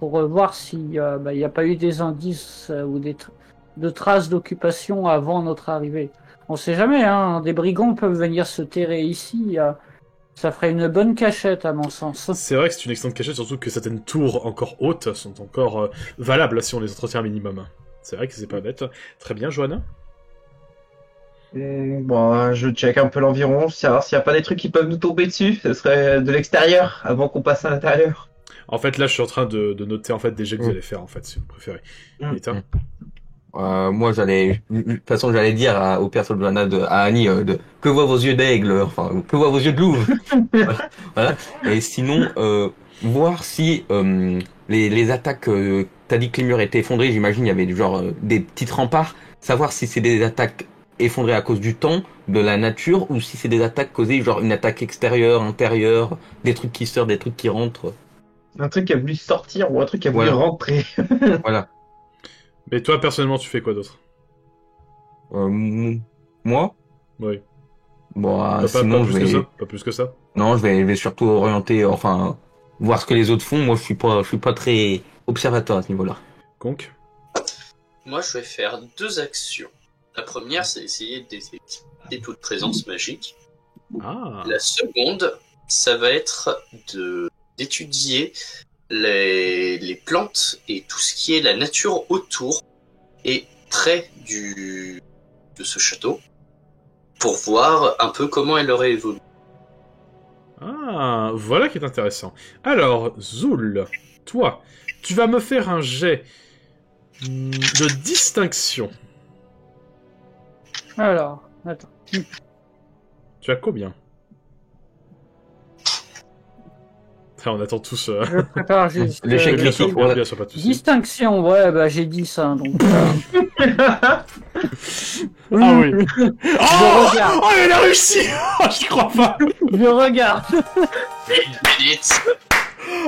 pour voir s'il n'y a pas eu des indices ou de traces d'occupation avant notre arrivée. On sait jamais, hein, des brigands peuvent venir se terrer ici. Ça ferait une bonne cachette à mon sens. C'est vrai que c'est une excellente cachette, surtout que certaines tours encore hautes sont encore valables si on les entretient un minimum. C'est vrai que c'est pas bête. Très bien, Johanna? Bon, je check un peu l'environ, savoir s'il n'y a pas des trucs qui peuvent nous tomber dessus. Ce serait de l'extérieur avant qu'on passe à l'intérieur. En fait, là, je suis en train de noter en fait des jets que vous allez faire, en fait, si vous préférez. Ethan? Moi, de toute façon, j'allais dire aux personnes à Annie, que voient vos yeux d'aigle, enfin, que voient vos yeux de loup. Voilà. Et sinon, voir si les attaques, t'as dit que les murs étaient effondrés, j'imagine il y avait genre des petites remparts, savoir si c'est des attaques effondrées à cause du temps, de la nature, ou si c'est des attaques causées, genre une attaque extérieure, intérieure, des trucs qui sortent, des trucs qui rentrent. Un truc qui a voulu sortir ou un truc qui a voulu rentrer. Voilà. Mais toi, personnellement, tu fais quoi d'autre? Moi? Oui. Bon, sinon, Pas plus que ça? Non, je vais surtout orienter, voir ce que les autres font. Moi, je suis pas très observateur à ce niveau-là. Conk? moi je vais faire 2 actions. La première, c'est essayer d'éviter toute présence magique. Ah. La seconde, ça va être d'étudier les plantes et tout ce qui est la nature autour et près de ce château pour voir un peu comment elle aurait évolué. Ah, voilà qui est intéressant. Alors, Zoul, toi, tu vas me faire un jet de distinction. Alors, attends. Tu as combien? Ah, on attend tous... Je prépare juste... L'échec bien sûr, critique, bien sûr, pas de soucis. Distinction, ouais, bah j'ai 10, hein, donc... Ah oui. Oh, regarde. oh, elle a réussi. Oh, j'y crois pas. Je regarde. Vite.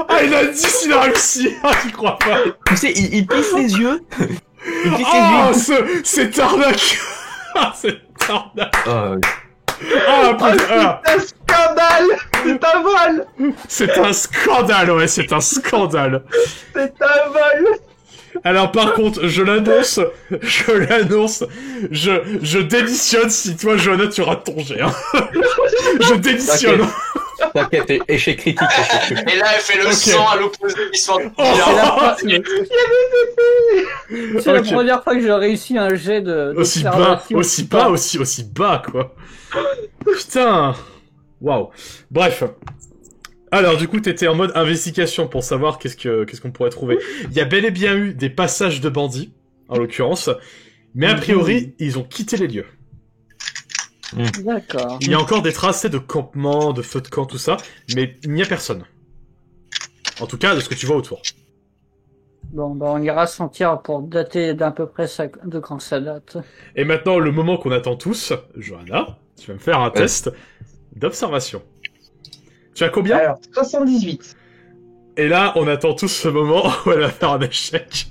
Ah, il a 10, il a réussi. Ah, j'y crois pas. Tu sais, il plisse les yeux. Il plisse Oh, les yeux. c'est arnaque. Ah, c'est arnaque. Oh, Ah, putain. c'est un scandale! C'est un vol! C'est un scandale, ouais, c'est un scandale. C'est un vol! Alors par contre, je l'annonce, je démissionne si toi, Johanna, tu rates ton jet. Hein. Je démissionne. T'inquiète, échec critique. Et là, elle fait le sang à l'opposé. C'est la première fois que j'ai réussi un jet de... Aussi bas, quoi. Putain. Waouh. Bref. Alors, du coup, t'étais en mode investigation pour savoir qu'est-ce qu'on pourrait trouver. Il y a bel et bien eu des passages de bandits, en l'occurrence, mais a priori, ils ont quitté les lieux. D'accord. Il y a encore des traces de campement, de feux de camp, tout ça, mais il n'y a personne. En tout cas, de ce que tu vois autour. Bon, bah on ira sentir pour dater d'à peu près de quand ça date. Et maintenant, le moment qu'on attend tous, Johanna, tu vas me faire un test d'observation. Tu as combien? Alors, 78. Et là, on attend tous ce moment où elle va faire un échec.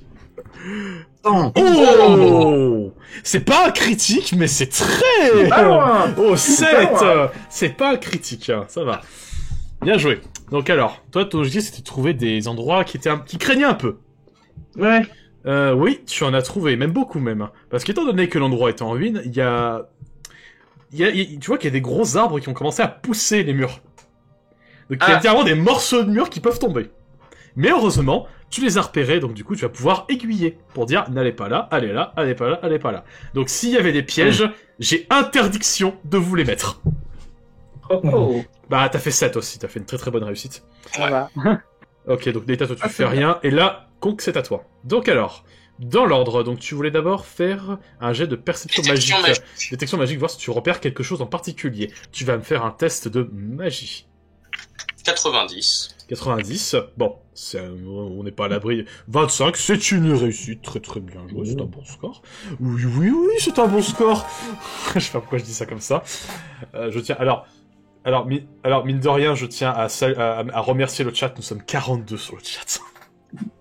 Oh, Oh, c'est pas un critique, mais c'est très... Pas loin. Oh, 7. loin. C'est pas un critique, hein. Ça va. Bien joué. Donc alors, toi, ton objectif, c'était de trouver des endroits qui craignaient un peu. Ouais. Oui, tu en as trouvé, même beaucoup même. Parce qu'étant donné que l'endroit est en ruine, tu vois qu'il y a des gros arbres qui ont commencé à pousser les murs. Donc il y a littéralement des morceaux de murs qui peuvent tomber. Mais heureusement, tu les as repérés, donc du coup tu vas pouvoir aiguiller pour dire n'allez pas là, allez là, allez pas là, allez pas là. Donc s'il y avait des pièges, j'ai interdiction de vous les mettre. Oh. Bah t'as fait 7 aussi, t'as fait une très très bonne réussite. Ça va. Ok, donc Data, toi tu fais rien, et là, Conk, c'est à toi. Donc alors, dans l'ordre, donc tu voulais d'abord faire un jet de perception magique. Détection magique, voir si tu repères quelque chose en particulier. Tu vas me faire un test de magie. 90. 90, bon, on n'est pas à l'abri. 25, c'est une réussite, très très bien joué, c'est un bon score. Oui, c'est un bon score. Je sais pas pourquoi je dis ça comme ça. Je tiens, alors, mine de rien, je tiens à remercier le chat, nous sommes 42 sur le chat.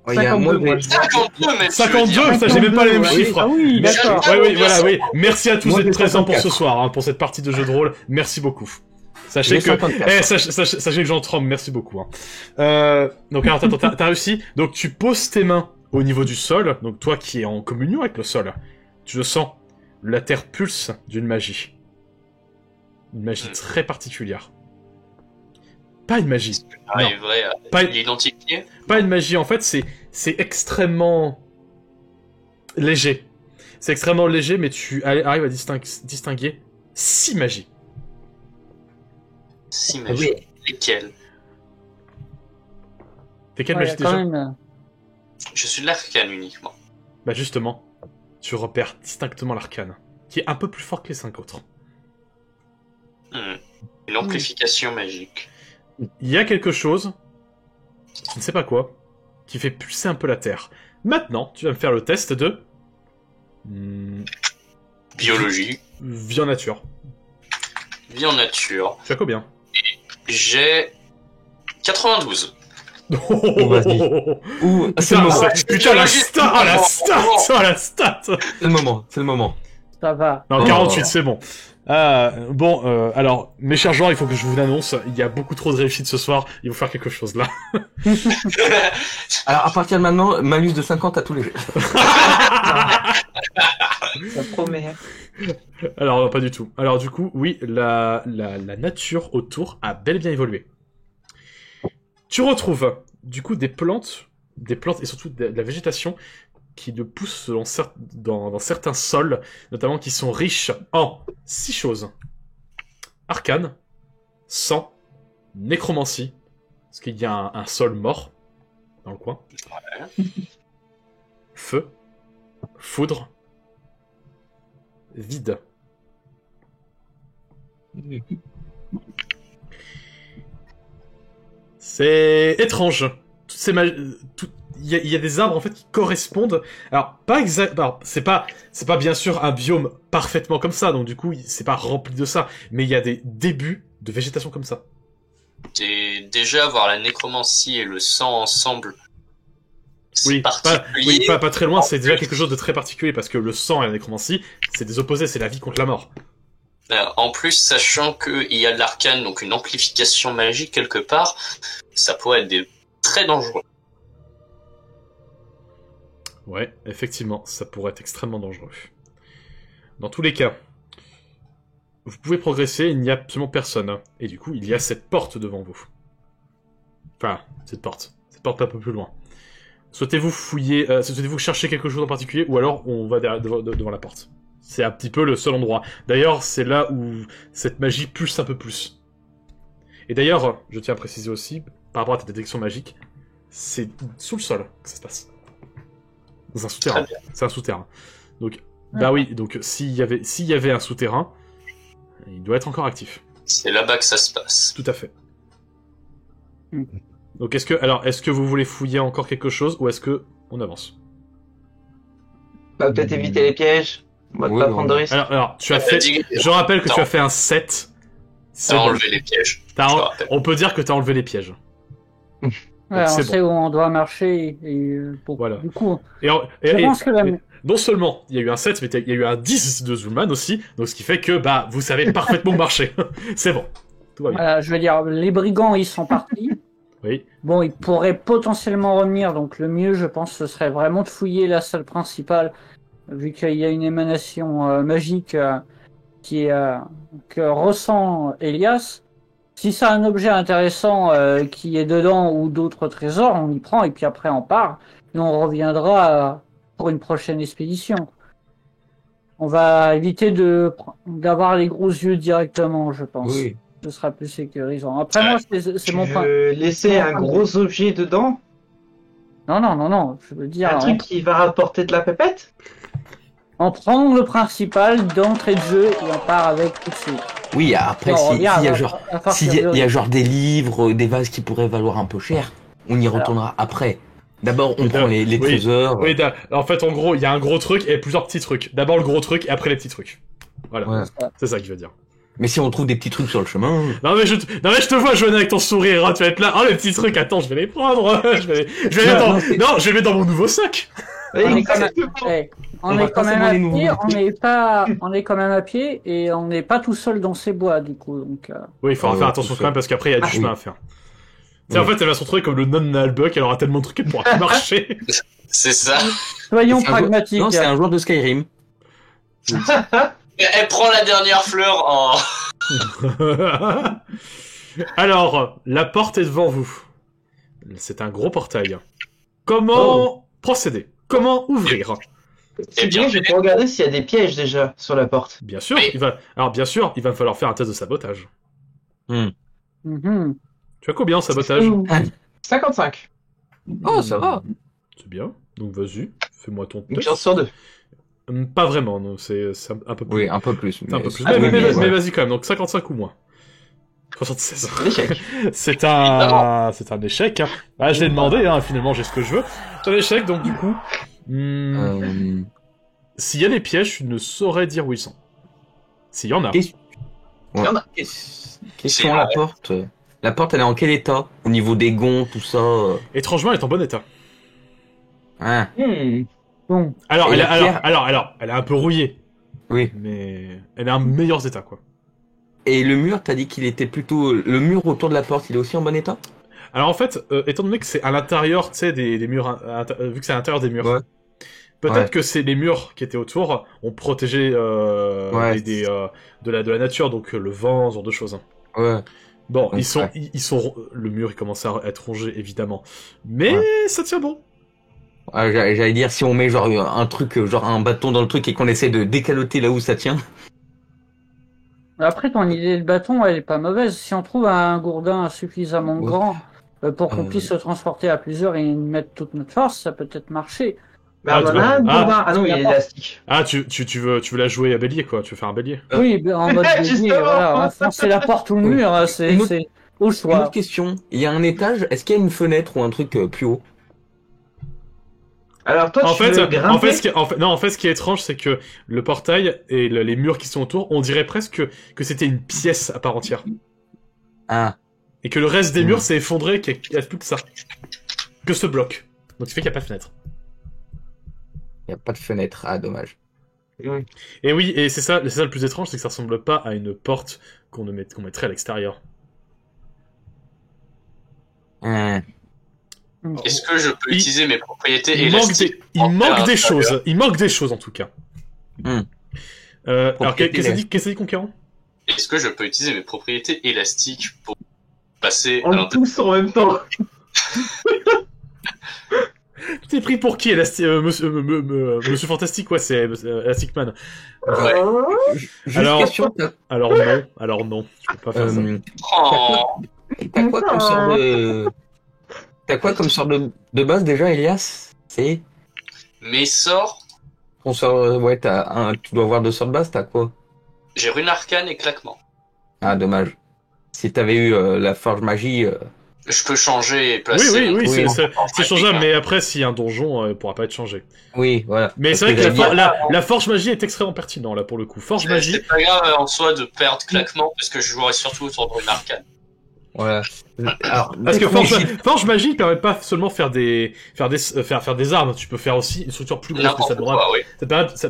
il y a 52, même. 52, ça j'ai même pas les mêmes chiffres. Ah oui, d'accord. Oui, voilà, oui. Merci à tous d'être présents pour ce soir, hein, pour cette partie de jeu de rôle. Merci beaucoup. Sachez que, sachez que j'en tremble, merci beaucoup. Hein. Donc alors, t'as réussi. Donc tu poses tes mains au niveau du sol. Donc toi qui es en communion avec le sol, tu le sens. La terre pulse d'une magie. Une magie très particulière. Pas une magie. Arriverait à l'identifier. Pas une magie. En fait, c'est extrêmement léger. C'est extrêmement léger, mais tu arrives à distinguer 6 magies. 6 magies. Lesquelles? T'es quelle magie déjà? Je suis de l'arcane uniquement. Bah justement, tu repères distinctement l'arcane, qui est un peu plus fort que les 5 autres. Une amplification magique. Il y a quelque chose, je ne sais pas quoi, qui fait pulser un peu la terre. Maintenant, tu vas me faire le test de... Biologie. Vie en nature. Vie en nature. Tu as combien? J'ai 92. vas-y. Putain, la stat. C'est le moment. Ça va. Non, 48, c'est bon. Alors, mes chers joueurs, il faut que je vous l'annonce, il y a beaucoup trop de réussite ce soir, il faut faire quelque chose là. Alors, à partir de maintenant, malus de 50 à tous les jeux. Ça promet. Alors, pas du tout. Alors, du coup, oui, la nature autour a bel et bien évolué. Tu retrouves, du coup, des plantes et surtout de la végétation qui ne poussent dans certains sols, notamment qui sont riches en 6 choses. Arcane, sang, nécromancie, parce qu'il y a un sol mort dans le coin. Ouais. Feu, foudre, vide. C'est étrange. Toutes ces il y a des arbres en fait qui correspondent. Alors pas exact. C'est pas bien sûr un biome parfaitement comme ça. Donc du coup c'est pas rempli de ça. Mais il y a des débuts de végétation comme ça. Et déjà voir la nécromancie et le sang ensemble. Oui, particulier. pas très loin. C'est déjà quelque chose de très particulier parce que le sang et la nécromancie, c'est des opposés. C'est la vie contre la mort. En plus, sachant qu'il y a de l'arcane, donc une amplification magique quelque part, ça pourrait être très dangereux. Ouais, effectivement, ça pourrait être extrêmement dangereux. Dans tous les cas, vous pouvez progresser, il n'y a absolument personne. Et du coup, il y a cette porte devant vous. Enfin, cette porte un peu plus loin. Souhaitez-vous fouiller, souhaitez-vous chercher quelque chose en particulier, ou alors on va devant la porte. C'est un petit peu le seul endroit. D'ailleurs, c'est là où cette magie pulse un peu plus. Et d'ailleurs, je tiens à préciser aussi, par rapport à ta détection magique, c'est sous le sol que ça se passe. Dans un souterrain. C'est un souterrain. Donc, bah oui, donc s'il y avait un souterrain, il doit être encore actif. C'est là-bas que ça se passe. Tout à fait. Donc est-ce que vous voulez fouiller encore quelque chose, ou est-ce que on avance? Bah, peut-être éviter les pièges. On va pas prendre de risques. Alors, tu as fait... Je rappelle que tu as fait un 7. T'as enlevé les pièges. On peut dire que t'as enlevé les pièges. Ouais, on sait où on doit marcher voilà. Du coup, je pense que non seulement il y a eu un 7, mais il y a eu un 10 de Zulman aussi, donc ce qui fait que vous savez parfaitement marcher. C'est bon. Tout va bien. Voilà, je veux dire, les brigands, ils sont partis. Oui. Bon, ils pourraient potentiellement revenir, donc le mieux, je pense, ce serait vraiment de fouiller la salle principale, vu qu'il y a une émanation magique que ressent Elias. Si c'est un objet intéressant qui est dedans ou d'autres trésors, on y prend et puis après on part. Et on reviendra pour une prochaine expédition. On va éviter d'avoir les gros yeux directement, je pense. Oui. Ce sera plus sécurisant. Après moi, c'est mon point. Laisser un gros objet dedans? Non. Je veux dire. Un truc qui va rapporter de la pépette? On prend le principal d'entrée de jeu et on part avec tout de suite. Oui, après, s'il y a genre des livres, des vases qui pourraient valoir un peu cher, on y retournera après. D'abord, on prend les trésors. Oui, en fait, en gros, il y a un gros truc et plusieurs petits trucs. D'abord le gros truc et après les petits trucs. Voilà, ouais. C'est ça que je veux dire. Mais si on trouve des petits trucs sur le chemin... Non mais je te vois jouer avec ton sourire, hein, tu vas être là, oh les petits trucs, attends, je vais les prendre, je vais les mettre dans mon nouveau sac. On est quand même à pied, on est quand même à pied et on n'est pas tout seul dans ces bois du coup. Donc, oui, il faudra faire attention quand même parce qu'après il y a du chemin à faire. Tu sais, en fait, elle va se retrouver comme le non Nalbuck, elle aura tellement de trucs qu'elle pourra plus marcher. C'est ça. Soyons pragmatiques. Non, c'est un joueur de Skyrim. Elle prend la dernière fleur en... Alors, la porte est devant vous. C'est un gros portail. Comment procéder? Comment ouvrir? C'est bien, je peux regarder s'il y a des pièges déjà sur la porte. Bien sûr, il va me falloir faire un test de sabotage. Tu as combien en sabotage? 55. Oh, ça va. C'est bien. Donc vas-y, fais-moi ton test. Une chance sur 2. Pas vraiment, non, c'est un peu plus. Oui, un peu plus. Mais, un peu plus. Mais vas-y quand même, donc 55 ou moins. 76. Un échec. C'est un échec. Hein. Ah, je l'ai demandé, hein, finalement j'ai ce que je veux. C'est un échec, donc du coup... S'il y a des pièges, tu ne saurais dire où ils sont. S'il y en a. Question, la porte. La porte, elle est en quel état? Au niveau des gonds, tout ça Étrangement, elle est en bon état. Ah. Bon. Alors, elle est un peu rouillée. Oui. Mais elle est en meilleur état, quoi. Et le mur, t'as dit qu'il était plutôt... Le mur autour de la porte, il est aussi en bon état? Alors en fait, étant donné que c'est à l'intérieur, tu sais, des murs, vu que c'est à l'intérieur des murs, Ouais. peut-être que c'est les murs qui étaient autour ont protégé Ouais. de la nature, donc le vent, ce genre de choses. Hein. Ouais. Bon, Donc, ils sont, le mur il commence à être rongé évidemment, mais ça tient bon. Ouais, j'allais dire, si on met genre un truc, genre un bâton dans le truc et qu'on essaie de décaloter là où ça tient. Après, ton idée de bâton, elle est pas mauvaise. Si on trouve un gourdin suffisamment Ouais. grand pour qu'on puisse se transporter à plusieurs et y mettre toute notre force, ça peut peut-être marcher. Mais Ah, on en tu a vois. un Ah. gourdin. Ah non, il est élastique. Ah, tu veux la jouer à bélier, quoi, tu veux faire un bélier. Oui, en mode bélier, Justement. voilà, enfoncer la porte ou le Oui. mur, c'est Une autre- c'est au Une choix. autre question, il y a un étage, est-ce qu'il y a une fenêtre ou un truc plus haut? Alors toi, En tu fait, veux grimper en fait, ce qui est étrange, c'est que le portail et les murs qui sont autour, on dirait presque que c'était une pièce à part entière. Ah, Et que le reste des Hmm. murs s'est effondré, qu'il n'y a plus que ça. Que ce bloc. Donc, ce qui fait qu'il n'y a pas de fenêtre. il n'y a pas de fenêtre, ah dommage. Oui. Et oui, et c'est ça le plus étrange, c'est que ça ressemble pas à une porte qu'on mettrait à l'extérieur. Hein. Est-ce que je peux utiliser mes propriétés Il manque élastiques il pour manque faire des un choses. Il manque des choses, en tout cas. Hmm. Alors, Propriété qu'est-ce que ça dit, Conquérant? Est-ce que je peux utiliser mes propriétés élastiques pour passer à On l'intérieur? tous en même temps. T'es pris pour qui, Monsieur Fantastique? Ouais, c'est Elastic Man. Ouais. Juste Alors- question, Alors non, tu peux pas faire ça. Oh, t'as quoi comme sort de... T'as quoi comme sort de base déjà, Elias? C'est... mes sorts, Ton sort, ouais, tu dois avoir 2 sorts de base, t'as quoi? j'ai rune arcane et claquement. Ah, dommage. Si t'avais eu la forge magie... Je peux changer et Oui, placer. oui, Oui. c'est changeable, mais après, s'il y a un donjon, il pourra pas être changé. Oui, voilà. Mais Parce c'est vrai que j'allais dire- la forge magie est extrêmement pertinent, là, pour le coup. Forge magie, C'est pas grave en soi de perdre claquement parce que je jouerai surtout autour de rune arcane. Voilà. Alors, parce que technologie- forge magie permet pas seulement faire des armes, tu peux faire aussi une structure plus grosse, mais ça N'importe demande, quoi, oui.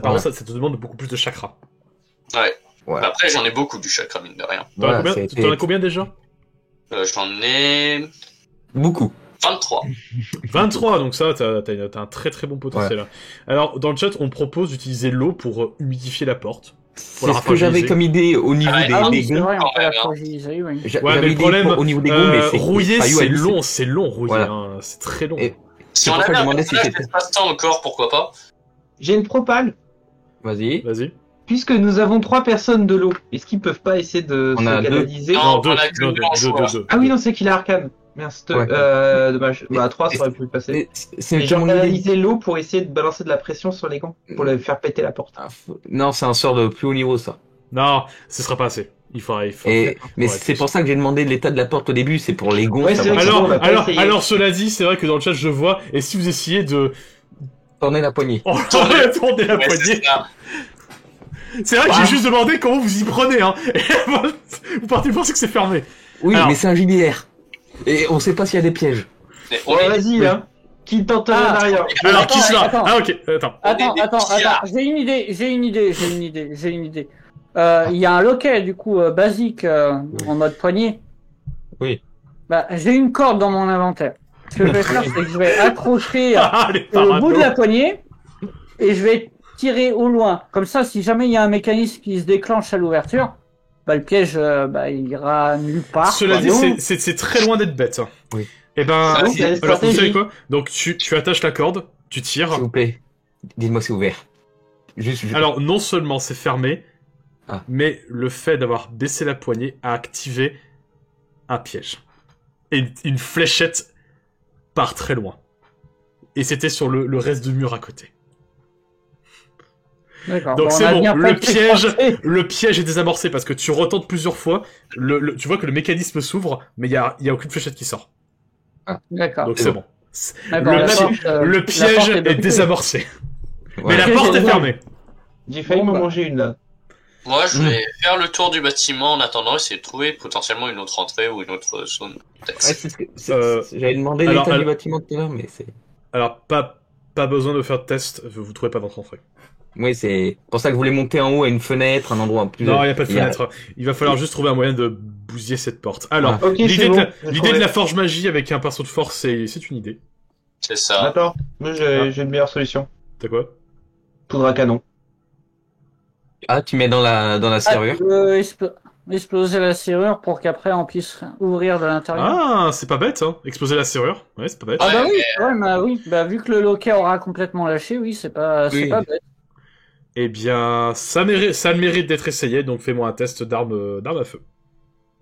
par contre, ça te demande beaucoup plus de chakras. Ouais. Ouais. Après, j'en ai beaucoup du chakra, mine de rien. Voilà, T'en as combien déjà? J'en ai Beaucoup. 23. 23, donc ça, t'as un très très bon potentiel. Alors, dans le chat, on propose d'utiliser l'eau pour humidifier la porte. C'est ce que j'avais comme idée au niveau Ah, des, Ah des oui, c'est gonds. vrai, on peut la Ouais, hein. fragiliser, oui. J'avais Ouais, mais le idée problème, au niveau des gonds, mais c'est rouiller, pas c'est UI, long, rouiller, Voilà. hein, c'est très long. Et- Si C'est on pour ça avait que je un demandais si personnage c'était- d'espace-temps encore, pourquoi pas? J'ai une propale. Vas-y. Vas-y. Puisque nous avons 3 personnes de l'eau, est-ce qu'ils peuvent pas essayer de On se a deux. canaliser Non, deux, on a que deux, deux en joueur. deux. Ah oui, non, c'est qu'il a arcane. Merci. Ouais. Dommage. Bah, 3, ça aurait pu passer. Mais c'est Et genre mon idée. canaliser l'eau pour essayer de balancer de la pression sur les gants, pour les faire péter la porte. Ah, non, c'est un sort de plus haut niveau, ça. Non, ce sera pas assez. Il faut. Mais Ouais, c'est pour ça que j'ai demandé l'état de la porte au début, c'est pour les gonds. Ouais, ça c'est va vrai que Alors, on va pas essayer. alors, cela dit, c'est vrai que dans le chat, je vois, et si vous essayez de... tourner la poignée. Oh, tourner la Ouais, poignée. c'est ça. C'est vrai que j'ai juste demandé comment vous y prenez, hein. Et vous partez de penser que c'est fermé. Oui, Alors- mais c'est un JDR. Et on sait pas s'il y a des pièges. Mais on Ouais, est- vas-y, Oui. hein. Qui tente en Ah. arrière. Alors, Attends, qui sera? attends. Ah, ok, attends. Attends, est des attends, pillards. j'ai une idée. Il y a un loquet, du coup, basique, en mode poignée. Oui. Bah, j'ai une corde dans mon inventaire. Ce que je vais faire, c'est que je vais accrocher Ah, les le parados. bout de la poignée et je vais tirer au loin. Comme ça, si jamais il y a un mécanisme qui se déclenche à l'ouverture, bah, le piège, il ira nulle part. Cela quoi. dit, Donc, c'est très loin d'être bête. Oui. Et ben, Ça, c'est une alors, vous savez stratégie. quoi? Donc, tu attaches la corde, tu tires. S'il vous plaît, dites-moi c'est ouvert. Juste. Alors, non seulement c'est fermé, Ah. mais le fait d'avoir baissé la poignée a activé un piège. Et une fléchette part très loin. Et c'était sur le reste du mur à côté. d'accord. Donc Bon, c'est on a bon, bien le pas été piège, forcé. le piège est désamorcé parce que tu retentes plusieurs fois, tu vois que le mécanisme s'ouvre, mais il y a aucune fléchette qui sort. D'accord. Donc c'est c'est bon. bon. D'accord, le la pi- porte, Le la piège porte est bloquée. désamorcé. Mais Voilà. la Ok, porte est c'est bon. fermée. J'ai failli Bon, m'en bah. manger une là. Moi, je vais faire le tour du bâtiment en attendant, essayer de trouver potentiellement une autre entrée ou une autre zone Ouais, d'accès. j'avais demandé alors, l'état alors- du bâtiment tout à l'heure, mais c'est. Alors pas besoin de faire de test, vous trouvez pas d'entrée. Oui, c'est pour ça que je voulais monter en haut à une fenêtre, un endroit plus... Non, il n'y a pas de fenêtre. Il va falloir juste trouver un moyen de bousiller cette porte. Alors, Ok, l'idée c'est de, bon, l'idée de la forge magie avec un pinceau de force, c'est une idée. C'est ça. Attends, moi j'ai une meilleure solution. T'as quoi? Poudre à canon. Ah, tu mets dans la serrure. Exploser la serrure pour qu'après on puisse ouvrir de l'intérieur. Ah, c'est pas bête, hein. Exploser la serrure. Ouais, c'est pas bête. Ah bah Ouais, oui, ouais, bah oui, bah vu que le loquet aura complètement lâché, oui, c'est pas Oui. bête. Eh bien, ça le mérite d'être essayé, donc fais-moi un test d'arme à feu.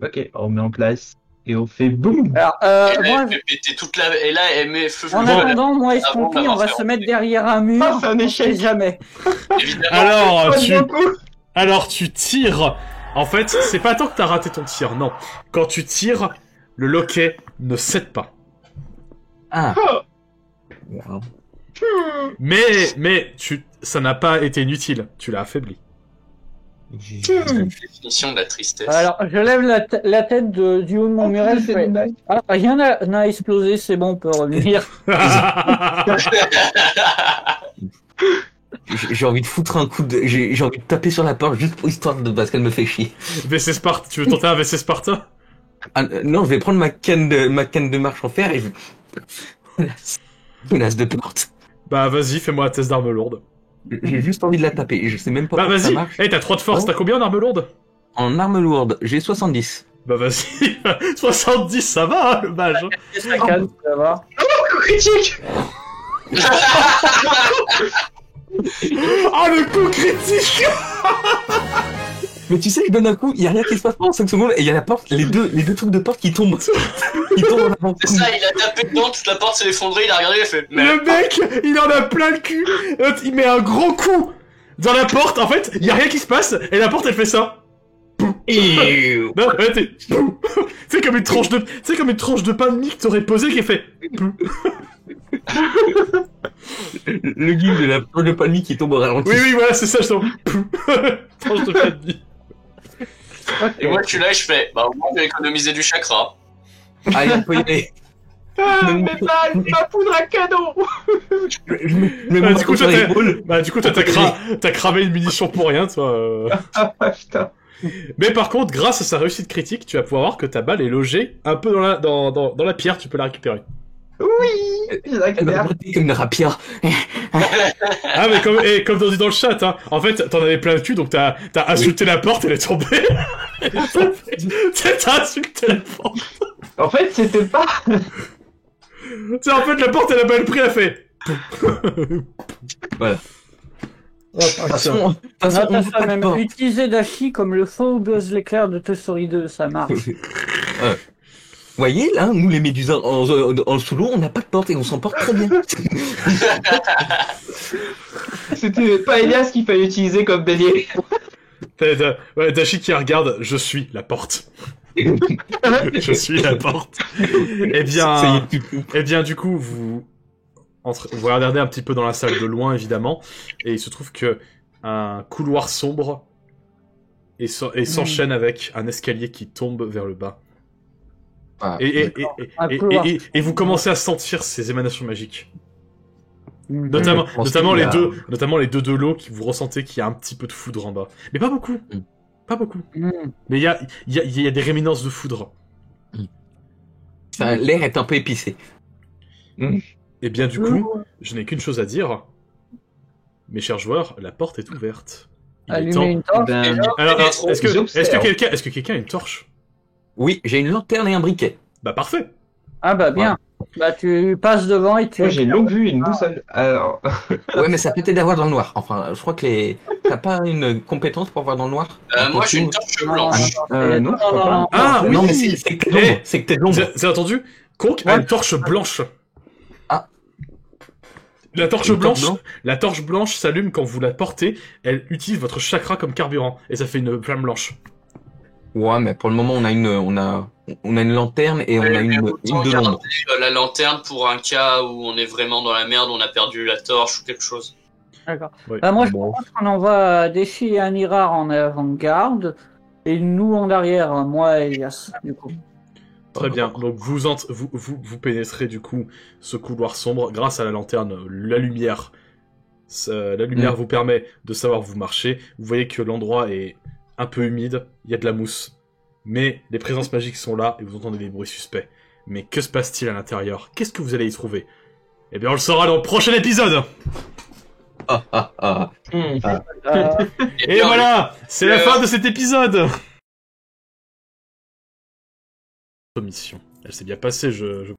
Ok, on met en place et on fait boum. Alors, Et là, moi, elle fait péter toute la... Et là, elle met feu. en attendant, moi et Avant Sponky, on d'avoir va fait se mettre rentrer. derrière un mur. Ah, c'est un on échec. sait jamais. Évidemment. Alors, tu tires. En fait, c'est pas tant que t'as raté ton tir, non. Quand tu tires, le loquet ne cède pas. Ah. Mais ça n'a pas été inutile. Tu l'as affaibli. Définition de la tristesse. Alors, je lève la tête du haut de mon muret, je fais, ah, rien n'a explosé, c'est bon, on peut revenir. J'ai envie de foutre un coup de... J'ai envie de taper sur la porte juste pour histoire de... parce qu'elle me fait chier. VC Sparta. Tu veux tenter un VC Sparta? Ah, non, je vais prendre ma canne de marche en fer et je... Menace de porte. Bah, vas-y, fais-moi un test d'arme lourde. J'ai juste envie de la taper. Je sais même pas Bah, comment ça vas-y. marche. T'as 3 de force. Oh. T'as combien en arme lourde? En arme lourde, j'ai 70. Bah, vas-y. 70, ça va, hein, le mage. Et ça calme, ça va. Coup critique. Ah, le coup critique. Mais tu sais, je donne un coup, il y a rien qui se passe pendant 5 secondes et il y a la porte, les deux trucs de porte qui tombent. Ils tombent en avant. C'est ça, il a tapé dedans, toute la porte s'est effondrée, il a regardé, il a fait. Le mec, il en a plein le cul. Il met un gros coup dans la porte. En fait, il y a rien qui se passe et la porte, elle fait ça. Et... Non, ouais, c'est comme une tranche de pain de mie que t'aurais posé qui est fait. Le gif de la planche de palmier qui tombe au ralenti. Oui, voilà, c'est ça, je sens. Tranche de pain de mie. Et moi, je suis là et je fais. Bah, au moins, j'ai économisé du chakra. Allez, on peut y aller. Ah, mais pas ma poudre à canon. Je mets mon Du coup, marteau sur l'épaule. t'as cramé une munition pour rien, toi. Ah putain. Mais par contre, grâce à sa réussite critique, tu vas pouvoir voir que ta balle est logée un peu dans la pierre, tu peux la récupérer. Oui. Je Elle m'a récupère. battu comme une rapière. Ah, mais comme on dit dans le chat, hein, en fait, t'en avais plein le cul, donc t'as insulté la porte, elle est tombée. T'as insulté la porte. En fait, c'était pas. Tu sais, en fait, la porte, elle a mal pris, elle a fait. Voilà. Oh, De toute façon, on Natacha veut pas de même porte. utiliser Dashi comme le faux Buzz l'éclair de Toy Story 2, ça marche. Vous voyez, là, nous les médusins en sous l'eau, on n'a pas de porte et on s'en porte très bien. C'était pas Elias qu'il fallait utiliser comme bélier. Ouais, Dashi qui regarde, je suis la porte. Je suis la porte. Eh bien, du coup, vous regardez un petit peu dans la salle de loin, évidemment, et il se trouve que un couloir sombre s'enchaîne avec un escalier qui tombe vers le bas. Ah, Et vous commencez à sentir ces émanations magiques. Mhm. Notamment les deux de l'eau qui vous ressentez qu'il y a un petit peu de foudre en bas. Mais pas beaucoup. Pas beaucoup. Mhm. Mais il y a des réminiscences de foudre. L'air est un peu épicé. Et bien du coup, je n'ai qu'une chose à dire. Mes chers joueurs, la porte est ouverte. Il est Allumer temps. une torche. Ben, déjà. Alors, est-ce J'observe. que quelqu'un a une torche? Oui, j'ai une lanterne et un briquet. Bah parfait. Ah bah bien. Bah tu passes devant et tu... Moi, j'ai une longue vue et une boussole. Alors, Ouais, mais ça peut t'aider à voir dans le noir. Enfin, je crois que t'as pas une compétence pour voir dans le noir? Moi, j'ai une torche blanche. non, je crois pas. Ah oui. Non, mais c'est que t'es de l'ombre. C'est que t'es de l'ombre. Vous avez entendu? Conk a une torche blanche. Ah. La torche Une blanche, torche blanche la torche blanche s'allume quand vous la portez. Elle utilise votre chakra comme carburant et ça fait une flamme blanche. Ouais, mais pour le moment, on a une lanterne et on a une de l'ombre. La lanterne pour un cas où on est vraiment dans la merde, on a perdu la torche ou quelque chose. D'accord. Oui. Bah moi je Bon. pense qu'on envoie Deshi et Anirar en avant-garde et nous en arrière, moi et Elias, du coup. Très bien. Donc vous pénétrez du coup ce couloir sombre grâce à la lanterne. La lumière La lumière vous permet de savoir où vous marchez. Vous voyez que l'endroit est un peu humide, il y a de la mousse. Mais les présences magiques sont là et vous entendez des bruits suspects. Mais que se passe-t-il à l'intérieur? Qu'est-ce que vous allez y trouver? Eh bien, on le saura dans le prochain épisode. Et voilà, c'est la fin de cet épisode. Mission, elle s'est bien passée, je